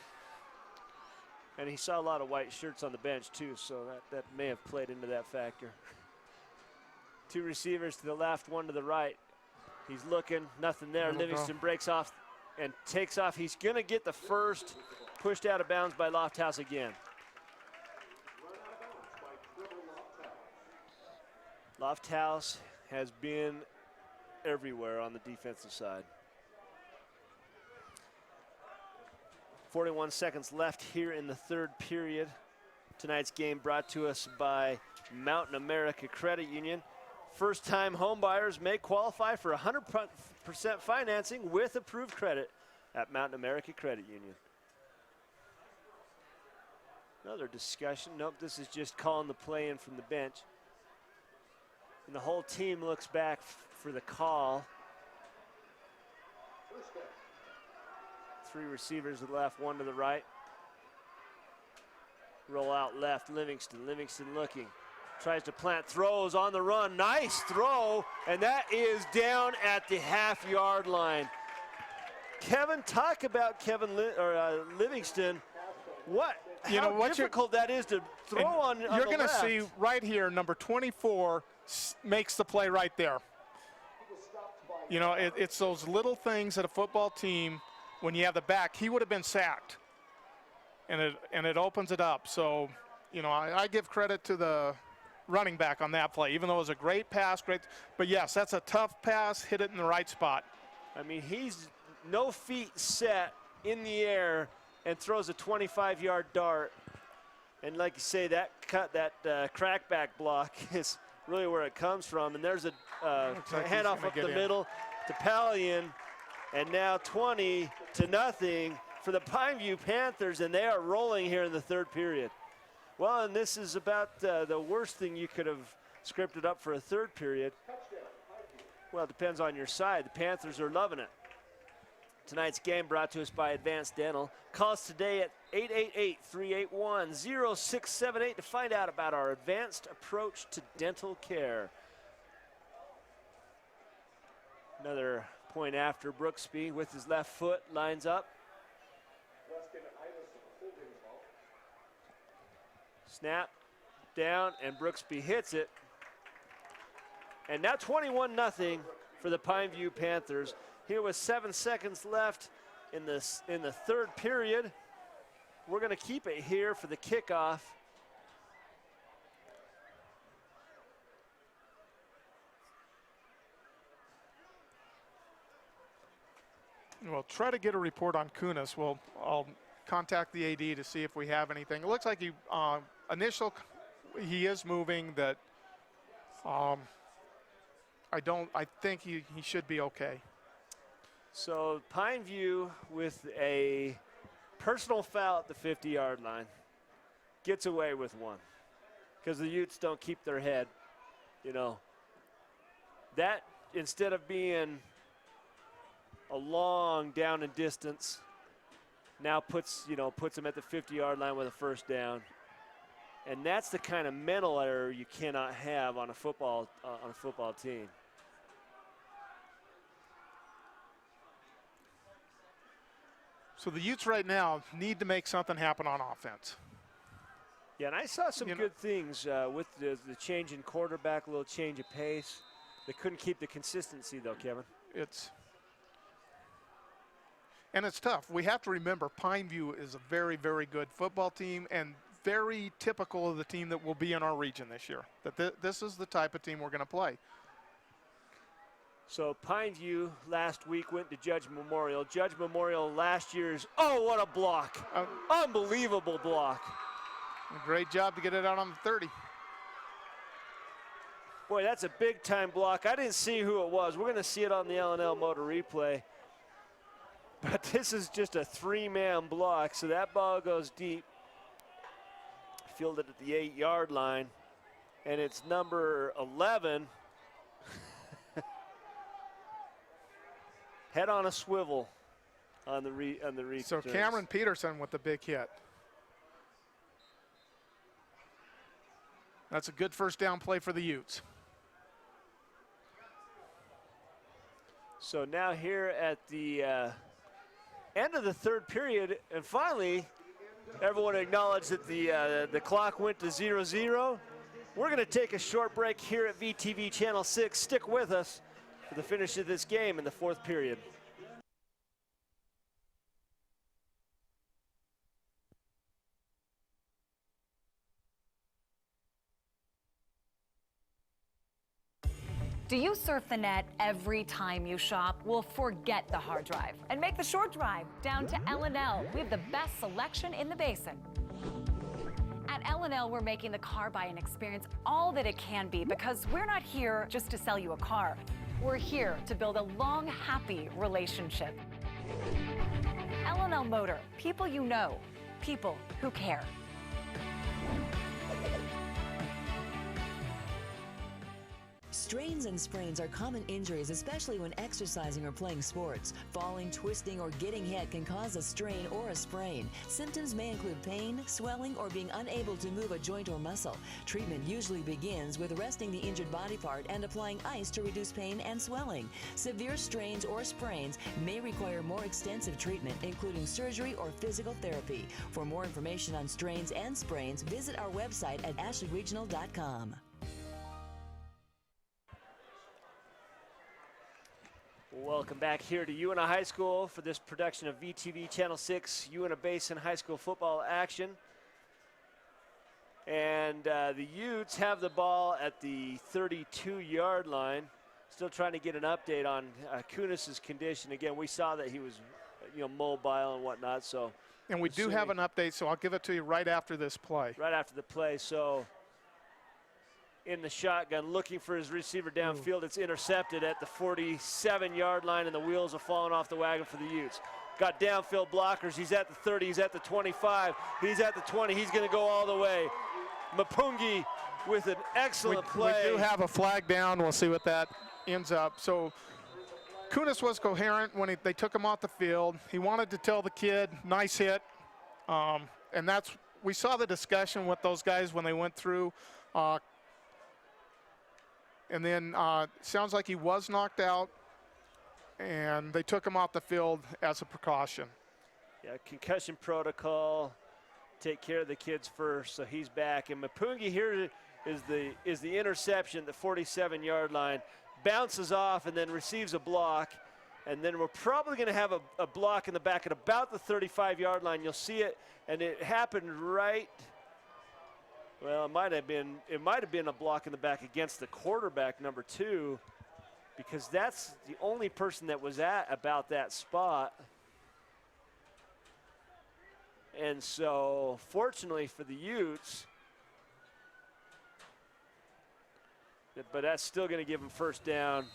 And he saw a lot of white shirts on the bench too, so that may have played into that factor. 2 receivers to the left, 1 to the right. He's looking, nothing there. Livingston breaks off and takes off. He's gonna get the first, pushed out of bounds by Lofthouse again. Lofthouse has been everywhere on the defensive side. 41 seconds left here in the 3rd period. Tonight's game brought to us by Mountain America Credit Union. First-time homebuyers may qualify for 100% financing with approved credit at Mountain America Credit Union. Another discussion. Nope, this is just calling the play in from the bench. And the whole team looks back for the call. 3 receivers to the left, 1 to the right. Roll out left, Livingston. Livingston looking. Tries to plant, throws on the run. Nice throw, and that is down at the half-yard line. Kevin, talk about Livingston. How difficult that is to throw on You're going to left. see right here, number 24 makes the play right there. You know, it's those little things that a football team, when you have the back, he would have been sacked. And it opens it up. So, you know, I give credit to the running back on that play, even though it was a great pass, but yes, that's a tough pass, hit it in the right spot. I mean, he's no feet set in the air and throws a 25-yard dart. And like you say, that crackback block is really where it comes from. And there's a handoff up the middle to Pallion. And now 20-0 for the Pineview Panthers, and they are rolling here in the third period. Well, and this is about the worst thing you could have scripted up for a third period. Well, it depends on your side. The Panthers are loving it. Tonight's game brought to us by Advanced Dental. Call us today at 888-381-0678 to find out about our advanced approach to dental care. Another point after. Brooksby with his left foot lines up. Snap down, and Brooksby hits it. And now 21-0 for the Pineview Panthers. Here with 7 seconds left in the third period. We're going to keep it here for the kickoff. We'll try to get a report on Kunis. I'll contact the AD to see if we have anything. It looks like he is moving. That I think he should be okay. So Pineview with a personal foul at the 50-yard line gets away with one because the Utes don't keep their head. You know, that instead of being a long down and distance, now puts them at the 50-yard line with a first down. And that's the kind of mental error you cannot have on a football team. So the Utes right now need to make something happen on offense. Yeah, and I saw some good things with the change in quarterback, a little change of pace. They couldn't keep the consistency, though, Kevin. It's tough. We have to remember Pineview is a very, very good football team and very typical of the team that will be in our region this year. That this is the type of team we're going to play. So Pineview last week went to Judge Memorial. Judge Memorial last year's, oh, what a block. Unbelievable block. A great job to get it out on the 30. Boy, that's a big-time block. I didn't see who it was. We're going to see it on the L&L Motor replay. But this is just a three-man block, so that ball goes deep. Fielded at the 8-yard line, and it's number 11. Head on a swivel on the return. So Cameron Peterson with the big hit. That's a good first down play for the Utes. So now here at the end of the third period, and finally, everyone acknowledged that the clock went to 0-0. We're going to take a short break here at VTV Channel 6. Stick with us for the finish of this game in the fourth period. Do you surf the net every time you shop? Well, forget the hard drive and make the short drive down to L&L. We have the best selection in the basin. At L&L, we're making the car buying experience all that it can be because we're not here just to sell you a car. We're here to build a long, happy relationship. L&L Motor, people you know, people who care. Strains and sprains are common injuries, especially when exercising or playing sports. Falling, twisting, or getting hit can cause a strain or a sprain. Symptoms may include pain, swelling, or being unable to move a joint or muscle. Treatment usually begins with resting the injured body part and applying ice to reduce pain and swelling. Severe strains or sprains may require more extensive treatment, including surgery or physical therapy. For more information on strains and sprains, visit our website at ashleyregional.com. Welcome back here to Uintah High School for this production of VTV Channel 6 Uintah Basin High School football action. And the Utes have the ball at the 32-yard line. Still trying to get an update on Kunis's condition. Again, we saw that he was, mobile and whatnot. So, and we do have an update, so I'll give it to you right after this play. Right after the play. So, in the shotgun, looking for his receiver downfield. It's intercepted at the 47-yard line, and the wheels are falling off the wagon for the Utes. Got downfield blockers. He's at the 30. He's at the 25. He's at the 20. He's going to go all the way. Mapungi with an excellent play. We do have a flag down. We'll see what that ends up. So Kunis was coherent when they took him off the field. He wanted to tell the kid, nice hit. And we saw the discussion with those guys when they went through. And then sounds like he was knocked out, and they took him off the field as a precaution. Yeah, concussion protocol. Take care of the kids first, so he's back. And Mapungi here is the interception, the 47-yard line. Bounces off and then receives a block. And then we're probably going to have a block in the back at about the 35-yard line. You'll see it, and it happened right. Well, it might have been a block in the back against the quarterback, number 2, because that's the only person that was at about that spot. And so, fortunately for the Utes, but that's still going to give them first down.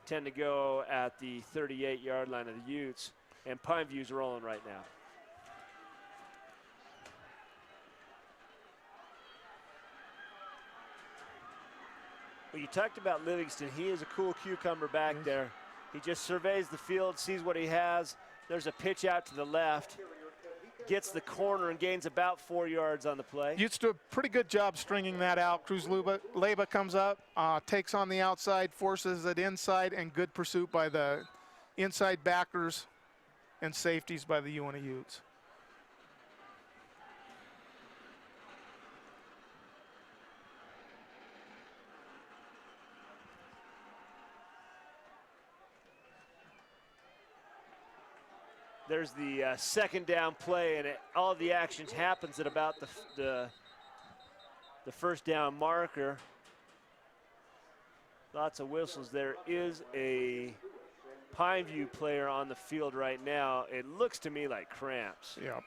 10 to go at the 38-yard line of the Utes, and Pineview's rolling right now. Well, you talked about Livingston. He is a cool cucumber back there. He just surveys the field, sees what he has. There's a pitch out to the left. Gets the corner and gains about 4 yards on the play. Utes do a pretty good job stringing that out. Cruz Leyva comes up, takes on the outside, forces it inside, and good pursuit by the inside backers and safeties by the UNT Utes. There's the second down play, and all the action happens at about the first down marker. Lots of whistles. There is a Pineview player on the field right now. It looks to me like cramps. Yep.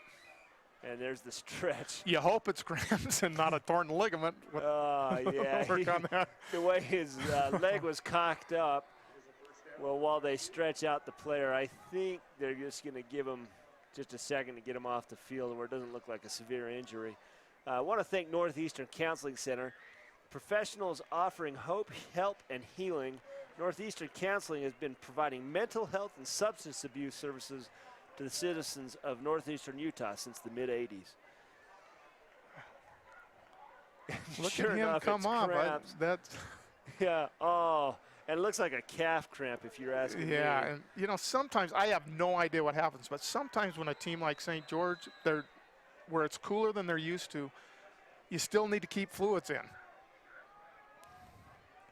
And there's the stretch. You hope it's cramps and not a torn ligament. Yeah. Work on that. The way his leg was cocked up. Well, while they stretch out the player, I think they're just going to give him just a second to get him off the field where it doesn't look like a severe injury. I want to thank Northeastern Counseling Center. Professionals offering hope, help, and healing. Northeastern Counseling has been providing mental health and substance abuse services to the citizens of Northeastern Utah since the mid-'80s. Look Sure at him enough, come it's up. cramps. Yeah, and it looks like a calf cramp if you're asking me. Yeah, and sometimes I have no idea what happens, but sometimes when a team like St. George, where it's cooler than they're used to, you still need to keep fluids in.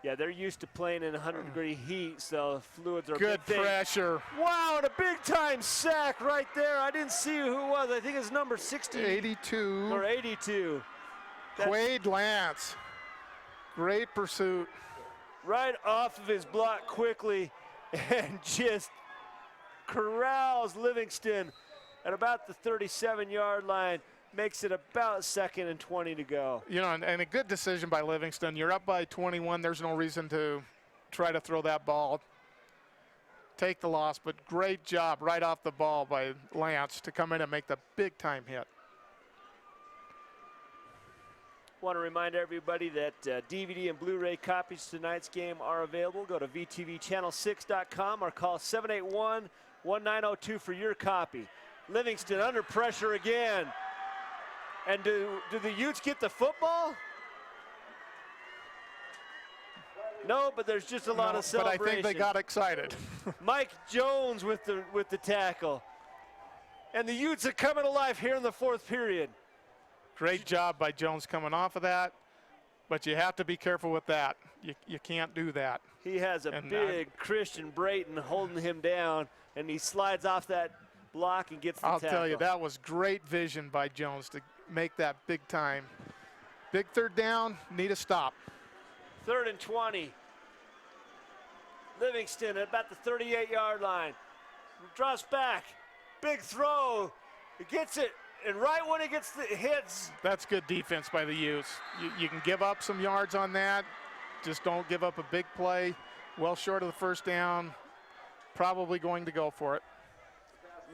Yeah, they're used to playing in 100-degree heat, so fluids are good a big thing. pressure. Wow, and a big-time sack right there. I didn't see who it was. I think it's number 60. 82. Or 82. Quade Lance. Great pursuit. Right off of his block quickly and just corrals Livingston at about the 37-yard line. Makes it about 2nd and 20 to go. And a good decision by Livingston. You're up by 21. There's no reason to try to throw that ball. Take the loss, but great job right off the ball by Lance to come in and make the big-time hit. Want to remind everybody that DVD and Blu-ray copies of tonight's game are available. Go to vtvchannel6.com or call 781-1902 for your copy. Livingston under pressure again. And do the Utes get the football? No, but there's just a lot of celebration. But I think they got excited. Mike Jones with the tackle. And the Utes are coming alive here in the 4th period. Great job by Jones coming off of that, but you have to be careful with that. You can't do that. He has a big Christian Brayton holding him down, and he slides off that block and gets the tackle. I'll tell you, that was great vision by Jones to make that big time Big third down, need a stop. 3rd and 20. Livingston at about the 38-yard line. Drops back. Big throw. He gets it. And right when it gets the hits. That's good defense by the Utes. You can give up some yards on that. Just don't give up a big play. Well short of the first down. Probably going to go for it.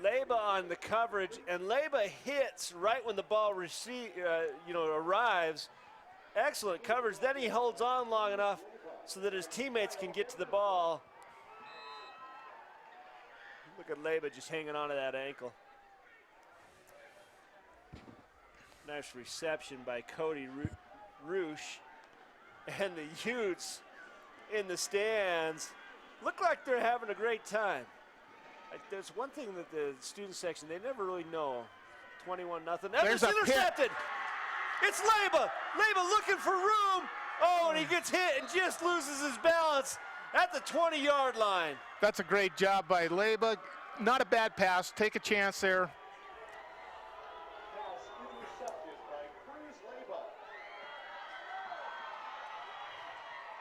Leba on the coverage, and Leba hits right when the ball arrives. Excellent coverage. Then he holds on long enough so that his teammates can get to the ball. Look at Leba just hanging on to that ankle. Nice reception by Cody Roosh. And the Utes in the stands look like they're having a great time. There's one thing that the student section, they never really know. 21-0. There's intercepted. It's Leba. Leba looking for room. Oh, and he gets hit and just loses his balance at the 20-yard line. That's a great job by Leba. Not a bad pass. Take a chance there.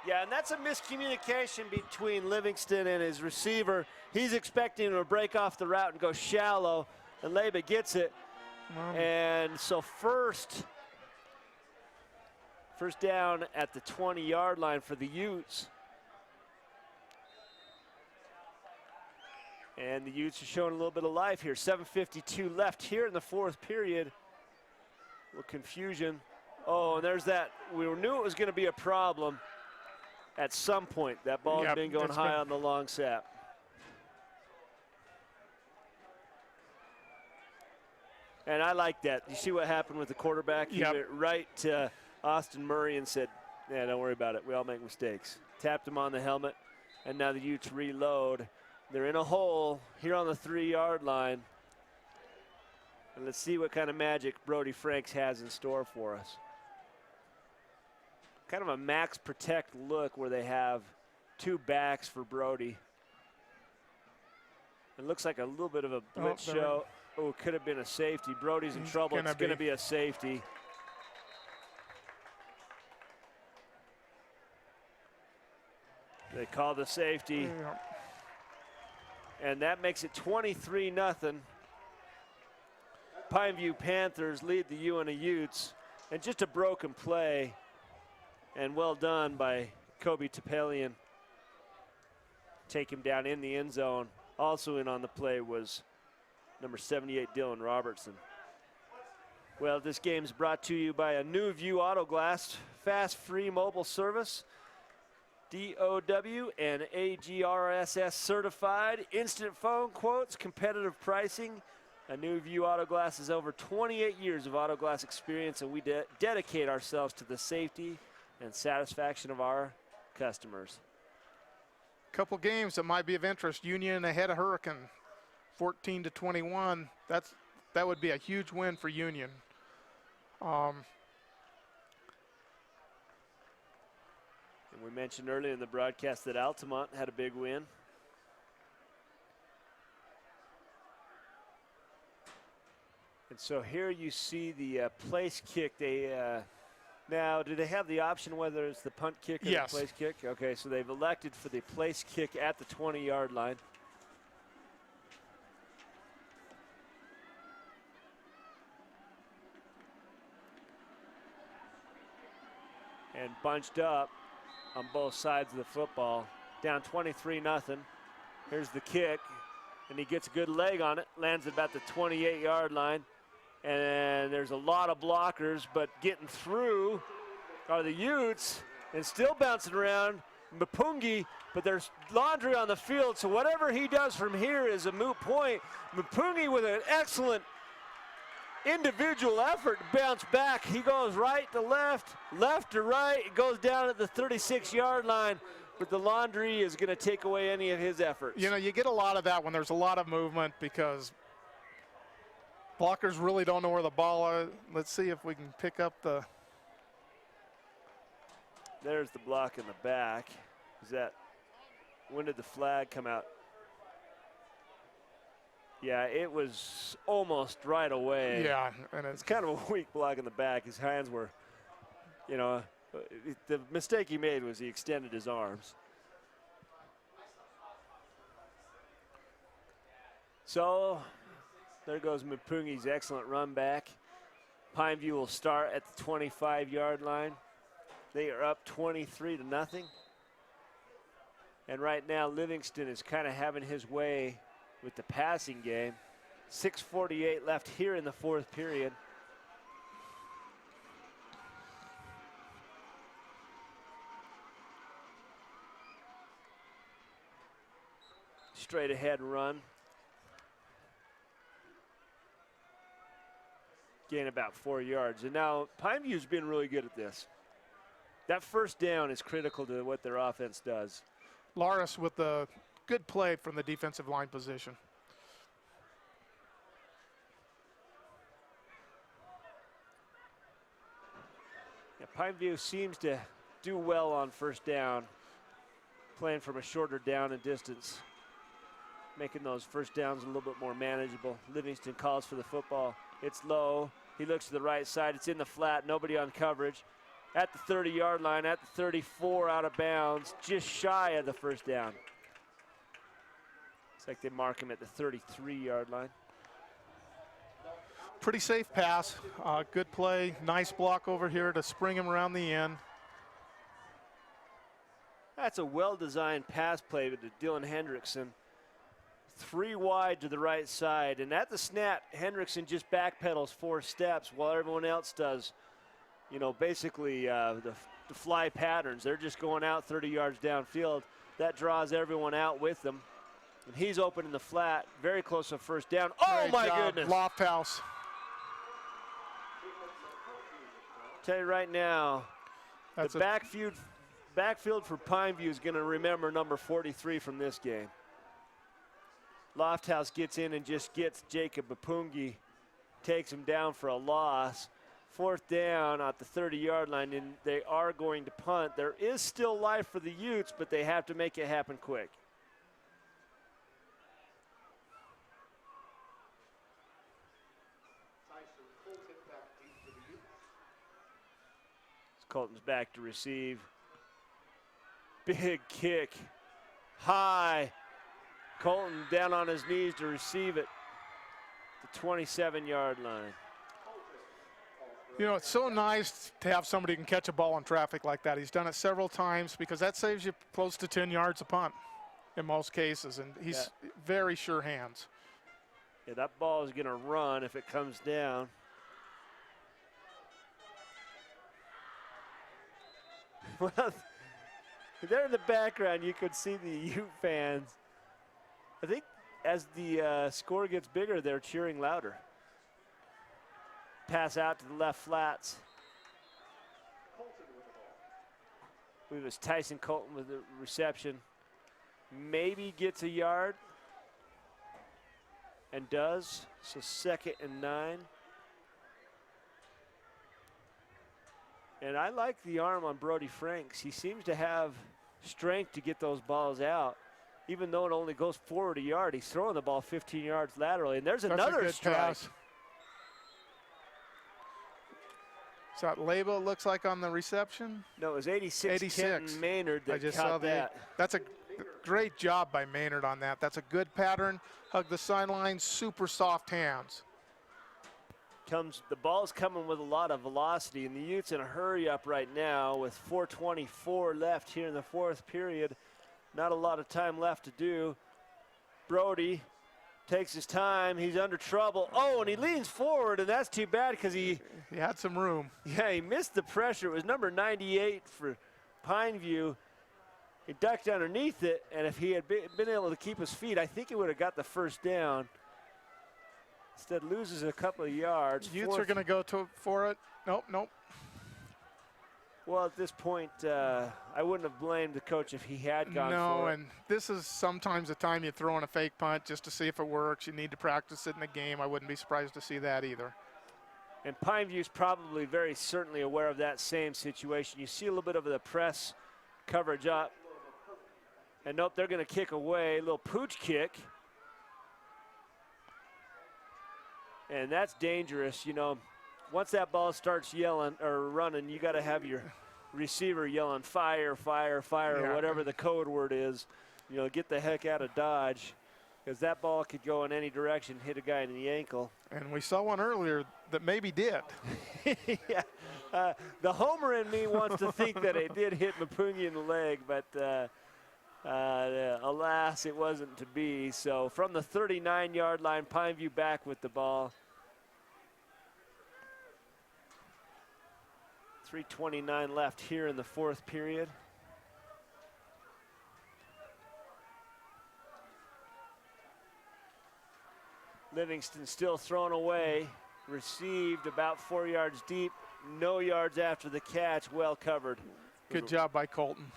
Yeah, and that's a miscommunication between Livingston and his receiver. He's expecting him to break off the route and go shallow, and Leba gets it. And so first down at the 20-yard line for the Utes. And the Utes are showing a little bit of life here. 7:52 left here in the 4th period. A little confusion. Oh, and there's that. We knew it was going to be a problem. At some point, that ball has been going high on the long sap. And I like that. You see what happened with the quarterback? He went right to Austin Murray and said, yeah, don't worry about it. We all make mistakes. Tapped him on the helmet, and now the Utes reload. They're in a hole here on the 3-yard line. And let's see what kind of magic Brody Franks has in store for us. Kind of a max protect look where they have 2 backs for Brody. It looks like a little bit of a blitz show. Oh, it could have been a safety. Brody's in trouble. It's going to be a safety. They call the safety. And that makes it 23-0. Pineview Panthers lead the UNA Utes. And just a broken play. And well done by Kobe Topelian. Take him down in the end zone. Also in on the play was number 78, Dylan Robertson. Well, this game's brought to you by a New View Auto Glass, fast, free mobile service. DOW and AGRSS certified, instant phone quotes, competitive pricing. A New View Auto Glass is over 28 years of auto glass experience, and we dedicate ourselves to the safety and satisfaction of our customers. Couple games that might be of interest. Union ahead of Hurricane, 14-21. That would be a huge win for Union. And we mentioned earlier in the broadcast that Altamont had a big win. And so here you see the place kick. Now, do they have the option whether it's the punt kick or the place kick? Okay, so they've elected for the place kick at the 20-yard line. And bunched up on both sides of the football. Down 23-0. Here's the kick, and he gets a good leg on it. Lands at about the 28-yard line. And there's a lot of blockers, but getting through are the Utes and still bouncing around Mapungi, but there's Laundry on the field, so whatever he does from here is a moot point. Mapungi with an excellent individual effort to bounce back. He goes right to left, left to right. It goes down at the 36-yard line, but the Laundry is going to take away any of his efforts. You know, you get a lot of that when there's a lot of movement because blockers really don't know where the ball is. Let's see if we can pick up the. There's the block in the back. When did the flag come out? Yeah, it was almost right away. Yeah, and it's kind of a weak block in the back. His hands were You know, the mistake he made was he extended his arms. So there goes Mapungi's excellent run back. Pineview will start at the 25-yard line. They are up 23-0. And right now Livingston is kind of having his way with the passing game. 6:48 left here in the fourth period. Straight ahead run. Gain about 4 yards. And now Pineview's been really good at this. That first down is critical to what their offense does. Laris with the good play from the defensive line position. Yeah, Pineview seems to do well on first down, playing from a shorter down and distance, making those first downs a little bit more manageable. Livingston calls for the football. It's low. He looks to the right side. It's in the flat. Nobody on coverage. At the 30-yard line, at the 34, out of bounds, just shy of the first down. It's like they mark him at the 33-yard line. Pretty safe pass. Good play. Nice block over here to spring him around the end. That's a well-designed pass play to Dylan Hendrickson. 3 wide to the right side, and at the snap, Hendrickson just backpedals 4 steps while everyone else does, you know, basically the fly patterns. They're just going out 30 yards downfield. That draws everyone out with them. And he's open in the flat, very close to first down. Oh, Great my job, goodness. Lofthouse. Tell you right now, That's the backfield for Pineview is going to remember number 43 from this game. Lofthouse gets in and just gets Jacob Mapungi, takes him down for a loss. 4th down at the 30-yard line, and they are going to punt. There is still life for the Utes, but they have to make it happen quick. Colton's back to receive. Big kick, high. Colton down on his knees to receive it. The 27-yard line. You know, it's so nice to have somebody who can catch a ball in traffic like that. He's done it several times because that saves you close to 10 yards a punt in most cases, and he's very sure hands. Yeah, that ball is going to run if it comes down. Well, there in the background, you could see the Ute fans. I think as the score gets bigger, they're cheering louder. Pass out to the left flats. I believe it was Tyson Colton with the reception. Maybe gets a yard. And does. So 2nd and 9. And I like the arm on Brody Franks. He seems to have strength to get those balls out. Even though it only goes forward a yard, he's throwing the ball 15 yards laterally. And there's another good strike. Pass. So that label looks like on the reception? No, it was 86. Kenton Maynard that I just caught saw that. That's a great job by Maynard on that. That's a good pattern. Hug the sideline, super soft hands. The ball's coming with a lot of velocity, and the Utes in a hurry up right now with 4:24 left here in the fourth period. Not a lot of time left to do. Brody takes his time. He's under trouble. Oh, and he leans forward, and that's too bad because he had some room. Yeah, he missed the pressure. It was number 98 for Pineview. He ducked underneath it, and if he had been able to keep his feet, I think he would have got the first down. Instead, loses a couple of yards. Utes are going to go for it. Nope. Well, at this point, I wouldn't have blamed the coach if he had gone for it. No, and this is sometimes the time you throw in a fake punt just to see if it works. You need to practice it in the game. I wouldn't be surprised to see that either. And Pineview's probably very certainly aware of that same situation. You see a little bit of the press coverage up. And nope, they're going to kick away. A little pooch kick. And that's dangerous. You know, once that ball starts yelling or running, you got to have your receiver yelling fire, fire, fire, or whatever the code word is. You know, get the heck out of Dodge, because that ball could go in any direction, hit a guy in the ankle. And we saw one earlier that maybe did. Yeah. The homer in me wants to think that it did hit Mapungi in the leg, but alas, it wasn't to be. So from the 39-yard line, Pineview back with the ball. 3:29 left here in the fourth period. Livingston still thrown away, received about 4 yards deep, no yards after the catch, well covered. Good job by Colton.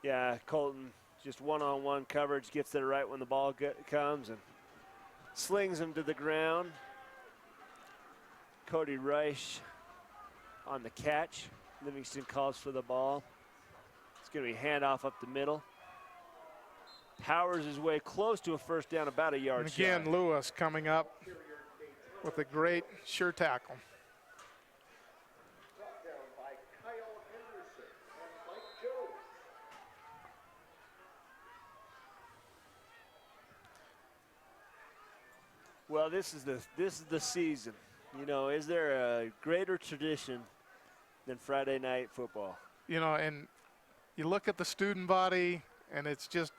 Yeah, Colton just one-on-one coverage, gets it right when the ball comes and slings him to the ground. Cody Reich on the catch. Livingston calls for the ball. It's going to be handoff up the middle. Powers his way close to a first down, about a yard shy. Again, Lewis coming up with a great sure tackle. Well, this is the season. You know, is there a greater tradition than Friday night football? You know, and you look at the student body, and it's just,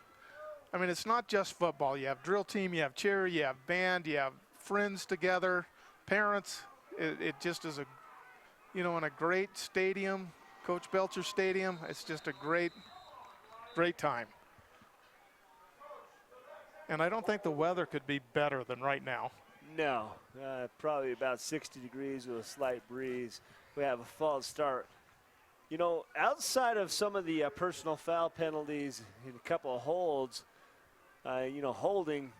I mean, it's not just football. You have drill team, you have cheer, you have band, you have friends together, parents. It just is a, you know, in a great stadium, Coach Belcher Stadium. It's just a great, great time. And I don't think the weather could be better than right now. No, probably about 60 degrees with a slight breeze. We have a false start. You know, outside of some of the personal foul penalties and a couple of holds, you know, holding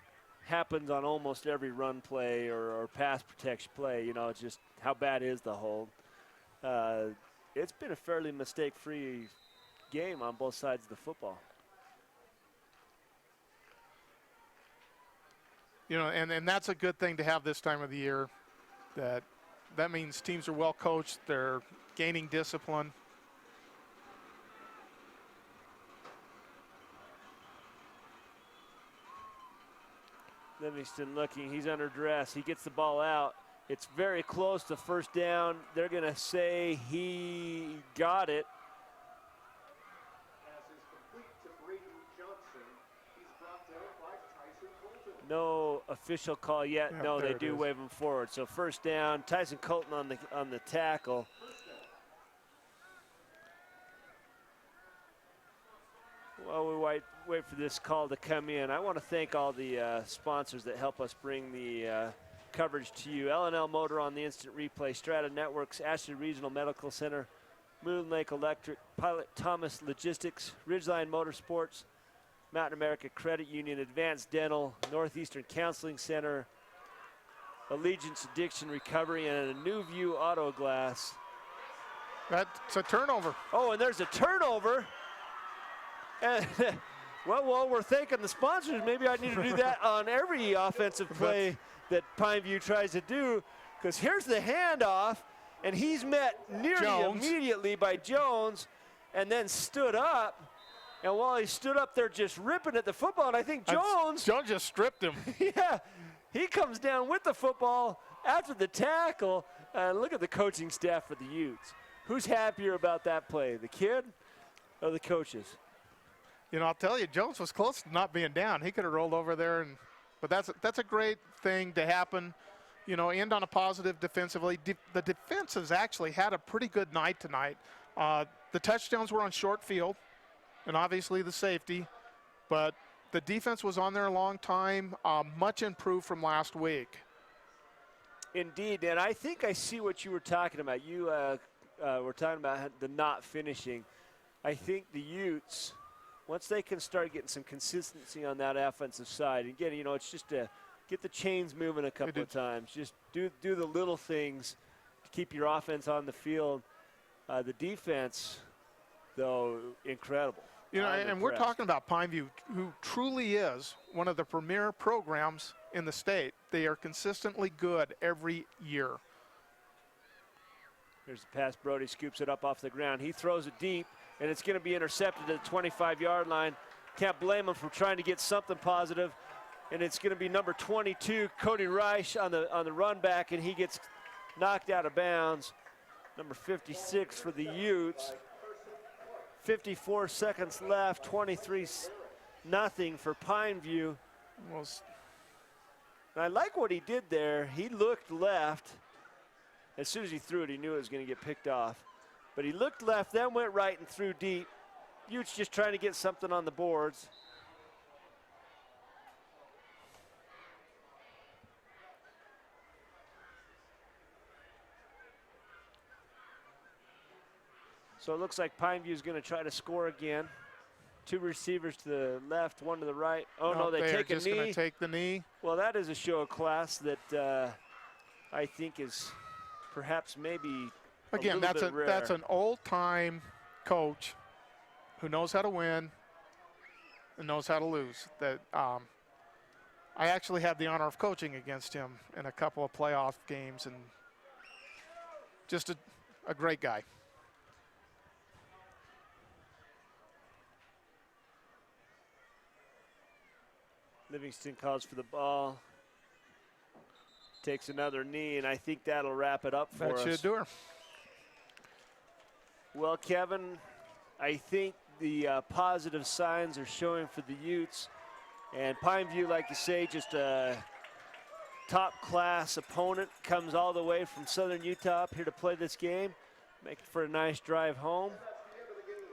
happens on almost every run play or pass protection play. You know, it's just how bad is the hold. It's been a fairly mistake-free game on both sides of the football. You know, and that's a good thing to have this time of the year. That means teams are well coached. They're gaining discipline. Livingston looking, he's under duress. He gets the ball out. It's very close to first down. They're going to say he got it. No official call yet. Yeah, no, they do is. wave him forward. So first down, Tyson Colton on the tackle. While we wait for this call to come in, I want to thank all the sponsors that help us bring the coverage to you. L&L Motor on the instant replay, Strata Networks, Ashley Regional Medical Center, Moon Lake Electric, Pilot Thomas Logistics, Ridgeline Motorsports, Mountain America Credit Union, Advanced Dental, Northeastern Counseling Center, Allegiance Addiction Recovery, and a New View Auto Glass. That's a turnover. Oh, and there's a turnover. And well, we're thanking the sponsors. Maybe I need to do that on every offensive play that Pineview tries to do, because here's the handoff, and he's met nearly immediately by Jones, and then stood up. And while he stood up there just ripping at the football, and I think Jones just stripped him. Yeah, he comes down with the football after the tackle. And look at the coaching staff for the Utes. Who's happier about that play, the kid or the coaches? You know, I'll tell you, Jones was close to not being down. He could have rolled over there, but that's a great thing to happen. You know, end on a positive defensively. The defense has actually had a pretty good night tonight. The touchdowns were on short field, and obviously the safety, but the defense was on there a long time, much improved from last week. Indeed, and I think I see what you were talking about. You were talking about the not finishing. I think the Utes, once they can start getting some consistency on that offensive side, and again, you know, it's just to get the chains moving a couple of times. Just do the little things to keep your offense on the field. The defense, though, incredible. You know, I'm and we're impressed. talking about Pineview, who truly is one of the premier programs in the state. They are consistently good every year. Here's the pass. Brody scoops it up off the ground. He throws it deep, and it's going to be intercepted at the 25-yard line. Can't blame him for trying to get something positive. And it's going to be number 22, Cody Reich, on the run back, and he gets knocked out of bounds. Number 56 for the Utes. 54 seconds left, 23-0 for Pineview. And I like what he did there. He looked left. As soon as he threw it, he knew it was going to get picked off. But he looked left, then went right and threw deep. Utes just trying to get something on the boards. So it looks like Pineview is going to try to score again. Two receivers to the left, one to the right. Oh, no, they take a just knee. going to take the knee. Well, that is a show of class that I think is perhaps maybe Again, a little bit rare. that's an old-time coach who knows how to win and knows how to lose. That I actually had the honor of coaching against him in a couple of playoff games, and just a great guy. Livingston calls for the ball. Takes another knee, and I think that'll wrap it up for us. That should do her. Well, Kevin, I think the positive signs are showing for the Utes. And Pineview, like you say, just a top-class opponent. Comes all the way from southern Utah up here to play this game. Make it for a nice drive home.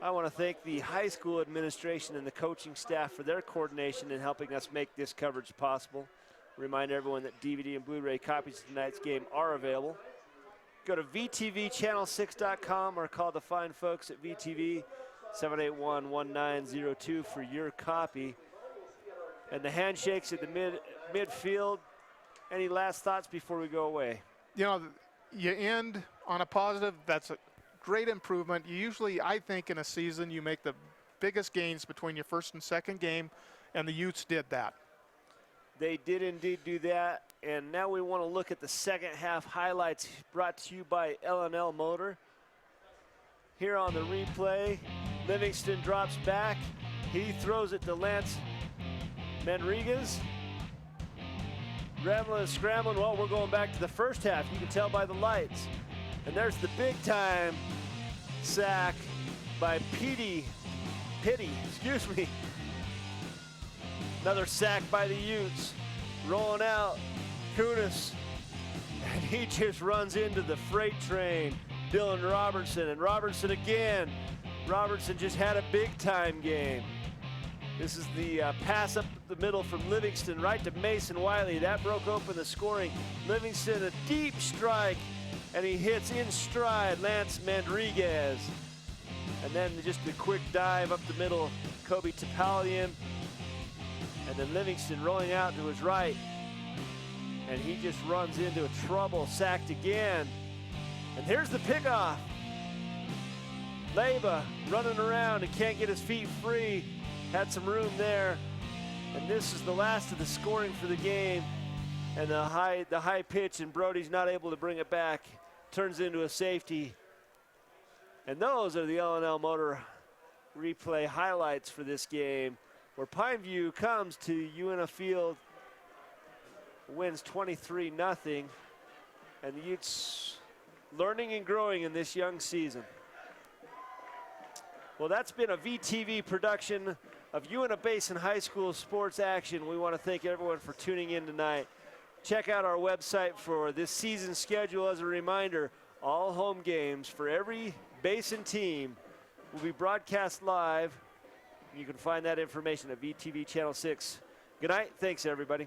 I want to thank the high school administration and the coaching staff for their coordination in helping us make this coverage possible. Remind everyone that DVD and Blu-ray copies of tonight's game are available. Go to VTVchannel6.com or call the fine folks at VTV 781-1902 for your copy. And the handshakes at the midfield. Any last thoughts before we go away? You know, you end on a positive. That's a great improvement. You usually, I think, in a season, you make the biggest gains between your first and second game, and the Utes did that. They did indeed do that, and now we want to look at the second half highlights brought to you by L&L Motor. Here on the replay, Livingston drops back. He throws it to Lance Manriquez. Grambling and scrambling. Well, we're going back to the first half. You can tell by the lights. And there's the big-time sack by Pitty, excuse me. Another sack by the Utes. Rolling out, Kunis. And he just runs into the freight train. Dylan Robertson, and Robertson again. Robertson just had a big-time game. This is the pass up the middle from Livingston right to Mason Wiley. That broke open the scoring. Livingston, a deep strike, and he hits in stride Lance Manriquez. And then just a quick dive up the middle, Kobe Topalian. And then Livingston rolling out to his right. And he just runs into a trouble, sacked again. And here's the pickoff. Leyba running around and can't get his feet free. Had some room there. And this is the last of the scoring for the game. And the high pitch, and Brody's not able to bring it back. Turns into a safety. And those are the L&L Motor replay highlights for this game, where Pineview comes to Uintah Field, wins 23-0, and the Utes learning and growing in this young season. Well, that's been a VTV production of Uintah Basin High School sports action. We want to thank everyone for tuning in tonight. Check out our website for this season schedule. As a reminder, all home games for every Basin team will be broadcast live. You can find that information at VTV Channel 6. Good night. Thanks, everybody.